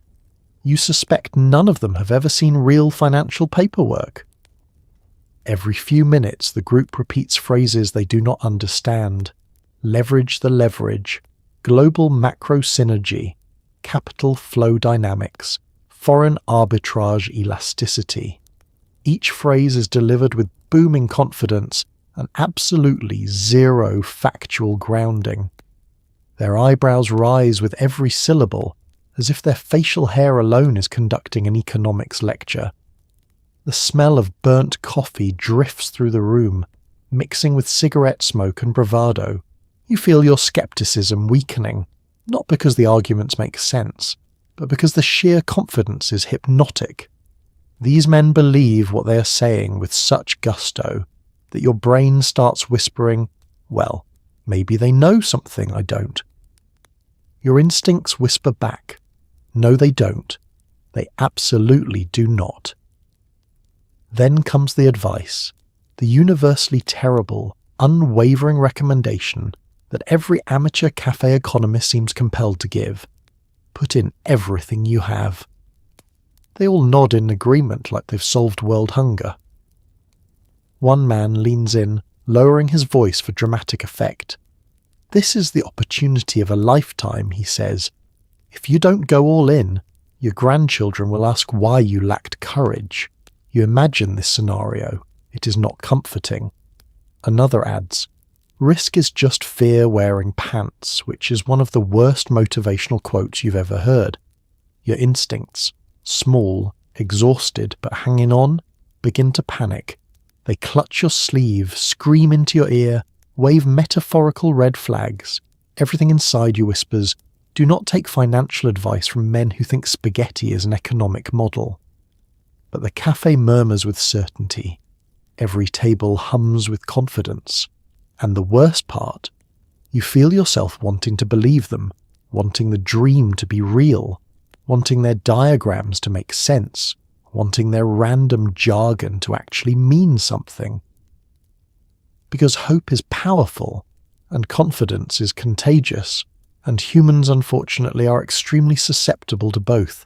You suspect none of them have ever seen real financial paperwork. Every few minutes, the group repeats phrases they do not understand. Leverage the leverage, global macro synergy, capital flow dynamics, foreign arbitrage elasticity. Each phrase is delivered with booming confidence and absolutely zero factual grounding. Their eyebrows rise with every syllable, as if their facial hair alone is conducting an economics lecture. The smell of burnt coffee drifts through the room, mixing with cigarette smoke and bravado. You feel your skepticism weakening, not because the arguments make sense, but because the sheer confidence is hypnotic. These men believe what they are saying with such gusto that your brain starts whispering, well, maybe they know something I don't. Your instincts whisper back, no they don't. They absolutely do not. Then comes the advice, the universally terrible, unwavering recommendation that every amateur cafe economist seems compelled to give. Put in everything you have. They all nod in agreement like they've solved world hunger. One man leans in, lowering his voice for dramatic effect. This is the opportunity of a lifetime, he says. If you don't go all in, your grandchildren will ask why you lacked courage. You imagine this scenario. It is not comforting. Another adds, risk is just fear wearing pants, which is one of the worst motivational quotes you've ever heard. Your instincts, small, exhausted but hanging on, begin to panic. They clutch your sleeve, scream into your ear, wave metaphorical red flags. Everything inside you whispers, do not take financial advice from men who think spaghetti is an economic model. But the cafe murmurs with certainty. Every table hums with confidence. And the worst part, you feel yourself wanting to believe them, wanting the dream to be real, wanting their diagrams to make sense, wanting their random jargon to actually mean something. Because hope is powerful, and confidence is contagious, and humans unfortunately are extremely susceptible to both.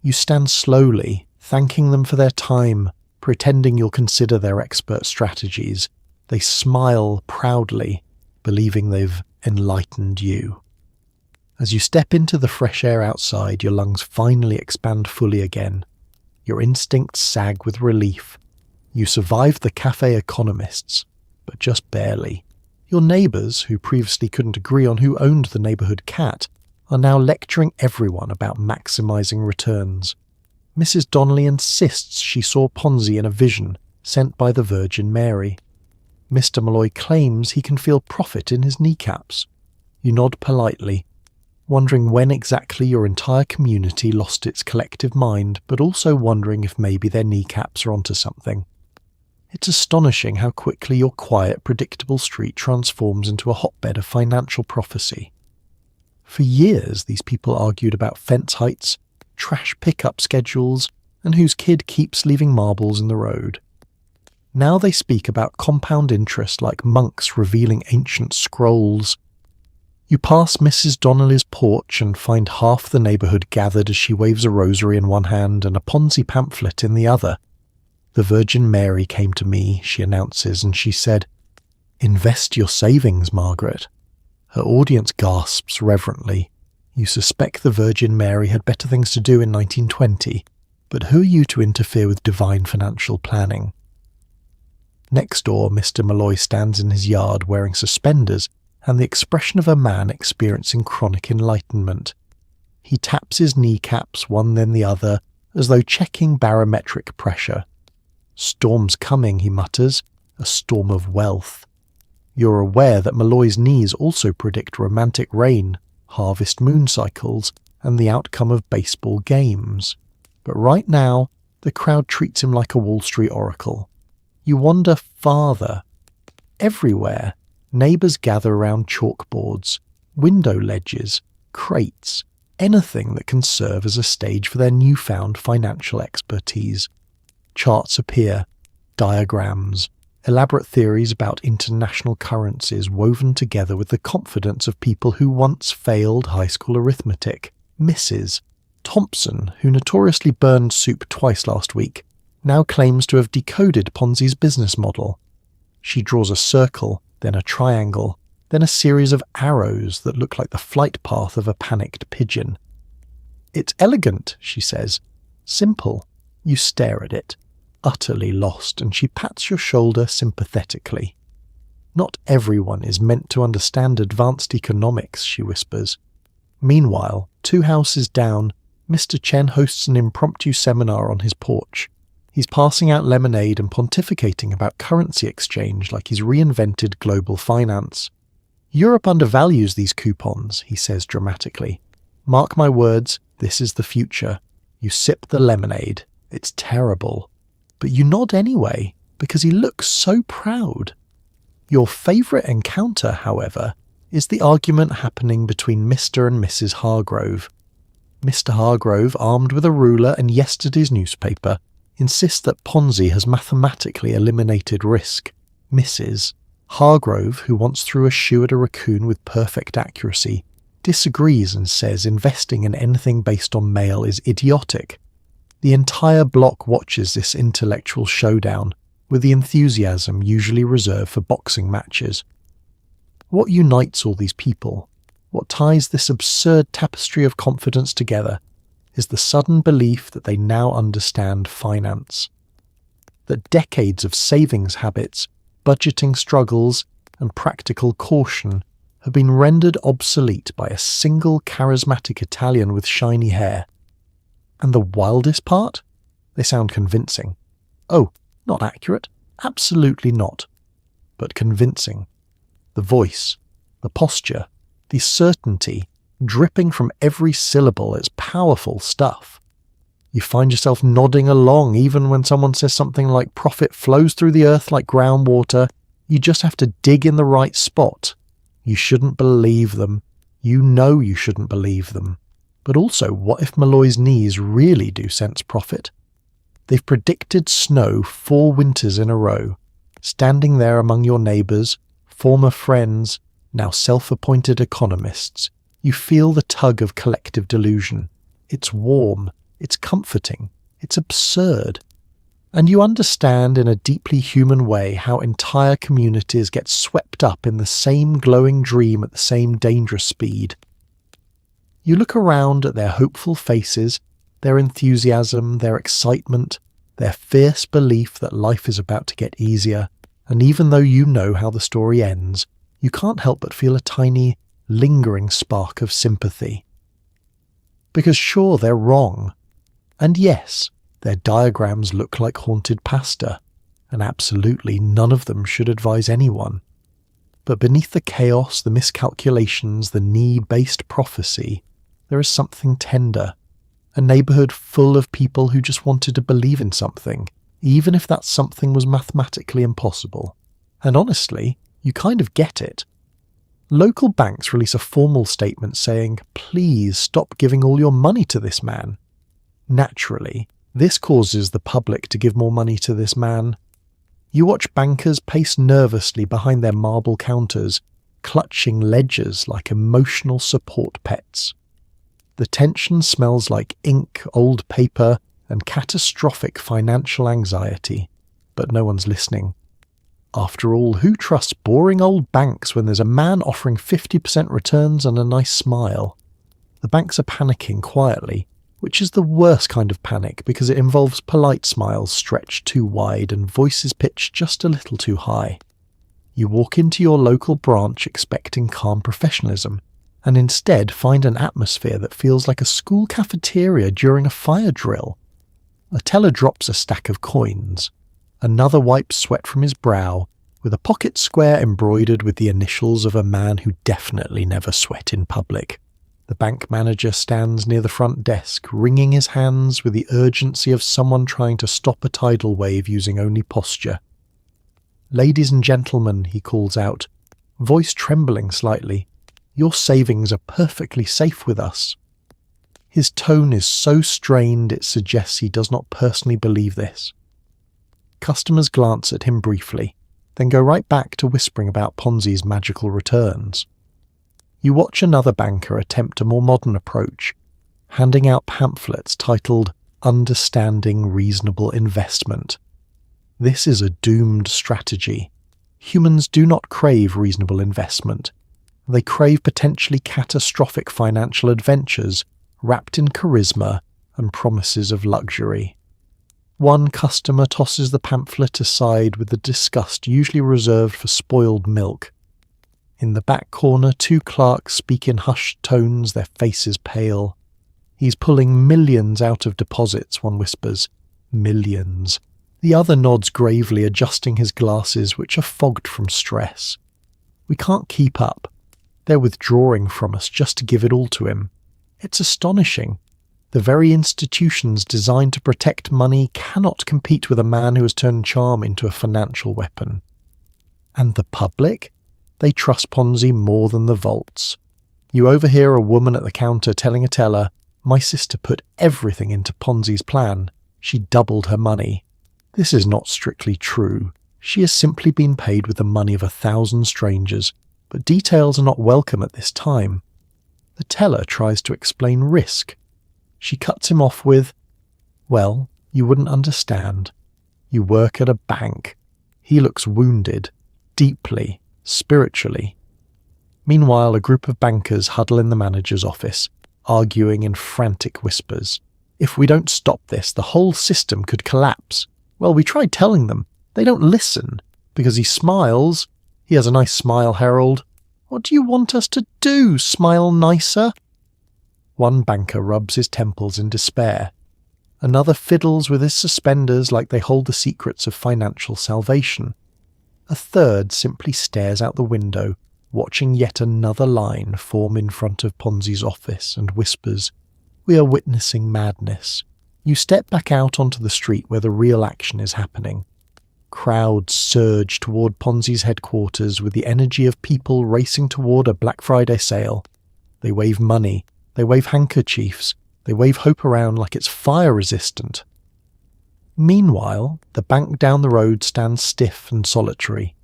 You stand slowly, thanking them for their time, pretending you'll consider their expert strategies. They smile proudly, believing they've enlightened you. As you step into the fresh air outside, your lungs finally expand fully again. Your instincts sag with relief. You survived the cafe economists. but just barely. Your neighbours, who previously couldn't agree on who owned the neighbourhood cat, are now lecturing everyone about maximising returns. Mrs. Donnelly insists she saw Ponzi in a vision sent by the Virgin Mary. Mr. Malloy claims he can feel profit in his kneecaps. You nod politely, wondering when exactly your entire community lost its collective mind, but also wondering if maybe their kneecaps are onto something. It's astonishing how quickly your quiet, predictable street transforms into a hotbed of financial prophecy. For years, these people argued about fence heights, trash pickup schedules, and whose kid keeps leaving marbles in the road. Now they speak about compound interest like monks revealing ancient scrolls. You pass Mrs. Donnelly's porch and find half the neighbourhood gathered as she waves a rosary in one hand and a Ponzi pamphlet in the other. The Virgin Mary came to me, she announces, and she said, "Invest your savings, Margaret." Her audience gasps reverently. You suspect the Virgin Mary had better things to do in 1920, but who are you to interfere with divine financial planning? Next door, Mr. Malloy stands in his yard wearing suspenders and the expression of a man experiencing chronic enlightenment. He taps his kneecaps one then the other, as though checking barometric pressure. "Storm's coming," he mutters, "a storm of wealth." You're aware that Malloy's knees also predict romantic rain, harvest moon cycles, and the outcome of baseball games. But right now, the crowd treats him like a Wall Street oracle. You wander farther. Everywhere, neighbours gather around chalkboards, window ledges, crates, anything that can serve as a stage for their newfound financial expertise. Charts appear, diagrams, elaborate theories about international currencies woven together with the confidence of people who once failed high school arithmetic. Mrs. Thompson, who notoriously burned soup twice last week, now claims to have decoded Ponzi's business model. She draws a circle, then a triangle, then a series of arrows that look like the flight path of a panicked pigeon. "It's elegant," she says. "Simple." You stare at it, utterly lost, and she pats your shoulder sympathetically. "Not everyone is meant to understand advanced economics," she whispers. Meanwhile, 2 houses down, Mr. Chen hosts an impromptu seminar on his porch. He's passing out lemonade and pontificating about currency exchange like he's reinvented global finance. "Europe undervalues these coupons," he says dramatically. "Mark my words, this is the future." You sip the lemonade. It's terrible. But you nod anyway, because he looks so proud. Your favourite encounter, however, is the argument happening between Mr. and Mrs. Hargrove. Mr. Hargrove, armed with a ruler and yesterday's newspaper, insists that Ponzi has mathematically eliminated risk. Mrs. Hargrove, who once threw a shoe at a raccoon with perfect accuracy, disagrees and says investing in anything based on mail is idiotic. The entire block watches this intellectual showdown, with the enthusiasm usually reserved for boxing matches. What unites all these people, what ties this absurd tapestry of confidence together, is the sudden belief that they now understand finance. That decades of savings habits, budgeting struggles, and practical caution have been rendered obsolete by a single charismatic Italian with shiny hair. And the wildest part? They sound convincing. Oh, not accurate? Absolutely not. But convincing. The voice, the posture, the certainty, dripping from every syllable, it's powerful stuff. You find yourself nodding along even when someone says something like profit flows through the earth like groundwater. You just have to dig in the right spot. You shouldn't believe them. You know you shouldn't believe them. But also, what if Malloy's knees really do sense profit? They've predicted snow 4 winters in a row, standing there among your neighbours, former friends, now self-appointed economists. You feel the tug of collective delusion. It's warm, it's comforting, it's absurd. And you understand in a deeply human way how entire communities get swept up in the same glowing dream at the same dangerous speed. You look around at their hopeful faces, their enthusiasm, their excitement, their fierce belief that life is about to get easier, And even though you know how the story ends, you can't help but feel a tiny, lingering spark of sympathy. Because sure, they're wrong. And yes, their diagrams look like haunted pasta, and absolutely none of them should advise anyone. But beneath the chaos, the miscalculations, the knee-based prophecy, there is something tender. A neighbourhood full of people who just wanted to believe in something, even if that something was mathematically impossible. And honestly, you kind of get it. Local banks release a formal statement saying, please stop giving all your money to this man. Naturally, this causes the public to give more money to this man. You watch bankers pace nervously behind their marble counters, clutching ledgers like emotional support pets. The tension smells like ink, old paper, and catastrophic financial anxiety, but no one's listening. After all, who trusts boring old banks when there's a man offering 50% returns and a nice smile? The banks are panicking quietly, which is the worst kind of panic because it involves polite smiles stretched too wide and voices pitched just a little too high. You walk into your local branch expecting calm professionalism, and instead find an atmosphere that feels like a school cafeteria during a fire drill. A teller drops a stack of coins. Another wipes sweat from his brow, with a pocket square embroidered with the initials of a man who definitely never sweat in public. The bank manager stands near the front desk, wringing his hands with the urgency of someone trying to stop a tidal wave using only posture. "Ladies and gentlemen," he calls out, voice trembling slightly, "your savings are perfectly safe with us." His tone is so strained it suggests he does not personally believe this. Customers glance at him briefly, then go right back to whispering about Ponzi's magical returns. You watch another banker attempt a more modern approach, handing out pamphlets titled Understanding Reasonable Investment. This is a doomed strategy. Humans do not crave reasonable investment. They crave potentially catastrophic financial adventures wrapped in charisma and promises of luxury. One customer tosses the pamphlet aside with the disgust usually reserved for spoiled milk. In the back corner, two clerks speak in hushed tones, their faces pale. "He's pulling millions out of deposits," one whispers. "Millions." The other nods gravely, adjusting his glasses, which are fogged from stress. "We can't keep up. They're withdrawing from us just to give it all to him. It's astonishing. The very institutions designed to protect money cannot compete with a man who has turned charm into a financial weapon." And the public? They trust Ponzi more than the vaults. You overhear a woman at the counter telling a teller, "My sister put everything into Ponzi's plan. She doubled her money." This is not strictly true. She has simply been paid with the money of 1,000 strangers, but details are not welcome at this time. The teller tries to explain risk. She cuts him off with, "Well, you wouldn't understand. You work at a bank." He looks wounded, deeply, spiritually. Meanwhile, a group of bankers huddle in the manager's office, arguing in frantic whispers. "If we don't stop this, the whole system could collapse. Well, we tried telling them. They don't listen. Because he smiles. He has a nice smile, Harold. What do you want us to do? Smile nicer?" One banker rubs his temples in despair. Another fiddles with his suspenders like they hold the secrets of financial salvation. A third simply stares out the window, watching yet another line form in front of Ponzi's office and whispers, "We are witnessing madness." You step back out onto the street where the real action is happening. Crowds surge toward Ponzi's headquarters with the energy of people racing toward a Black Friday sale. They wave money, they wave handkerchiefs, they wave hope around like it's fire-resistant. Meanwhile, the bank down the road stands stiff and solitary.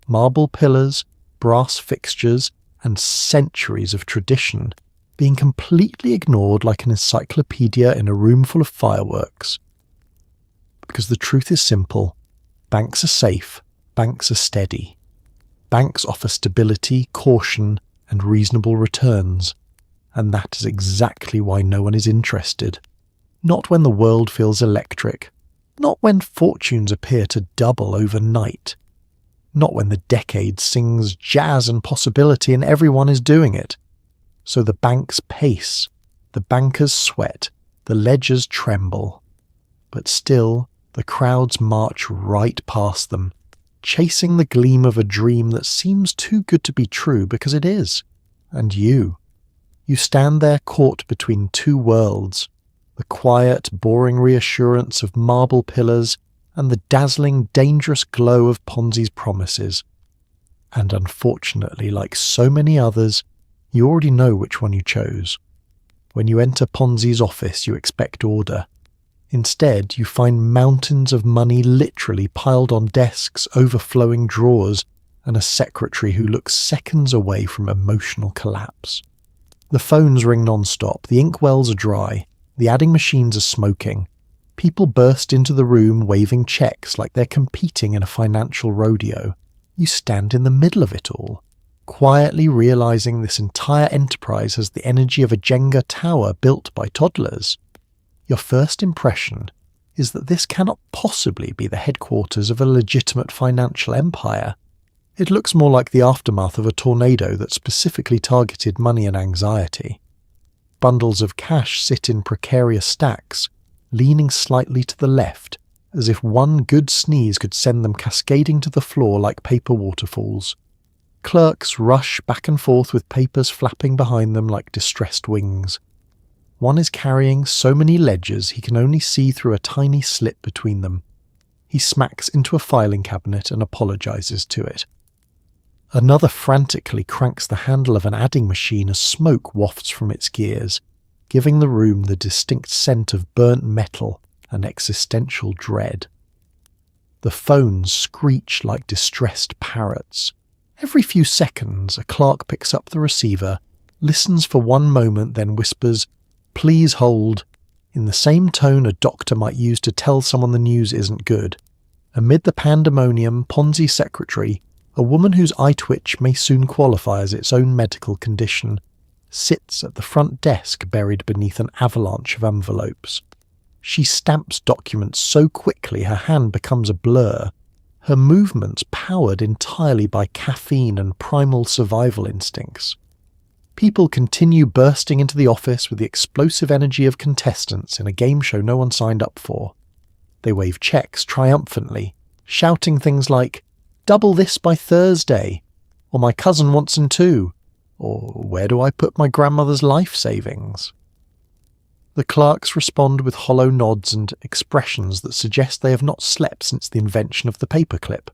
Marble pillars, brass fixtures, and centuries of tradition being completely ignored like an encyclopedia in a room full of fireworks. Because the truth is simple. Banks are safe, banks are steady. Banks offer stability, caution, and reasonable returns. And that is exactly why no one is interested. Not when the world feels electric. Not when fortunes appear to double overnight. not when the decade sings jazz and possibility and everyone is doing it. So the banks pace, the bankers sweat, the ledgers tremble. But still, the crowds march right past them, chasing the gleam of a dream that seems too good to be true because it is. And you stand there caught between two worlds, the quiet, boring reassurance of marble pillars and the dazzling, dangerous glow of Ponzi's promises. And unfortunately, like so many others, you already know which one you chose. When you enter Ponzi's office, you expect order. Instead, you find mountains of money literally piled on desks, overflowing drawers, and a secretary who looks seconds away from emotional collapse. The phones ring non-stop, the inkwells are dry, the adding machines are smoking. People burst into the room waving checks like they're competing in a financial rodeo. You stand in the middle of it all, quietly realizing this entire enterprise has the energy of a Jenga tower built by toddlers. Your first impression is that this cannot possibly be the headquarters of a legitimate financial empire. It looks more like the aftermath of a tornado that specifically targeted money and anxiety. Bundles of cash sit in precarious stacks, leaning slightly to the left, as if one good sneeze could send them cascading to the floor like paper waterfalls. Clerks rush back and forth with papers flapping behind them like distressed wings. One is carrying so many ledgers he can only see through a tiny slit between them. He smacks into a filing cabinet and apologizes to it. Another frantically cranks the handle of an adding machine as smoke wafts from its gears, giving the room the distinct scent of burnt metal and existential dread. The phones screech like distressed parrots. Every few seconds, a clerk picks up the receiver, listens for one moment, then whispers, "Please hold," in the same tone a doctor might use to tell someone the news isn't good. Amid the pandemonium, Ponzi secretary, a woman whose eye twitch may soon qualify as its own medical condition, sits at the front desk buried beneath an avalanche of envelopes. She stamps documents so quickly her hand becomes a blur, her movements powered entirely by caffeine and primal survival instincts. People continue bursting into the office with the explosive energy of contestants in a game show no one signed up for. They wave checks triumphantly, shouting things like, "Double this by Thursday," or "My cousin wants in too," or "Where do I put my grandmother's life savings?" The clerks respond with hollow nods and expressions that suggest they have not slept since the invention of the paperclip.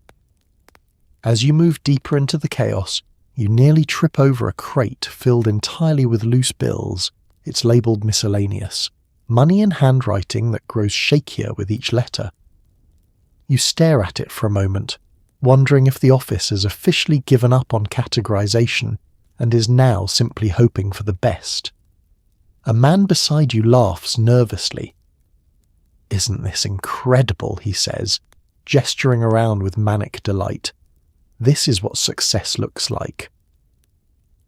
As you move deeper into the chaos, you nearly trip over a crate filled entirely with loose bills. It's labelled miscellaneous. Money in handwriting that grows shakier with each letter. You stare at it for a moment, wondering if the office has officially given up on categorization and is now simply hoping for the best. A man beside you laughs nervously. "Isn't this incredible?" he says, gesturing around with manic delight. "This is what success looks like."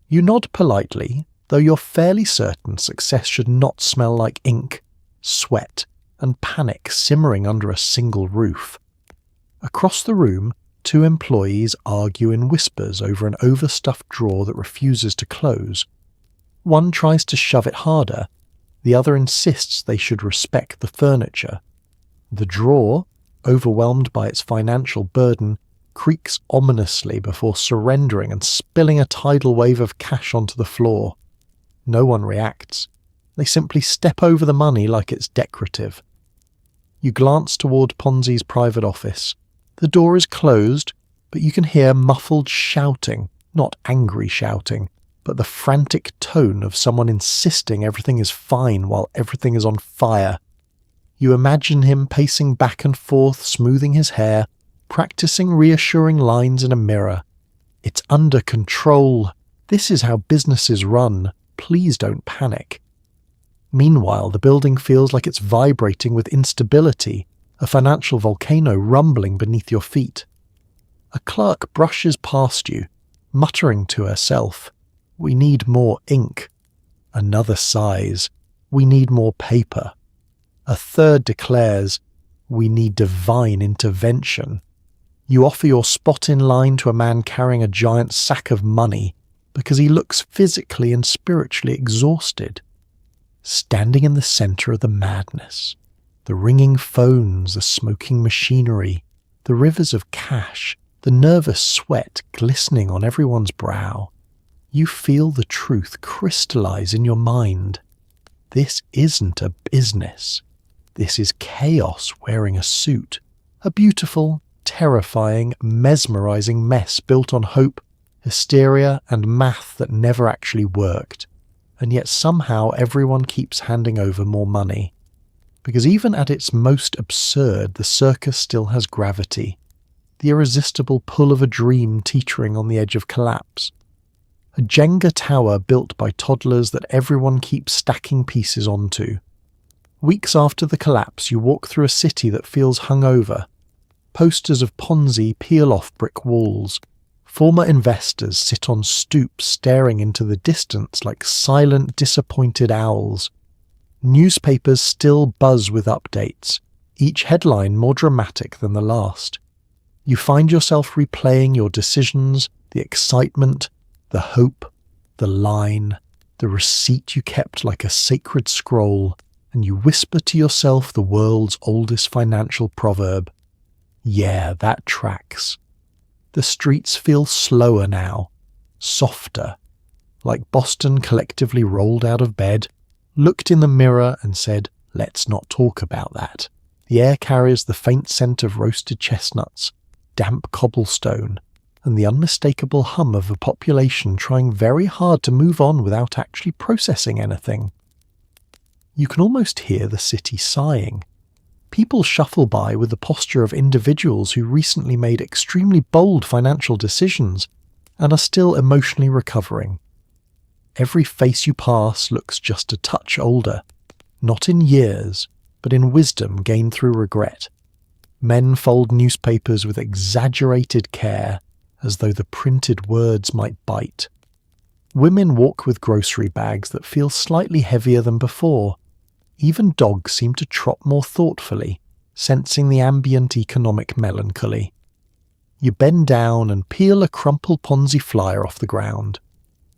You nod politely, though you're fairly certain success should not smell like ink, sweat, and panic simmering under a single roof. Across the room, two employees argue in whispers over an overstuffed drawer that refuses to close. One tries to shove it harder, the other insists they should respect the furniture. The drawer, overwhelmed by its financial burden, creaks ominously before surrendering and spilling a tidal wave of cash onto the floor. No one reacts. They simply step over the money like it's decorative. You glance toward Ponzi's private office. The door is closed, but you can hear muffled shouting, not angry shouting, but the frantic tone of someone insisting everything is fine while everything is on fire. You imagine him pacing back and forth, smoothing his hair, practicing reassuring lines in a mirror. "It's under control. This is how businesses run. Please don't panic." Meanwhile, the building feels like it's vibrating with instability, a financial volcano rumbling beneath your feet. A clerk brushes past you, muttering to herself, "We need more ink." Another sighs, "We need more paper." A third declares, "We need divine intervention." You offer your spot in line to a man carrying a giant sack of money because he looks physically and spiritually exhausted. Standing in the centre of the madness, the ringing phones, the smoking machinery, the rivers of cash, the nervous sweat glistening on everyone's brow, you feel the truth crystallise in your mind. This isn't a business. This is chaos wearing a suit, a beautiful, terrifying, mesmerising mess built on hope, hysteria and math that never actually worked. And yet somehow everyone keeps handing over more money. Because even at its most absurd, the circus still has gravity, the irresistible pull of a dream teetering on the edge of collapse. A Jenga tower built by toddlers that everyone keeps stacking pieces onto. Weeks after the collapse, you walk through a city that feels hungover. Posters of Ponzi peel off brick walls. Former investors sit on stoops staring into the distance like silent, disappointed owls. Newspapers still buzz with updates, each headline more dramatic than the last. You find yourself replaying your decisions, the excitement, the hope, the line, the receipt you kept like a sacred scroll, and you whisper to yourself the world's oldest financial proverb. Yeah, that tracks. The streets feel slower now, softer, like Boston collectively rolled out of bed, looked in the mirror and said, let's not talk about that. The air carries the faint scent of roasted chestnuts, damp cobblestone, and the unmistakable hum of a population trying very hard to move on without actually processing anything. You can almost hear the city sighing. People shuffle by with the posture of individuals who recently made extremely bold financial decisions and are still emotionally recovering. Every face you pass looks just a touch older, not in years, but in wisdom gained through regret. Men fold newspapers with exaggerated care, as though the printed words might bite. Women walk with grocery bags that feel slightly heavier than before. Even dogs seem to trot more thoughtfully, sensing the ambient economic melancholy. You bend down and peel a crumpled Ponzi flyer off the ground.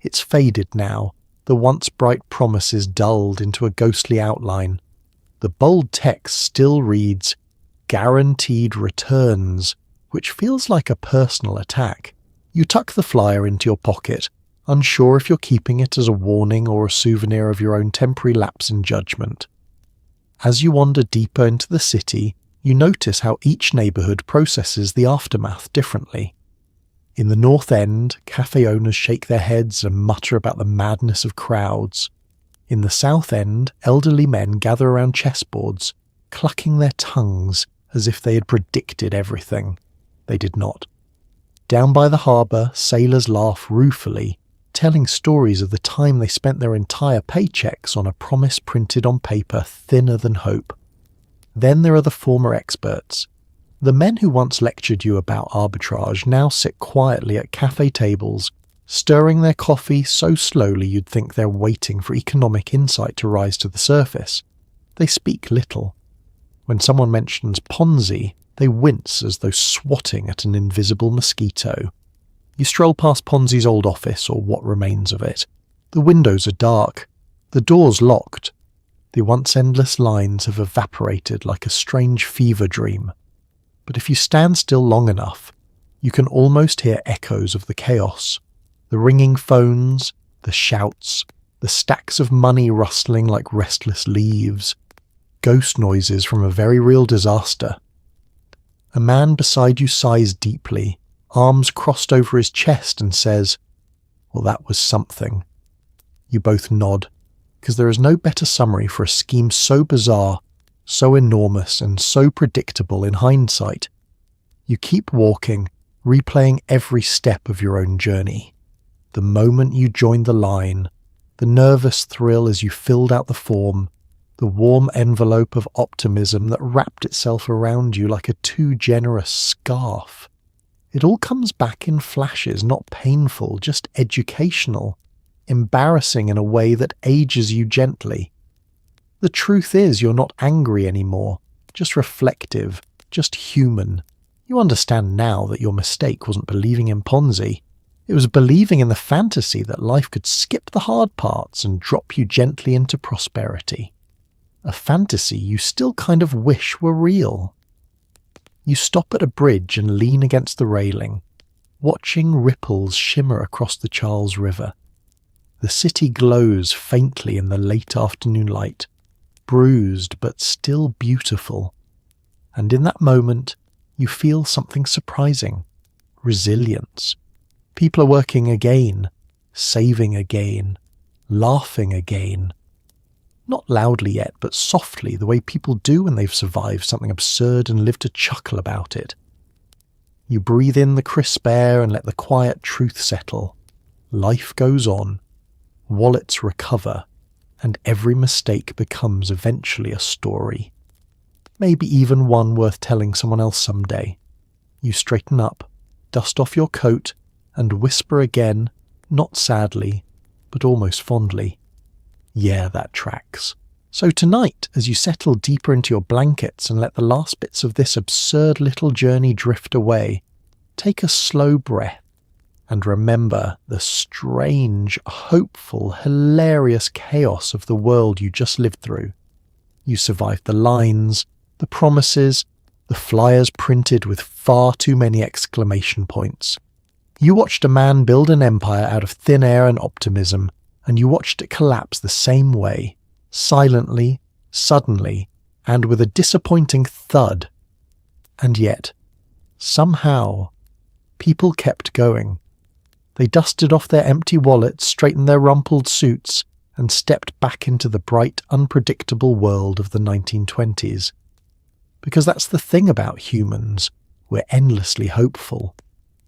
It's faded now, the once bright promises dulled into a ghostly outline. The bold text still reads, "Guaranteed returns," which feels like a personal attack. You tuck the flyer into your pocket, unsure if you're keeping it as a warning or a souvenir of your own temporary lapse in judgment. As you wander deeper into the city, you notice how each neighbourhood processes the aftermath differently. In the North End, cafe owners shake their heads and mutter about the madness of crowds. In the South End, elderly men gather around chessboards, clucking their tongues as if they had predicted everything. They did not. Down by the harbour, sailors laugh ruefully, telling stories of the time they spent their entire paychecks on a promise printed on paper thinner than hope. Then there are the former experts. The men who once lectured you about arbitrage now sit quietly at cafe tables, stirring their coffee so slowly you'd think they're waiting for economic insight to rise to the surface. They speak little. When someone mentions Ponzi, they wince as though swatting at an invisible mosquito. You stroll past Ponzi's old office, or what remains of it. The windows are dark, the doors locked. The once endless lines have evaporated like a strange fever dream. But if you stand still long enough, you can almost hear echoes of the chaos. The ringing phones, the shouts, the stacks of money rustling like restless leaves. Ghost noises from a very real disaster. A man beside you sighs deeply, arms crossed over his chest, and says, "Well, that was something." You both nod, because there is no better summary for a scheme so bizarre, so enormous, and so predictable in hindsight. You keep walking, replaying every step of your own journey. The moment you joined the line, the nervous thrill as you filled out the form, the warm envelope of optimism that wrapped itself around you like a too generous scarf. It all comes back in flashes, not painful, just educational, embarrassing in a way that ages you gently. The truth is you're not angry anymore, just reflective, just human. You understand now that your mistake wasn't believing in Ponzi. It was believing in the fantasy that life could skip the hard parts and drop you gently into prosperity. A fantasy you still kind of wish were real. You stop at a bridge and lean against the railing, watching ripples shimmer across the Charles River. The city glows faintly in the late afternoon light, bruised but still beautiful. And in that moment, you feel something surprising: resilience. People are working again, saving again, laughing again. Not loudly yet, but softly, the way people do when they've survived something absurd and live to chuckle about it. You breathe in the crisp air and let the quiet truth settle. Life goes on. Wallets recover, and every mistake becomes eventually a story. Maybe even one worth telling someone else someday. You straighten up, dust off your coat, and whisper again, not sadly, but almost fondly, "Yeah, that tracks." So tonight, as you settle deeper into your blankets and let the last bits of this absurd little journey drift away, take a slow breath and remember the strange, hopeful, hilarious chaos of the world you just lived through. You survived the lines, the promises, the flyers printed with far too many exclamation points. You watched a man build an empire out of thin air and optimism, and you watched it collapse the same way, silently, suddenly, and with a disappointing thud. And yet, somehow, people kept going. They dusted off their empty wallets, straightened their rumpled suits, and stepped back into the bright, unpredictable world of the 1920s. Because that's the thing about humans, we're endlessly hopeful.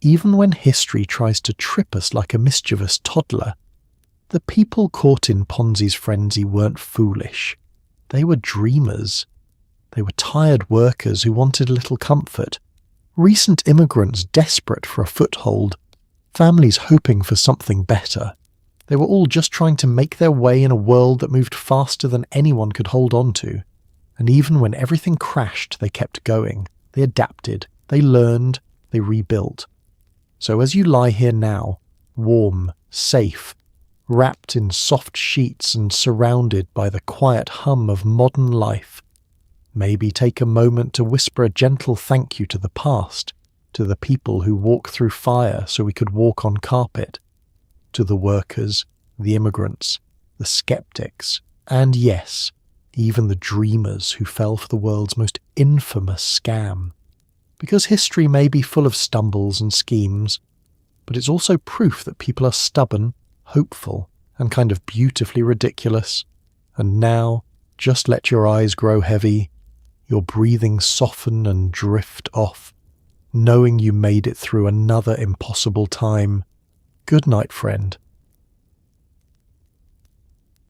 Even when history tries to trip us like a mischievous toddler, the people caught in Ponzi's frenzy weren't foolish. They were dreamers. They were tired workers who wanted a little comfort, recent immigrants desperate for a foothold, families hoping for something better. They were all just trying to make their way in a world that moved faster than anyone could hold on to. And even when everything crashed, they kept going. They adapted. They learned. They rebuilt. So as you lie here now, warm, safe, wrapped in soft sheets and surrounded by the quiet hum of modern life, maybe take a moment to whisper a gentle thank you to the past, to the people who walked through fire so we could walk on carpet, to the workers, the immigrants, the skeptics, and yes, even the dreamers who fell for the world's most infamous scam. Because history may be full of stumbles and schemes, but it's also proof that people are stubborn, hopeful, and kind of beautifully ridiculous. And now, just let your eyes grow heavy, your breathing soften and drift off, knowing you made it through another impossible time. Good night, friend.